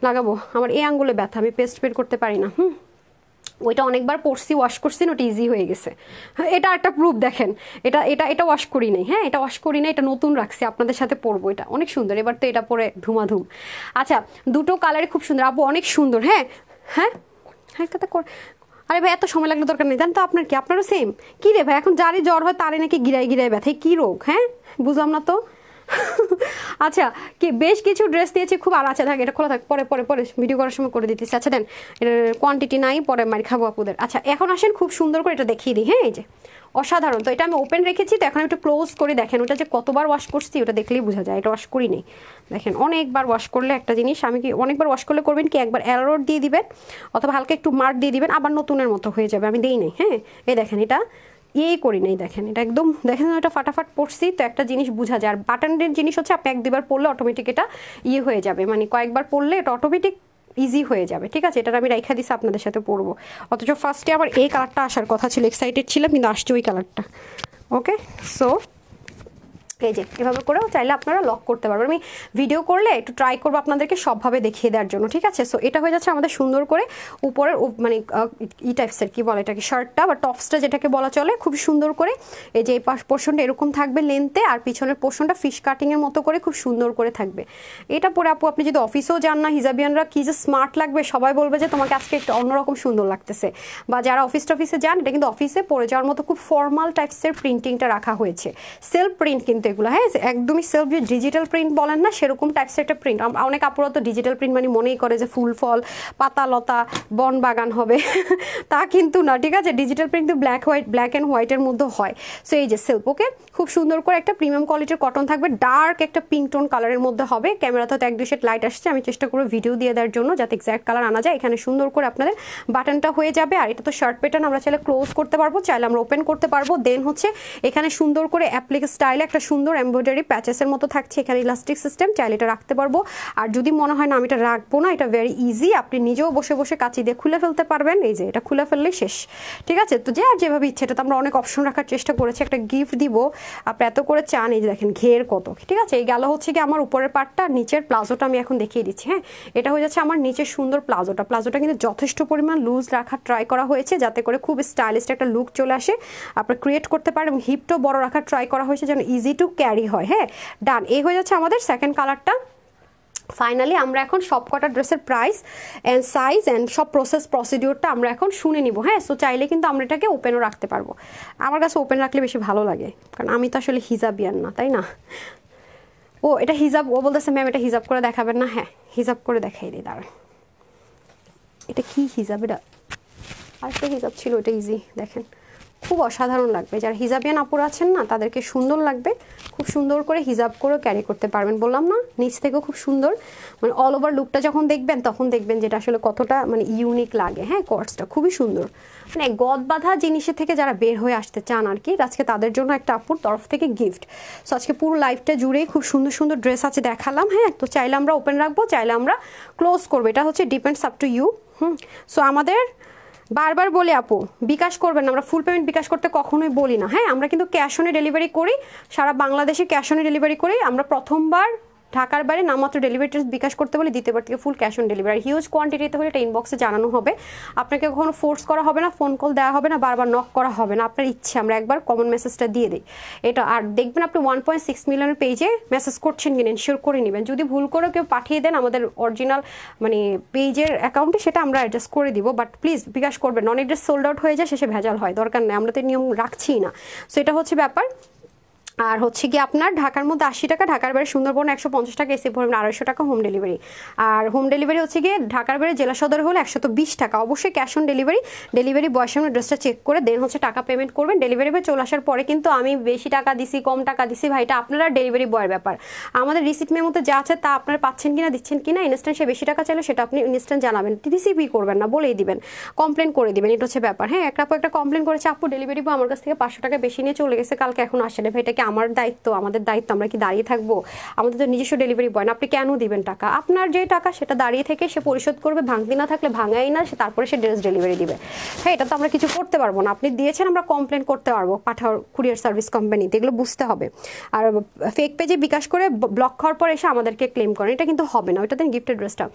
S1: লাগাবো, আমার এই আঙ্গুলে ব্যথা, আমি পেস্ট বের করতে পারি না। ওইটা অনেকবার পরছি, ওয়াশ করছি, ওটা ইজি হয়ে গেছে। এটা একটা প্রুফ দেখেন, এটা এটা এটা ওয়াশ করি নাই। হ্যাঁ এটা ওয়াশ করি নাই, এটা নতুন রাখছি আপনাদের সাথে পরবো, এটা অনেক সুন্দর। এবার তো এটা পরে ধুমাধুম। আচ্ছা দুটো কালারই খুব সুন্দর আপু, অনেক সুন্দর। হ্যাঁ হ্যাঁ হ্যাঁ কথা আরে ভাই এত সময় লাগলে দরকার নেই, জান তো আপনার কি, আপনারও সেম কি রে ভাই, এখন যারই জ্বর হয় তারে নাকি গিরায় গিরায় ব্যথা, কি রোগ? হ্যাঁ বুঝলাম না তো। আচ্ছা কি বেশ কিছু ড্রেস দিয়েছি খুব, আর আচ্ছা থাক এটা খোলা থাক, পরে পরে পরে ভিডিও করার সময় করে দিতেছি। আচ্ছা দেন এটার কোয়ান্টিটি নাই, পরে মারি খাবো আপুদের। আচ্ছা এখন আসেন খুব সুন্দর করে এটা দেখিয়ে দিই। হ্যাঁ এই যে অসাধারণ, তো এটা আমি ওপেন রেখেছি, তো এখন একটু ক্লোজ করে দেখেন ওটা যে কতবার ওয়াশ করছি ওটা দেখলেই বোঝা যায়। এটা ওয়াশ করি নেই, দেখেন অনেকবার ওয়াশ করলে একটা জিনিস, আমি কি অনেকবার ওয়াশ করলে করবেন কি একবার অ্যারোড দিয়ে দিবেন অথবা হালকা একটু মার্ক দিয়ে দিবেন, আবার নতুনের মতো হয়ে যাবে। আমি দেই নেই। হ্যাঁ এই দেখেন এটা ইয়েই করি নেই, দেখেন এটা একদম দেখেন এটা ফাটাফাট পড়ছি, তো একটা জিনিস বোঝা যায়। আর বাটনের জিনিস হচ্ছে আপনি এক দুবার পড়লে অটোমেটিক এটা ইয়ে হয়ে যাবে, মানে কয়েকবার পড়লে এটা অটোমেটিক ইজি হয়ে যাবে। ঠিক আছে এটা আমি রাইখা দিছি আপনাদের সাথে পড়বো, অথচ ফার্স্টে আমার এই কালারটা আসার কথা ছিল, এক্সাইটেড ছিলাম কিন্তু আসছে ওই কালারটা। ওকে সো এই যে এভাবে করেও চাইলে আপনারা লক করতে পারবেন। আমি ভিডিও করলে একটু ট্রাই করবো আপনাদেরকে সবভাবে দেখিয়ে দেওয়ার জন্য। ঠিক আছে সো এটা হয়ে যাচ্ছে আমাদের সুন্দর করে উপরের মানে ই টাইপসের কি বলে এটাকে, শার্টটা বা টপসটা যেটাকে বলা চলে, খুব সুন্দর করে এই যে এই পাশ পোর্শনটা এরকম থাকবে লেন্থে, আর পিছনের পোর্শনটা ফিশ কাটিংয়ের মতো করে খুব সুন্দর করে থাকবে। এটা পরে আপু আপনি যদি অফিসেও যান না, হিজাবিয়ানরা কি যে স্মার্ট লাগবে, সবাই বলবে যে তোমাকে আজকে একটু অন্যরকম সুন্দর লাগতেছে। বা যারা অফিস টফিসে যান, এটা কিন্তু অফিসে পরে যাওয়ার মতো খুব ফর্মাল টাইপসের প্রিন্টিংটা রাখা হয়েছে, সেলফ প্রিন্ট কিন্তু এগুলো। হ্যাঁ একদমই সেলফ, যে ডিজিটাল প্রিন্ট বলেন না সেরকম টাইপসের একটা প্রিন্ট। অনেক আপুরা তো ডিজিটাল প্রিন্ট মানে মনেই করে যে ফুল ফল পাতা লতা বন বাগান হবে তা কিন্তু না। ঠিক আছে ডিজিটাল প্রিন্ট তো ব্ল্যাক অ্যান্ড হোয়াইটের মধ্যে হয়। সো এই যে সেলফ ওকে খুব সুন্দর করে একটা প্রিমিয়াম কোয়ালিটির কটন থাকবে, ডার্ক একটা পিঙ্ক টোন কালারের মধ্যে হবে। ক্যামেরাতে তো এক দুই শেড লাইট আসছে, আমি চেষ্টা করবো ভিডিও দিয়ে দেওয়ার জন্য যাতে এক্স্যাক্ট কালার আনা যায়। এখানে সুন্দর করে আপনাদের বাটনটা হয়ে যাবে, আর এটা তো শার্ট প্যাটার্ন, আমরা চাইলে ক্লোজ করতে পারবো, চাইলে আমরা ওপেন করতে পারবো। দেন হচ্ছে এখানে সুন্দর করে অ্যাপ্লিক স্টাইলে একটা সুন্দর এমব্রয়ডারি প্যাচেসের মতো থাকছে, এখানে ইলাস্টিক সিস্টেম, চাইলে এটা রাখতে পারবো। আর যদি মনে হয় না আমি এটা রাখবো না, এটা ভেরি ইজি, আপনি নিজেও বসে বসে কাঁচি দিয়ে খুলে ফেলতে পারবেন। এই যে এটা খুলে ফেললেই শেষ। ঠিক আছে তো যে আর যেভাবে ইচ্ছে, এটা তো আমরা অনেক অপশন রাখার চেষ্টা করেছি, একটা গিফট দিব আপনি এত করে চান। এই যে দেখেন ঘের কত। ঠিক আছে এই গেল হচ্ছে কি আমার উপরের পার্টটা, নিচের প্লাজোটা আমি এখন দেখিয়ে দিচ্ছি। হ্যাঁ এটা হয়ে যাচ্ছে আমার নিচের সুন্দর প্লাজোটা কিন্তু যথেষ্ট পরিমাণ লুজ রাখার ট্রাই করা হয়েছে, যাতে করে খুব স্টাইলিশ একটা লুক চলে আসে, আপনার ক্রিয়েট করতে পারেন। এবং হিপটাও বড় রাখার ট্রাই করা হয়েছে যেন ইজি টু ক্যারি হয়। হ্যাঁ ডান, এই হয়ে যাচ্ছে আমাদের সেকেন্ড কালারটা। ফাইনালি আমরা এখন সব কটা ড্রেসের প্রাইস অ্যান্ড সাইজ অ্যান্ড সব প্রসিডিওরটা আমরা এখন শুনে নিব। হ্যাঁ সো চাইলে কিন্তু আমরা এটাকে ওপেনও রাখতে পারবো, আমার কাছে ওপেন রাখলে বেশি ভালো লাগে, কারণ আমি তো আসলে হিজাবিয়ান না, তাই না? ও এটা হিজাব, ও বলতেছে ম্যাম এটা হিজাব করে দেখাবেন না। হ্যাঁ হিজাব করে দেখাই দিই, দাঁড়ান এটা কি হিজাব, এটা আরেকটা হিজাব ছিল, এটা ইজি দেখেন খুব অসাধারণ লাগবে। যারা হিজাবিয়ান আপুরা আছেন না তাদেরকে সুন্দর লাগবে, খুব সুন্দর করে হিজাব করেও ক্যারি করতে পারবেন। বললাম না নিচ থেকেও খুব সুন্দর, মানে অল ওভার লুকটা যখন দেখবেন তখন দেখবেন যেটা আসলে কতটা মানে ইউনিক লাগে। হ্যাঁ কর্সটা খুবই সুন্দর, মানে গদ বাঁধা জিনিসের থেকে যারা বের হয়ে আসতে চান আর কি, আজকে তাদের জন্য একটা আপুর তরফ থেকে গিফট। সো আজকে পুরো লাইফটা জুড়েই খুব সুন্দর সুন্দর ড্রেস আছে দেখালাম। হ্যাঁ তো চাইলে আমরা ওপেন রাখবো, চাইলে আমরা ক্লোজ করবো, এটা হচ্ছে depends up to you. So আমাদের বারবার বলি আপু বিকাশ করবেন না, আমরা ফুল পেমেন্ট বিকাশ করতে কখনোই বলি না। হ্যাঁ আমরা কিন্তু ক্যাশ অনে ডেলিভারি করি, সারা বাংলাদেশে ক্যাশ অনে ডেলিভারি করি। আমরা প্রথমবার ঢাকার বাইরে নামমাত্র ডেলিভারি চার্জ বিকাশ করতে বলে দ্বিতীয়বার থেকে full cash on delivery. Huge কোয়ান্টিটিতে হলে এটা ইনবক্সে জানানো হবে, আপনাকে কখনো ফোর্স করা হবে না, ফোন কল দেওয়া হবে না, বারবার নক করা হবে না, আপনার ইচ্ছে আমরা একবার কমন মেসেজটা দিয়ে দিই এটা। আর দেখবেন আপনি 1.6 মিলিয়নের পেজে মেসেজ করছেন কিনা এনশিওর করে নেবেন। যদি ভুল করে কেউ পাঠিয়ে দেন আমাদের অরিজিনাল মানে পেজের অ্যাকাউন্টে, সেটা আমরা অ্যাডজাস্ট করে দিব, বাট প্লিজ বিকাশ করবেন। অনেক ড্রেস সোল্ড আউট হয়ে যায়, শেষে ভেজাল হয়, দরকার নেই, আমরা তো নিয়ম রাখছি না। সো এটা হচ্ছে ব্যাপার। আর হচ্ছে কি আপনার ঢাকার মধ্যে 80 টাকা, ঢাকার বাইরে সুন্দরবন 150 টাকা, এসে ভরবেন 250 টাকা হোম ডেলিভারি। আর হোম ডেলিভারি হচ্ছে গিয়ে ঢাকার বাইরে জেলা সদর হলে 120 টাকা, অবশ্যই ক্যাশ অন ডেলিভারি। ডেলিভারি বয়ের সামনে ড্রেসটা চেক করে দেন হচ্ছে টাকা পেমেন্ট করবেন। ডেলিভারি বয় চলে আসার পরে কিন্তু আমি বেশি টাকা দিছি কম টাকা দিছি ভাই, এটা আপনারা ডেলিভারি বয়ের ব্যাপার। আমাদের রিসিপ্ট মেমোতে যা আছে তা আপনারা পাচ্ছেন কিনা দিচ্ছেন কিনা, ইনস্ট্যান্ট সে বেশি টাকা চাইলে সেটা আপনি ইনস্ট্যান্ট জানাবেন, রিসিভই করবেন না, বলেই দিবেন, কমপ্লেন করে দিবেন, এটা হচ্ছে ব্যাপার। হ্যাঁ, একটা কমপ্লেন করেছে, আপু ডেলিভারি বয় আমার কাছ থেকে 500 টাকা বেশি নিয়ে চলে গেছে, কালকে এখন আসে না। ভাই এটা কি আমার দায়িত্ব? আমাদের দায়িত্ব, আমরা কি দাঁড়িয়ে থাকবো? আমাদের তো নিজস্ব ডেলিভারি বয় না, আপনি কেন দিবেন টাকা? আপনার যে টাকা সেটা দাঁড়িয়ে থেকে সে পরিশোধ করবে, ভাঙতি না থাকলে ভাঙাই না, সে তারপরে সে ড্রেস ডেলিভারি দিবে। হ্যাঁ, এটা তো আমরা কিছু করতে পারবো না, আপনি দিয়েছেন আমরা কমপ্লেন করতে পারবো পাঠাও কুরিয়ার সার্ভিস কোম্পানিতে, এগুলো বুঝতে হবে। আর ফেক পেজে বিকাশ করে ব্লক হওয়ার পর এসে আমাদেরকে ক্লেম করেন, এটা কিন্তু হবে না, ওইটা দেন গিফটেড ড্রেসটা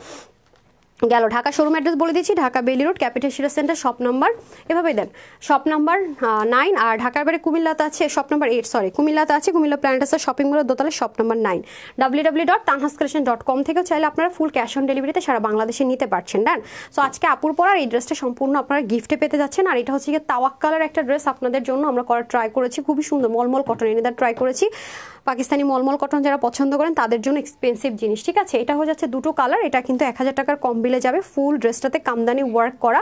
S1: গেল। ঢাকা শোরুম অ্যাড্রেস বলে দিচ্ছি, ঢাকা বেলি road capital city centre, shop number এভাবেই দেন, শপ নাম্বার 9। আর ঢাকার বাইরে কুমিল্লাতে আছে শপ নাম্বার 8, সরি কুমিল্লাতে আছে, কুমিল্লা প্ল্যানেটাসের শপিং মলের দোতলায় শপ নাম্বার 9। www.tanhascollection.com থেকেও চাইলে আপনারা ফুল ক্যাশ অন ডেলিভারিতে সারা বাংলাদেশে নিতে পারছেন। ডান। সো আজকে আপুর পরার এই ড্রেসটা সম্পূর্ণ আপনারা গিফটে পেতে যাচ্ছেন। আর এটা হচ্ছে গিয়ে তাওয়াক্কালের একটা ড্রেস, আপনাদের জন্য আমরা করার ট্রাই করেছি, খুবই সুন্দর মলমল কটন এনে দেওয়ার ট্রাই করেছি। পাকিস্তানি মলমল কটন যারা পছন্দ করেন তাদের জন্য এক্সপেন্সিভ জিনিস, ঠিক আছে। এটা হয়ে যাচ্ছে দুটো কালার, এটা কিন্তু 1000 টাকার কম বিলে যাবে। ফুল ড্রেসটাতে কামদানি ওয়ার্ক করা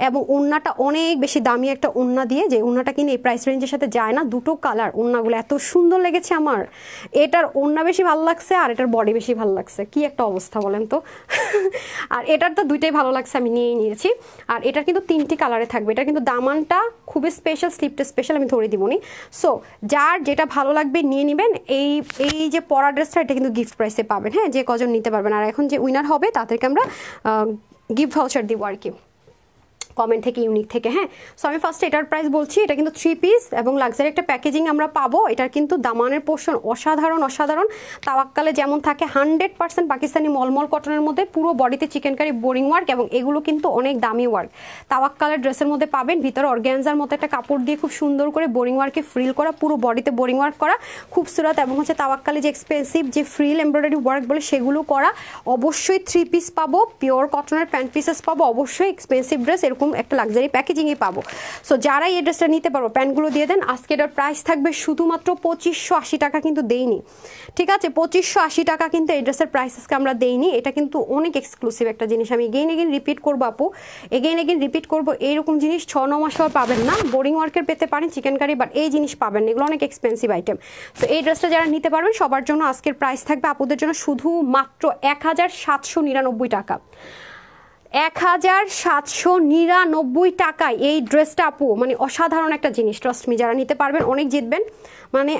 S1: এবং ওড়নাটা অনেক বেশি দামি একটা ওড়না দিয়ে, যে ওড়নাটা কিনে এই প্রাইস রেঞ্জের সাথে যায় না। দুটো কালার, ওড়নাগুলো এত সুন্দর লেগেছে আমার, এটার ওড়না বেশি ভালো লাগছে আর এটার বডি বেশি ভালো লাগছে, কি একটা অবস্থা বলেন তো। আর এটার তো দুইটাই ভালো লাগছে, আমি নিয়েই নিয়েছি। আর এটার কিন্তু 3টি কালারে থাকবে, এটা কিন্তু দামানটা খুবই স্পেশাল, স্লিপটা স্পেশাল, আমি ধরে দিবনি। সো যার যেটা ভালো লাগবে নিয়ে নেবেন। এই যে পরা ড্রেসটা এটা কিন্তু গিফট প্রাইসে পাবেন, হ্যাঁ, যে কজন নিতে পারবেন। আর এখন যে উইনার হবে তাদেরকে আমরা গিফট ভাউচার দিব আর কি, কমেন্ট থেকে, ইউনিক থেকে। হ্যাঁ, সো আমি ফার্স্টে এটার প্রাইস বলছি, এটা কিন্তু 3 পিস এবং লাক্সারি একটা প্যাকেজিং আমরা পাবো। এটার কিন্তু দামানের পোর্শন অসাধারণ অসাধারণ, তাওয়াক্কালে যেমন থাকে 100% পাকিস্তানি মলমল কটনের মধ্যে, পুরো বডিতে চিকেনকারি বোরিং ওয়ার্ক, এবং এগুলো কিন্তু অনেক দামি ওয়ার্ক। তাওয়াক্কালের ড্রেসের মধ্যে পাবেন, ভিতরে অর্গ্যানজার মতো একটা কাপড় দিয়ে খুব সুন্দর করে বোরিং ওয়ার্কে ফ্রিল করা, পুরো বডিতে বোরিং ওয়ার্ক করা, খুবসুরত। এবং হচ্ছে তাওয়াক্কালে যে এক্সপেন্সিভ যে ফ্রিল এমব্রয়ডারি ওয়ার্ক বলে সেগুলো করা। অবশ্যই 3 পিস পাবো, পিওর কটনের প্যান্ট পিসেস পাবো, অবশ্যই এক্সপেন্সিভ ড্রেস এরকম একটা লাক্সারি প্যাকেজিংয়ে পাবো। সো যারাই এই ড্রেসটা নিতে পারবো প্যান্টগুলো দিয়ে দেন। আজকে এটার প্রাইস থাকবে শুধুমাত্র 2580 টাকা, কিন্তু দেইনি, ঠিক আছে। 2580 টাকা কিন্তু এই ড্রেসের প্রাইস আজকে আমরা দেইনি। এটা কিন্তু অনেক এক্সক্লুসিভ একটা জিনিস, আমি এগেইন রিপিট করবো আপু, এগেইন রিপিট করবো। এইরকম জিনিস 6-9 মাস পর পাবেন না। বোরিং ওয়ার্কের পেতে পারেন চিকেন কারি, বাট এই জিনিস পাবেন না, এগুলো অনেক এক্সপেন্সিভ আইটেম। সো এই ড্রেসটা যারা নিতে পারবেন সবার জন্য আজকের প্রাইস থাকবে আপুদের জন্য শুধুমাত্র 1799 টাকা। 1799 টাকায় এই ড্রেসটা আপু, মানে অসাধারণ একটা জিনিস। ট্রাস্ট মি, যারা নিতে পারবেন অনেক জিতবেন। মানে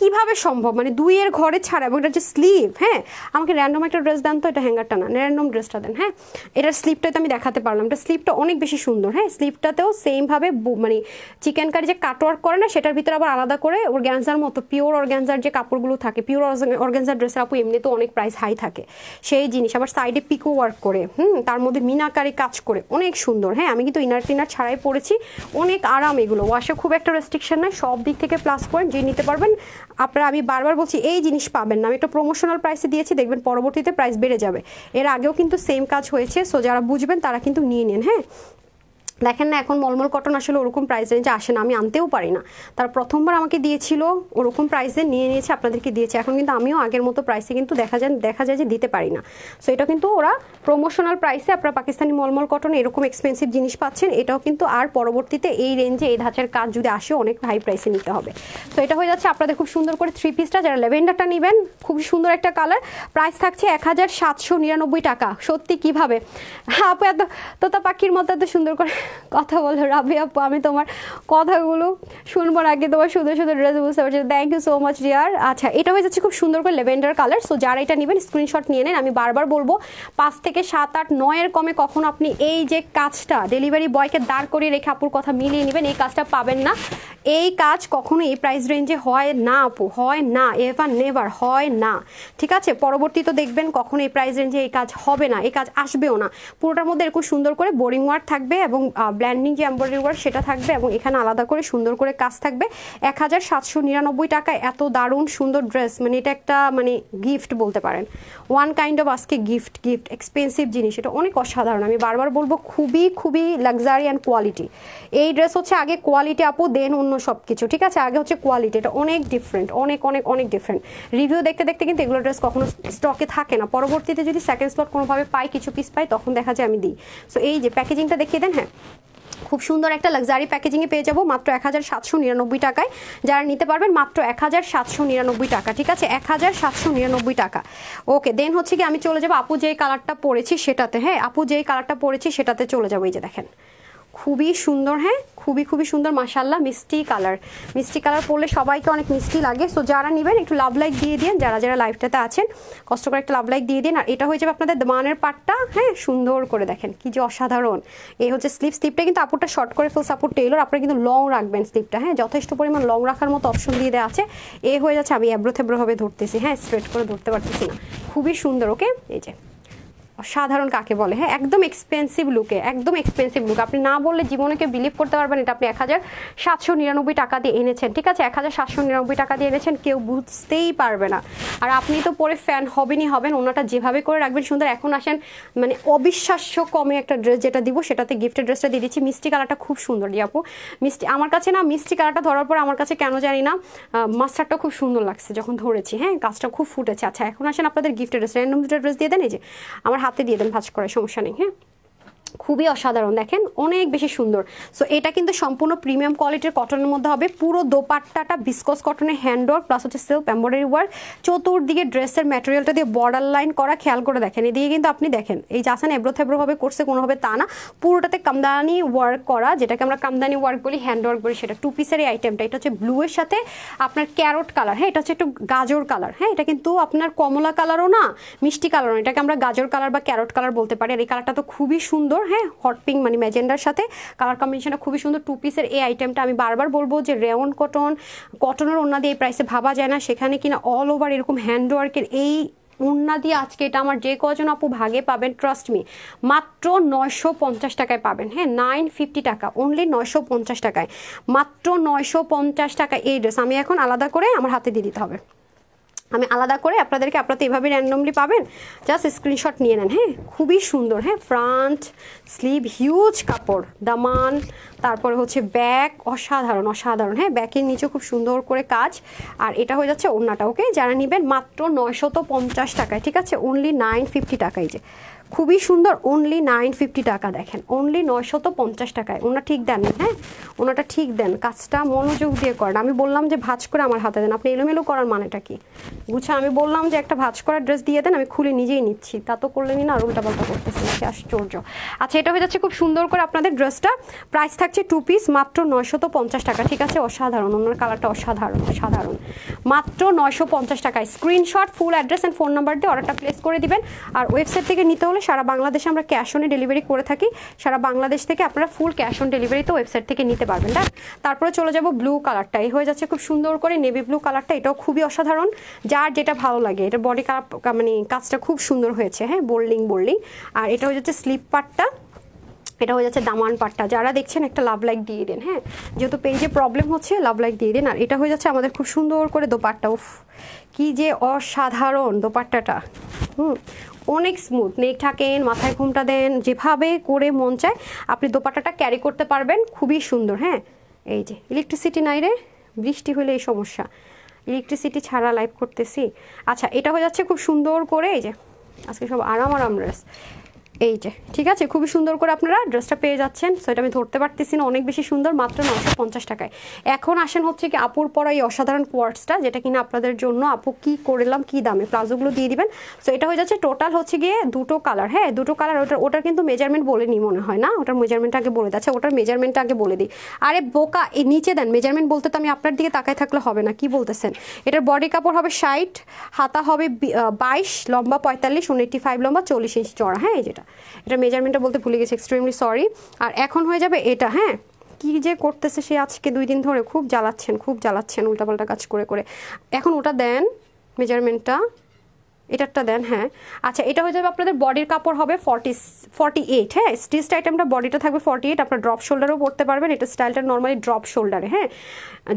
S1: কিভাবে সম্ভব, মানে 2 ঘরে ছাড়া, এবং এটা যে স্লিভ, হ্যাঁ, আমাকে র্যান্ডম একটা ড্রেস দেন তো, এটা হ্যাঙ্গারটা না, র্যান্ডম ড্রেসটা দেন। হ্যাঁ, এটার স্লিভটাতে আমি দেখাতে পারলাম, এটা স্লিভটা অনেক বেশি সুন্দর। হ্যাঁ, স্লিভটাতেও সেমভাবে মানে চিকেন কারি যে কাটওয়ার্ক করে না, সেটার ভিতরে আবার আলাদা করে অর্গ্যানজার মতো, পিওর অর্গ্যানজার যে কাপড়গুলো থাকে, পিওর অর্গ্যানজার ড্রেসের আপু এমনিতেও অনেক প্রাইস হাই থাকে, সেই জিনিস আবার সাইডে পিকো ওয়ার্ক করে, তার মধ্যে মিনাকারি কাজ করে, অনেক সুন্দর। হ্যাঁ, আমি কিন্তু ইনার টিনার ছাড়াই পরেছি, অনেক আরাম। এগুলো ওয়াশে খুব একটা রেস্ট্রিকশন নাই, সব দিক থেকে প্লাস পয়েন্ট, যে নিতে পারবেন আপনারা। আমি বারবার বলছি এই জিনিস পাবেন না, আমি একটা প্রমোশনাল প্রাইসে দিয়েছি, দেখবেন পরবর্তীতে প্রাইস বেড়ে যাবে। এর আগেও কিন্তু সেম কাজ হয়েছে, সো যারা বুঝবেন তারা কিন্তু নিয়ে নিন। হ্যাঁ, দেখেন না, এখন মলমল কটন আসলে ওরকম প্রাইস রেঞ্জে আসে না, আমি আনতেও পারি না। তার প্রথমবার আমাকে দিয়েছিল ওরকম প্রাইসে, নিয়ে নিয়েছে, আপনাদেরকে দিয়েছে। এখন কিন্তু আমিও আগের মতো প্রাইসে কিন্তু দেখা যায় যে দিতে পারি না। সো এটা কিন্তু ওরা প্রমোশনাল প্রাইসে আপনারা পাকিস্তানি মলমল কটন এরকম এক্সপেন্সিভ জিনিস পাচ্ছেন। এটাও কিন্তু আর পরবর্তীতে এই রেঞ্জে এই ধাঁচের কাজ যদি আসে অনেক হাই প্রাইসে নিতে হবে। সো এটা হয়ে যাচ্ছে আপনাদের খুব সুন্দর করে 3 পিসটা, যারা ল্যাভেন্ডারটা নেবেন, খুবই সুন্দর একটা কালার, প্রাইস থাকছে 1799 টাকা। সত্যি কিভাবে আপু এত তোতা পাখির মতো এত সুন্দর করে কথা বলো রাবি আপু, আমি তোমার কথাগুলো শুনবো নাকি তোমার সুন্দর সুন্দর ড্রেস বুঝতে পারছি। Thank you so much dear. আচ্ছা, এটা হয়ে যাচ্ছে খুব সুন্দর করে লেভেন্ডার কালার। সো যারা এটা নেবেন স্ক্রিনশট নিয়ে নেন। আমি বারবার বলবো 5 থেকে 7, 8, 9 কমে কখনো আপনি এই যে কাজটা ডেলিভারি বয়কে দাঁড় করিয়ে রেখে আপুর কথা মিলিয়ে নেবেন, এই কাজটা পাবেন না। এই কাজ কখনো এই প্রাইস রেঞ্জে হয় না আপু, হয় না, এভার নেভার হয় না, ঠিক আছে। পরবর্তী তো দেখবেন কখনো এই প্রাইস রেঞ্জে এই কাজ হবে না, এই কাজ আসবেও না। পুরোটার মধ্যে এরকম সুন্দর করে বোরিং ওয়ার্ক থাকবে এবং ব্ল্যান্ডিং যে এমব্রয়ডারি ওয়ার্ক সেটা থাকবে এবং এখানে আলাদা করে সুন্দর করে কাজ থাকবে। 1799 টাকায় এত দারুণ সুন্দর ড্রেস, মানে এটা একটা মানে গিফট বলতে পারেন, ওয়ান কাইন্ড অফ আজকে গিফট এক্সপেন্সিভ জিনিস, এটা অনেক অসাধারণ। আমি বারবার বলবো খুবই খুবই লাক্সারি অ্যান্ড কোয়ালিটি। এই ড্রেস হচ্ছে আগে কোয়ালিটি আপু, দেন অন্য সব কিছু, ঠিক আছে। আগে হচ্ছে কোয়ালিটি, এটা অনেক ডিফারেন্ট, অনেক অনেক অনেক ডিফারেন্ট। রিভিউ দেখতে দেখতে কিন্তু এগুলো ড্রেস কখনো স্টকে থাকে না, পরবর্তীতে যদি সেকেন্ড স্লট কোনোভাবে পাই, কিছু পিস পাই, তখন দেখা যায় আমি দিই। সো এই যে প্যাকেজিংটা দেখিয়ে দেন। হ্যাঁ, খুব সুন্দর একটা লাক্সারি প্যাকেজিংয়ে পেয়ে যাবো মাত্র 1799 টাকায়। যারা নিতে পারবেন মাত্র 1799 টাকা, ঠিক আছে, 1799 টাকা। ওকে, দেন হচ্ছে কি আমি চলে যাবো আপু যেই কালারটা পরেছি সেটাতে। হ্যাঁ, আপু যেই কালারটা পরেছি সেটাতে চলে যাবো। এই যে দেখেন, খুবই সুন্দর, হ্যাঁ খুবই খুবই সুন্দর মাশাআল্লাহ। মিষ্টি কালার পরলে সবাইকে অনেক মিষ্টি লাগে। সো যারা নেবেন একটু লাভ লাইক দিয়ে দিন, যারা যারা লাইভটাতে আছেন কষ্ট করে একটা লাভ লাইক দিয়ে দিন। আর এটা হয়ে যাবে আপনাদের দামানের পাটটা, হ্যাঁ সুন্দর করে দেখেন কি যে অসাধারণ। এই হচ্ছে স্লিপটা কিন্তু আপুরটা শর্ট করে ফুল সাপোর্ট টেইলর, আপনারা কিন্তু লং রাখবেন স্লিপটা, হ্যাঁ যথেষ্ট পরিমাণ লং রাখার মতো অপশন দিয়ে দেওয়া আছে। এ হয়ে যাচ্ছে, আমি এবড়ো থেবড়োভাবে ধরতেছি, হ্যাঁ স্ট্রেট করে ধরতে পারতেছি না, খুবই সুন্দর। ওকে, এই যে সাধারণ কাকে বলে, হ্যাঁ একদম এক্সপেন্সিভ লুকে, একদম এক্সপেন্সিভ লুক। আপনি না বললে জীবনকে বিলিভ করতে পারবেন এটা আপনি 1799 টাকা দিয়ে এনেছেন, ঠিক আছে 1799 টাকা দিয়ে এনেছেন, কেউ বুঝতেই পারবে না। আর আপনি তো পরে ফ্যান হবেনই হবেন, ওনাটা যেভাবে করে রাখবেন সুন্দর। এখন আসেন মানে অবিশ্বাস্য কমে একটা ড্রেস যেটা দিব সেটাতে গিফটের ড্রেসটা দিয়ে দিচ্ছি। মিষ্টি কালারটা খুব সুন্দর জি আপু, মিষ্টি আমার কাছে না, মিষ্টি কালারটা ধরার পর আমার কাছে কেন জানি না মাস্টারটা খুব সুন্দর লাগছে যখন ধরেছি, হ্যাঁ কাজটা খুব ফুটেছে। আচ্ছা, এখন আসেন আপনাদের গিফটের ড্রেস, র্যান্ডম দুটো ড্রেস দিয়ে দেন, এই যে আমার হাতে দিয়ে দেন, ভাঁজ করার সমস্যা নেই। হ্যাঁ, খুবই অসাধারণ, দেখেন অনেক বেশি সুন্দর। সো এটা কিন্তু সম্পূর্ণ প্রিমিয়াম কোয়ালিটির কটনের মধ্যে হবে। পুরো দোপাট্টাটা বিসকস কটনের হ্যান্ড ওয়ার্ক প্লাস হচ্ছে সেলফ এমব্রয়ডারি ওয়ার্ক, চতুর্দিকে ড্রেসের ম্যাটেরিয়ালটা দিয়ে বর্ডার লাইন করা, খেয়াল করে দেখেন এদিকে কিন্তু আপনি দেখেন এই যে আসেন এবড়ো থেবড়ো ভাবে করছে কোনোভাবে তা না, পুরোটাতে কামদানি ওয়ার্ক করা, যেটাকে আমরা কামদানি ওয়ার্ক বলি, হ্যান্ড ওয়ার্ক বলি, সেটা টু পিসের এই আইটেমটা। এটা হচ্ছে ব্লু এর সাথে আপনার ক্যারট কালার, হ্যাঁ এটা হচ্ছে একটু গাজর কালার, হ্যাঁ এটা কিন্তু আপনার কমলা কালারও না, মিষ্টি কালারও, এটাকে আমরা গাজর কালার বা ক্যারট কালার বলতে পারি। আর এই কালারটা তো খুবই সুন্দর, হ্যাঁ হট পিঙ্ক মানে ম্যাজেন্ডার সাথে কালার কম্বিনেশনটা খুবই সুন্দর। টু পিসের এই আইটেমটা আমি বারবার বলবো যে রেওন কটনের ওড়না দিয়ে এই প্রাইসে ভাবা যায় না, সেখানে কিনা অল ওভার এরকম হ্যান্ড ওয়ার্কের এই ওড়না দিয়ে আজকে এটা আমার যে কজন আপু ভাগে পাবেন, ট্রাস্ট মি, মাত্র 950 টাকায় পাবেন। হ্যাঁ 950 টাকা, অনলি 950 টাকায়, মাত্র 950 টাকা এই ড্রেস। আমি এখন আলাদা করে আমার হাতে দিয়ে দিতে হবে, আমি আলাদা করে আপনাদেরকে, আপনারা তো এভাবে র্যান্ডমলি পাবেন, জাস্ট স্ক্রিনশট নিয়ে নেন। হ্যাঁ খুবই সুন্দর, হ্যাঁ ফ্রন্ট স্লিভ হিউজ কাপড়, দামান, তারপরে হচ্ছে ব্যাক, অসাধারণ অসাধারণ, হ্যাঁ ব্যাকের নিচে খুব সুন্দর করে কাজ। আর এটা হয়ে যাচ্ছে ওড়নাটা। ওকে, যারা নেবেন মাত্র 950 টাকায়, ঠিক আছে অনলি 950 টাকায়, যে খুবই সুন্দর, অনলি 950 টাকা। দেখেন অনলি 950 টাকায়। ওনা ঠিক দেন, হ্যাঁ ওনাটা ঠিক দেন, কাজটা মনোযোগ দিয়ে করেন। আমি বললাম যে ভাঁজ করে আমার হাতে দেন, আপনি এলোমেলো করার মানেটা কি বুঝছেন? আমি বললাম যে একটা ভাঁজ করার ড্রেস দিয়ে দেন, আমি খুলে নিজেই নিচ্ছি, তা তো করলেনই না, আর উল্টাপাল্টা করতেছি, আশ্চর্য। আচ্ছা, এটা হয়ে যাচ্ছে খুব সুন্দর করে আপনাদের ড্রেসটা, প্রাইস থাকছে টু পিস মাত্র 950 টাকা, ঠিক আছে অসাধারণ, ওনার কালারটা অসাধারণ অসাধারণ, মাত্র 950 টাকায়। Screenshot, full address and phone number দিয়ে অর্ডারটা প্লেস করে দিবেন। আর ওয়েবসাইট থেকে নিতে হলে সারা বাংলাদেশে আমরা ক্যাশ অন ডেলিভারি করে থাকি, সারা বাংলাদেশ থেকে আপনারা ফুল ক্যাশ অন ডেলিভারিতে ওয়েবসাইট থেকে নিতে পারবেন না। তারপরে চলে যাব ব্লু কালারটা, এই হয়ে যাচ্ছে খুব সুন্দর করে নেভি ব্লু কালারটা, এটাও খুবই অসাধারণ, যার যেটা ভালো লাগে। এটা বডি মানে কাজটা খুব সুন্দর হয়েছে, হ্যাঁ বোল্ডিং। আর এটা হয়ে যাচ্ছে স্লিপ পার্টটা, এটা হয়ে যাচ্ছে দামান পাটটা। যারা দেখছেন একটা লাভ লাইক দিয়ে দেন, হ্যাঁ যেহেতু পেজে প্রবলেম হচ্ছে, লাভ লাইক দিয়ে দেন। আর এটা হয়ে যাচ্ছে আমাদের খুব সুন্দর করে দোপাট্টা, উফ কি যে অসাধারণ দোপাট্টাটা, অনেক স্মুথ, নেক থাকেন, মাথায় ঘুমটা দেন, যেভাবে করে মন চায় আপনি দোপাট্টাটা ক্যারি করতে পারবেন, খুবই সুন্দর। হ্যাঁ এই যে ইলেকট্রিসিটি নাই রে, বৃষ্টি হলে এই সমস্যা, ইলেকট্রিসিটি ছাড়া লাইভ করতেছি। আচ্ছা, এটা হয়ে যাচ্ছে খুব সুন্দর করে, এই যে আজকে সব আরাম ড্রেস, এই যে ঠিক আছে, খুবই সুন্দর করে আপনারা ড্রেসটা পেয়ে যাচ্ছেন। সো এটা আমি ধরতে পারতেছি না, অনেক বেশি সুন্দর, মাত্র 950 টাকায়। এখন আসেন হচ্ছে কি আপুর পরা এই অসাধারণ কোয়ার্টসটা, যেটা কিনা আপনাদের জন্য আপু কি করলাম কি দামে, প্লাজোগুলো দিয়ে দিবেন। সো এটা হয়ে যাচ্ছে টোটাল হচ্ছে গিয়ে দুটো কালার, হ্যাঁ দুটো কালার। ওটার কিন্তু মেজারমেন্ট বলে নি মনে হয় না, ওটার মেজারমেন্ট আগে বলে দিচ্ছে, ওটার মেজারমেন্টটা আগে বলে দিই। আরে বোকা, এই নিচে দেন মেজারমেন্ট, বলতে তো আমি আপনার দিকে তাকায় থাকলে হবে না, কি বলতেছেন। এটার বডি কাপড় হবে 60, হাতা হবে 22, লম্বা 45, 85 লম্বা, 40 ইঞ্চি চড়া, হ্যাঁ যেটা এটা মেজারমেন্টটা বলতে ভুলে গেছি, এক্সট্রিমলি সরি। আর এখন হয়ে যাবে এটা, হ্যাঁ কি যে করতেছে সে আজকে 2 দিন ধরে, খুব জ্বালাচ্ছেন উল্টাপাল্টা কাজ করে করে। এখন ওটা দেন মেজারমেন্টটা, এটারটা দেন, হ্যাঁ আচ্ছা এটা হয়ে যাবে আপনাদের বডির কাপড় হবে 48, হ্যাঁ স্টিচ আইটেমটা বডিটা থাকবে 48, আপনার ড্রপ শোল্ডারও পরতে পারবেন, এটা স্টাইলটা নর্মালি ড্রপ শোল্ডারে, হ্যাঁ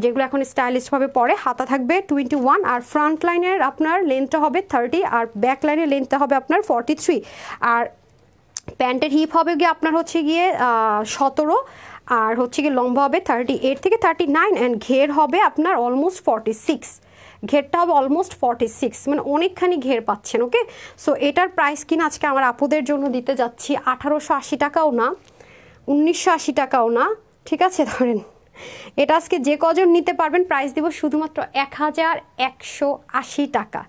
S1: যেগুলো এখন স্টাইলিশভাবে পরে। হাতা থাকবে 21, আর ফ্রন্ট লাইনের আপনার লেন্থটা হবে 30, আর ব্যাক লাইনের লেন্থটা হবে আপনার 43, আর প্যান্টের হিপ হবে গিয়ে আপনার হচ্ছে গিয়ে 17, আর হচ্ছে গিয়ে লম্বা হবে 38 থেকে 39, অ্যান্ড ঘের হবে আপনার অলমোস্ট 46, ঘেরটা হবে অলমোস্ট 46, মানে অনেকখানি ঘের পাচ্ছেন। ওকে, সো এটার প্রাইস কিনা আজকে আমার আপুদের জন্য দিতে যাচ্ছি 1880 টাকাও না, 1980 টাকাও না, ঠিক আছে ধরেন এটা আজকে যে কজন নিতে পারবেন প্রাইস দিব শুধুমাত্র 1180 টাকা,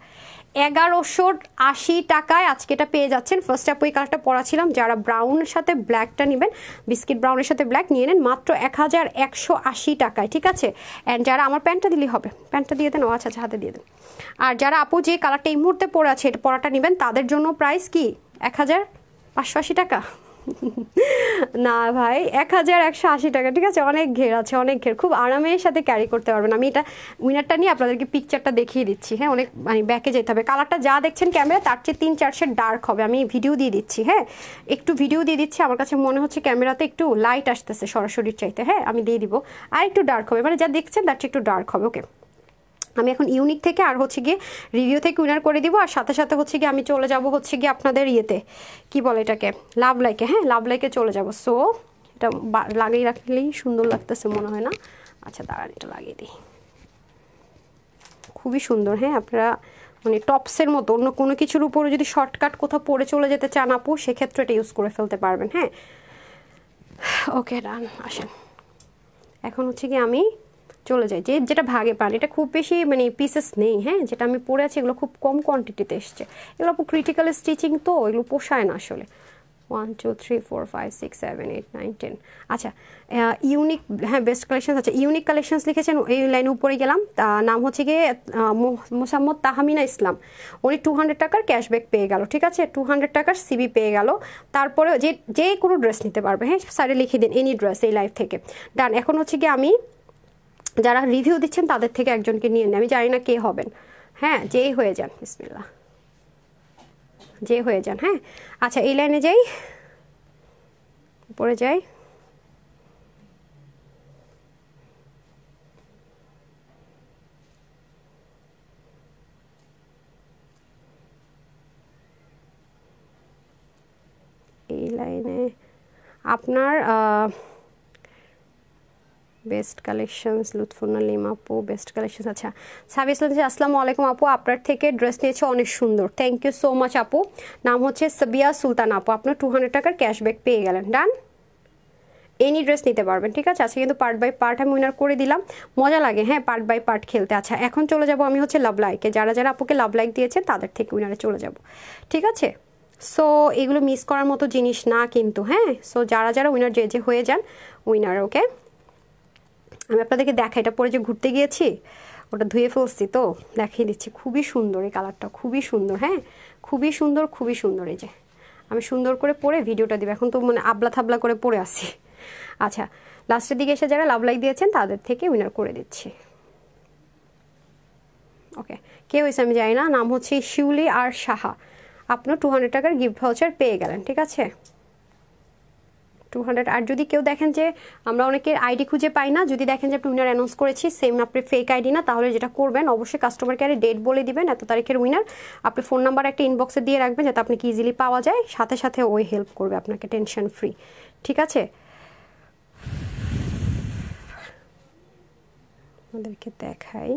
S1: 1180 টাকায় আজকে এটা পেয়ে যাচ্ছেন। ফার্স্ট আপু এই কালারটা পরাছিলাম, যারা ব্রাউনের সাথে ব্ল্যাকটা নেবেন, বিস্কিট ব্রাউনের সাথে ব্ল্যাক নিয়ে নেন মাত্র 1180 টাকায়, ঠিক আছে। অ্যান্ড যারা আমার প্যান্টটা দিলেই হবে, প্যান্টটা দিয়ে দেন, ও আচ্ছা আচ্ছা হাতে দিয়ে দেন। আর যারা আপু যে কালারটা এই মুহূর্তে পরে আছে এটা পরাটা নেবেন, তাদের জন্য প্রাইস কি 1580 টাকা না ভাই 1180 টাকা, ঠিক আছে। অনেক ঘের আছে, অনেক ঘের, খুব আরামের সাথে ক্যারি করতে পারবেন। আমি এটা উইনারটা নিয়ে আপনাদেরকে পিকচারটা দেখিয়ে দিচ্ছি, হ্যাঁ অনেক মানে ব্যাকে যেতে হবে। কালারটা যা দেখছেন ক্যামেরা তার চেয়ে 3-4 শেড ডার্ক হবে, আমি ভিডিও দিয়ে দিচ্ছি, হ্যাঁ একটু ভিডিও দিয়ে দিচ্ছি, আমার কাছে মনে হচ্ছে ক্যামেরাতে একটু লাইট আসতেছে সরাসরির চাইতে, হ্যাঁ আমি দিয়ে দিব, আর একটু ডার্ক হবে, মানে যা দেখছেন তার চেয়ে একটু ডার্ক হবে। ওকে, আমি এখন ইউনিক থেকে আর হচ্ছে গিয়ে রিভিউ থেকে উইনার করে দিব, আর সাথে সাথে হচ্ছে গিয়ে আমি চলে যাব হচ্ছে গিয়ে আপনাদের ইয়েতে কি বলে এটাকে, লাভ লাইকে, হ্যাঁ লাভ লাইকে চলে যাব। সো এটা লাগিয়ে রাখলেই সুন্দর লাগতেছে মনে হয় না, আচ্ছা দাঁড়ান এটা লাগিয়ে দিই, খুবই সুন্দর, হ্যাঁ আপনারা মানে টপসের মতো অন্য কোনো কিছুর উপরে যদি শর্টকাট কোথাও পরে চলে যেতে চান আপু, সেক্ষেত্রে এটা ইউজ করে ফেলতে পারবেন, হ্যাঁ ওকে ডান। আসেন এখন হচ্ছে কি আমি চলে যাই, যেটা ভাগে পান, এটা খুব বেশি মানে পিসেস নেই, হ্যাঁ যেটা আমি পরে আছি এগুলো খুব কম কোয়ান্টিটিতে এসছে, এগুলো ক্রিটিক্যাল স্টিচিং তো এগুলো পোষায় না আসলে। 1 2 3 4 5 6 7 8 9 10, আচ্ছা ইউনিক, হ্যাঁ বেস্ট কালেকশন, আচ্ছা ইউনিক কালেকশনস লিখেছেন এই লাইন উপরে গেলাম, নাম হচ্ছে গিয়ে মোসাম্মদ তাহমিনা ইসলাম, উনি 200 টাকার ক্যাশব্যাক পেয়ে গেল, ঠিক আছে 200 টাকার সিবি পেয়ে গেল। তারপরে যে কোনো ড্রেস নিতে পারবে, হ্যাঁ সাইডে লিখে দিন এনি ড্রেস এই লাইভ থেকে, ডান। এখন হচ্ছে গিয়ে আমি যারা রিভিউ দিচ্ছেন তাদের থেকে একজনকে নিয়ে নিই, আমি জানি না কে হবেন, হ্যাঁ যেই হয়ে যান, বিসমিল্লাহ যে হয়ে যান, হ্যাঁ আচ্ছা এই লাইনে যাই, উপরে যাই, এই লাইনে আপনার বেস্ট কালেকশনস লুৎফুন্না লিম আপু, বেস্ট কালেকশনস, আচ্ছা সাবি ইসলাম আসসালামু আলাইকুম আপু, আপনার থেকে ড্রেস নিয়েছে অনেক সুন্দর, থ্যাংক ইউ সো মাচ আপু, নাম হচ্ছে সাবিয়া সুলতান আপু, আপনার 200 টাকার ক্যাশব্যাক পেয়ে গেলেন, ডান। এনি ড্রেস নিতে পারবেন, ঠিক আছে। আচ্ছা কিন্তু পার্ট বাই পার্ট আমি উইনার করে দিলাম, মজা লাগে হ্যাঁ পার্ট বাই পার্ট খেলতে। আচ্ছা এখন চলে যাব আমি হচ্ছে লাভ লাইকে, যারা যারা আপুকে লাভ লাইক দিয়েছেন তাদের থেকে উইনারে চলে যাব, ঠিক আছে। সো এগুলো মিস করার মতো জিনিস না কিন্তু, হ্যাঁ সো যারা যারা উইনার যে হয়ে যান উইনার। ওকে আমি আপনাদেরকে দেখাই, এটা পরে যে ঘুরতে গিয়েছি ওটা ধুয়ে ফেলছি তো দেখিয়ে দিচ্ছি, খুবই সুন্দর এই কালারটা, খুবই সুন্দর, হ্যাঁ খুবই সুন্দর, খুবই সুন্দর। এই যে আমি সুন্দর করে পরে ভিডিওটা দিব, এখন তো মানে আবলা থাবলা করে পরে আসি। আচ্ছা লাস্টের দিকে এসে যারা লাভ লাইক দিয়েছেন তাদের থেকে উইনার করে দিচ্ছি। ওকে কে হয়েছে আমি জানি না, নাম হচ্ছে শিউলি আর সাহা, আপনার 200 টাকার গিফট ভাউচার পেয়ে গেলেন, ঠিক আছে 200। আর যদি কেউ দেখেন যে আমরা অনেকের আইডি খুঁজে পাই না, যদি দেখেন যে আপনি উইনার অ্যানাউন্স করেছি সেম আপনি ফেক আইডি না, তাহলে যেটা করবেন অবশ্যই কাস্টমার কেয়ারে ডেট বলে দিবেন, এত তারিখের উইনার, আপনি ফোন নাম্বার একটা ইনবক্সে দিয়ে রাখবেন যাতে আপনাকে ইজিলি পাওয়া যায়, সাথে সাথে ওই হেল্প করবে আপনাকে টেনশন ফ্রি, ঠিক আছে। আমাদেরকে দেখাই,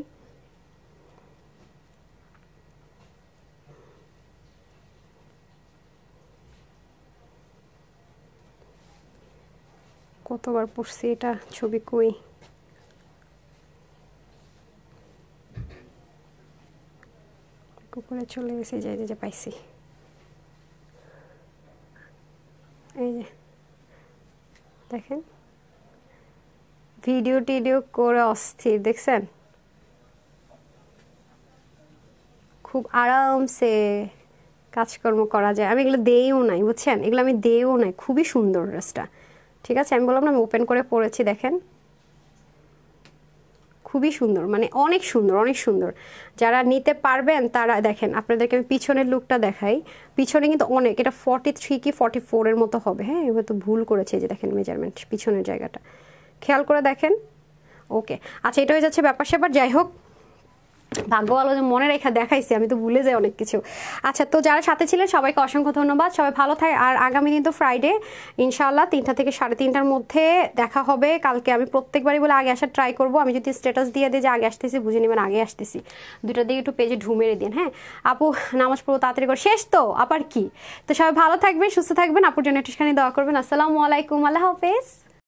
S1: কতবার পড়ছি এটা, ছবি কই? কুকুরে চলে গেছে, যাই যে পাইছি, এই যে দেখেন ভিডিও টিডিও করে অস্থির, দেখছেন? খুব আরামসে কাজকর্ম করা যায়। আমি এগুলো দেইও নাই, বুঝছেন? এগুলো আমি দেইও নাই। খুবই সুন্দর ড্রেসটা, ঠিক আছে? আমি বললাম না, আমি ওপেন করে পরেছি, দেখেন খুবই সুন্দর, মানে অনেক সুন্দর, অনেক সুন্দর। যারা নিতে পারবেন তারা দেখেন, আপনাদেরকে আমি পিছনের লুকটা দেখাই। পিছনে কিন্তু অনেক, এটা 43 কি 44 এর মতো হবে। হ্যাঁ, এবার তো ভুল করেছে, যে দেখেন মেজারমেন্ট পিছনের জায়গাটা খেয়াল করে দেখেন। ওকে, আচ্ছা, এটা হয়ে যাচ্ছে ব্যাপার স্যাপার। যাই হোক, ভাগ্য ভালো যে মনে রেখা দেখাইছি, আমি তো ভুলে যাই অনেক কিছু। আচ্ছা, তো যারা সাথে ছিলেন সবাইকে অসংখ্য ধন্যবাদ। সবাই ভালো থাকে। আর আগামী দিন তো ফ্রাইডে, ইনশাআল্লাহ 3টা থেকে 3:30টার মধ্যে দেখা হবে। কালকে আমি প্রত্যেকবারই বলে আগে আসার ট্রাই করব। আমি যদি স্ট্যাটাস দিয়ে দিই যে আগে আসতেছি, বুঝে নেবেন আগে আসতেছি। 2টার দিকে একটু পেজে ঢুমেরে দিন। হ্যাঁ আপু, নামাজ পড়বো তাড়াতাড়ি করে, শেষ তো আবার কি। তো সবাই ভালো থাকবেন, সুস্থ থাকবেন, আপুর জন্য একটুখানি দোয়া করবেন। আসসালামু আলাইকুম, আল্লাহ হাফেজ।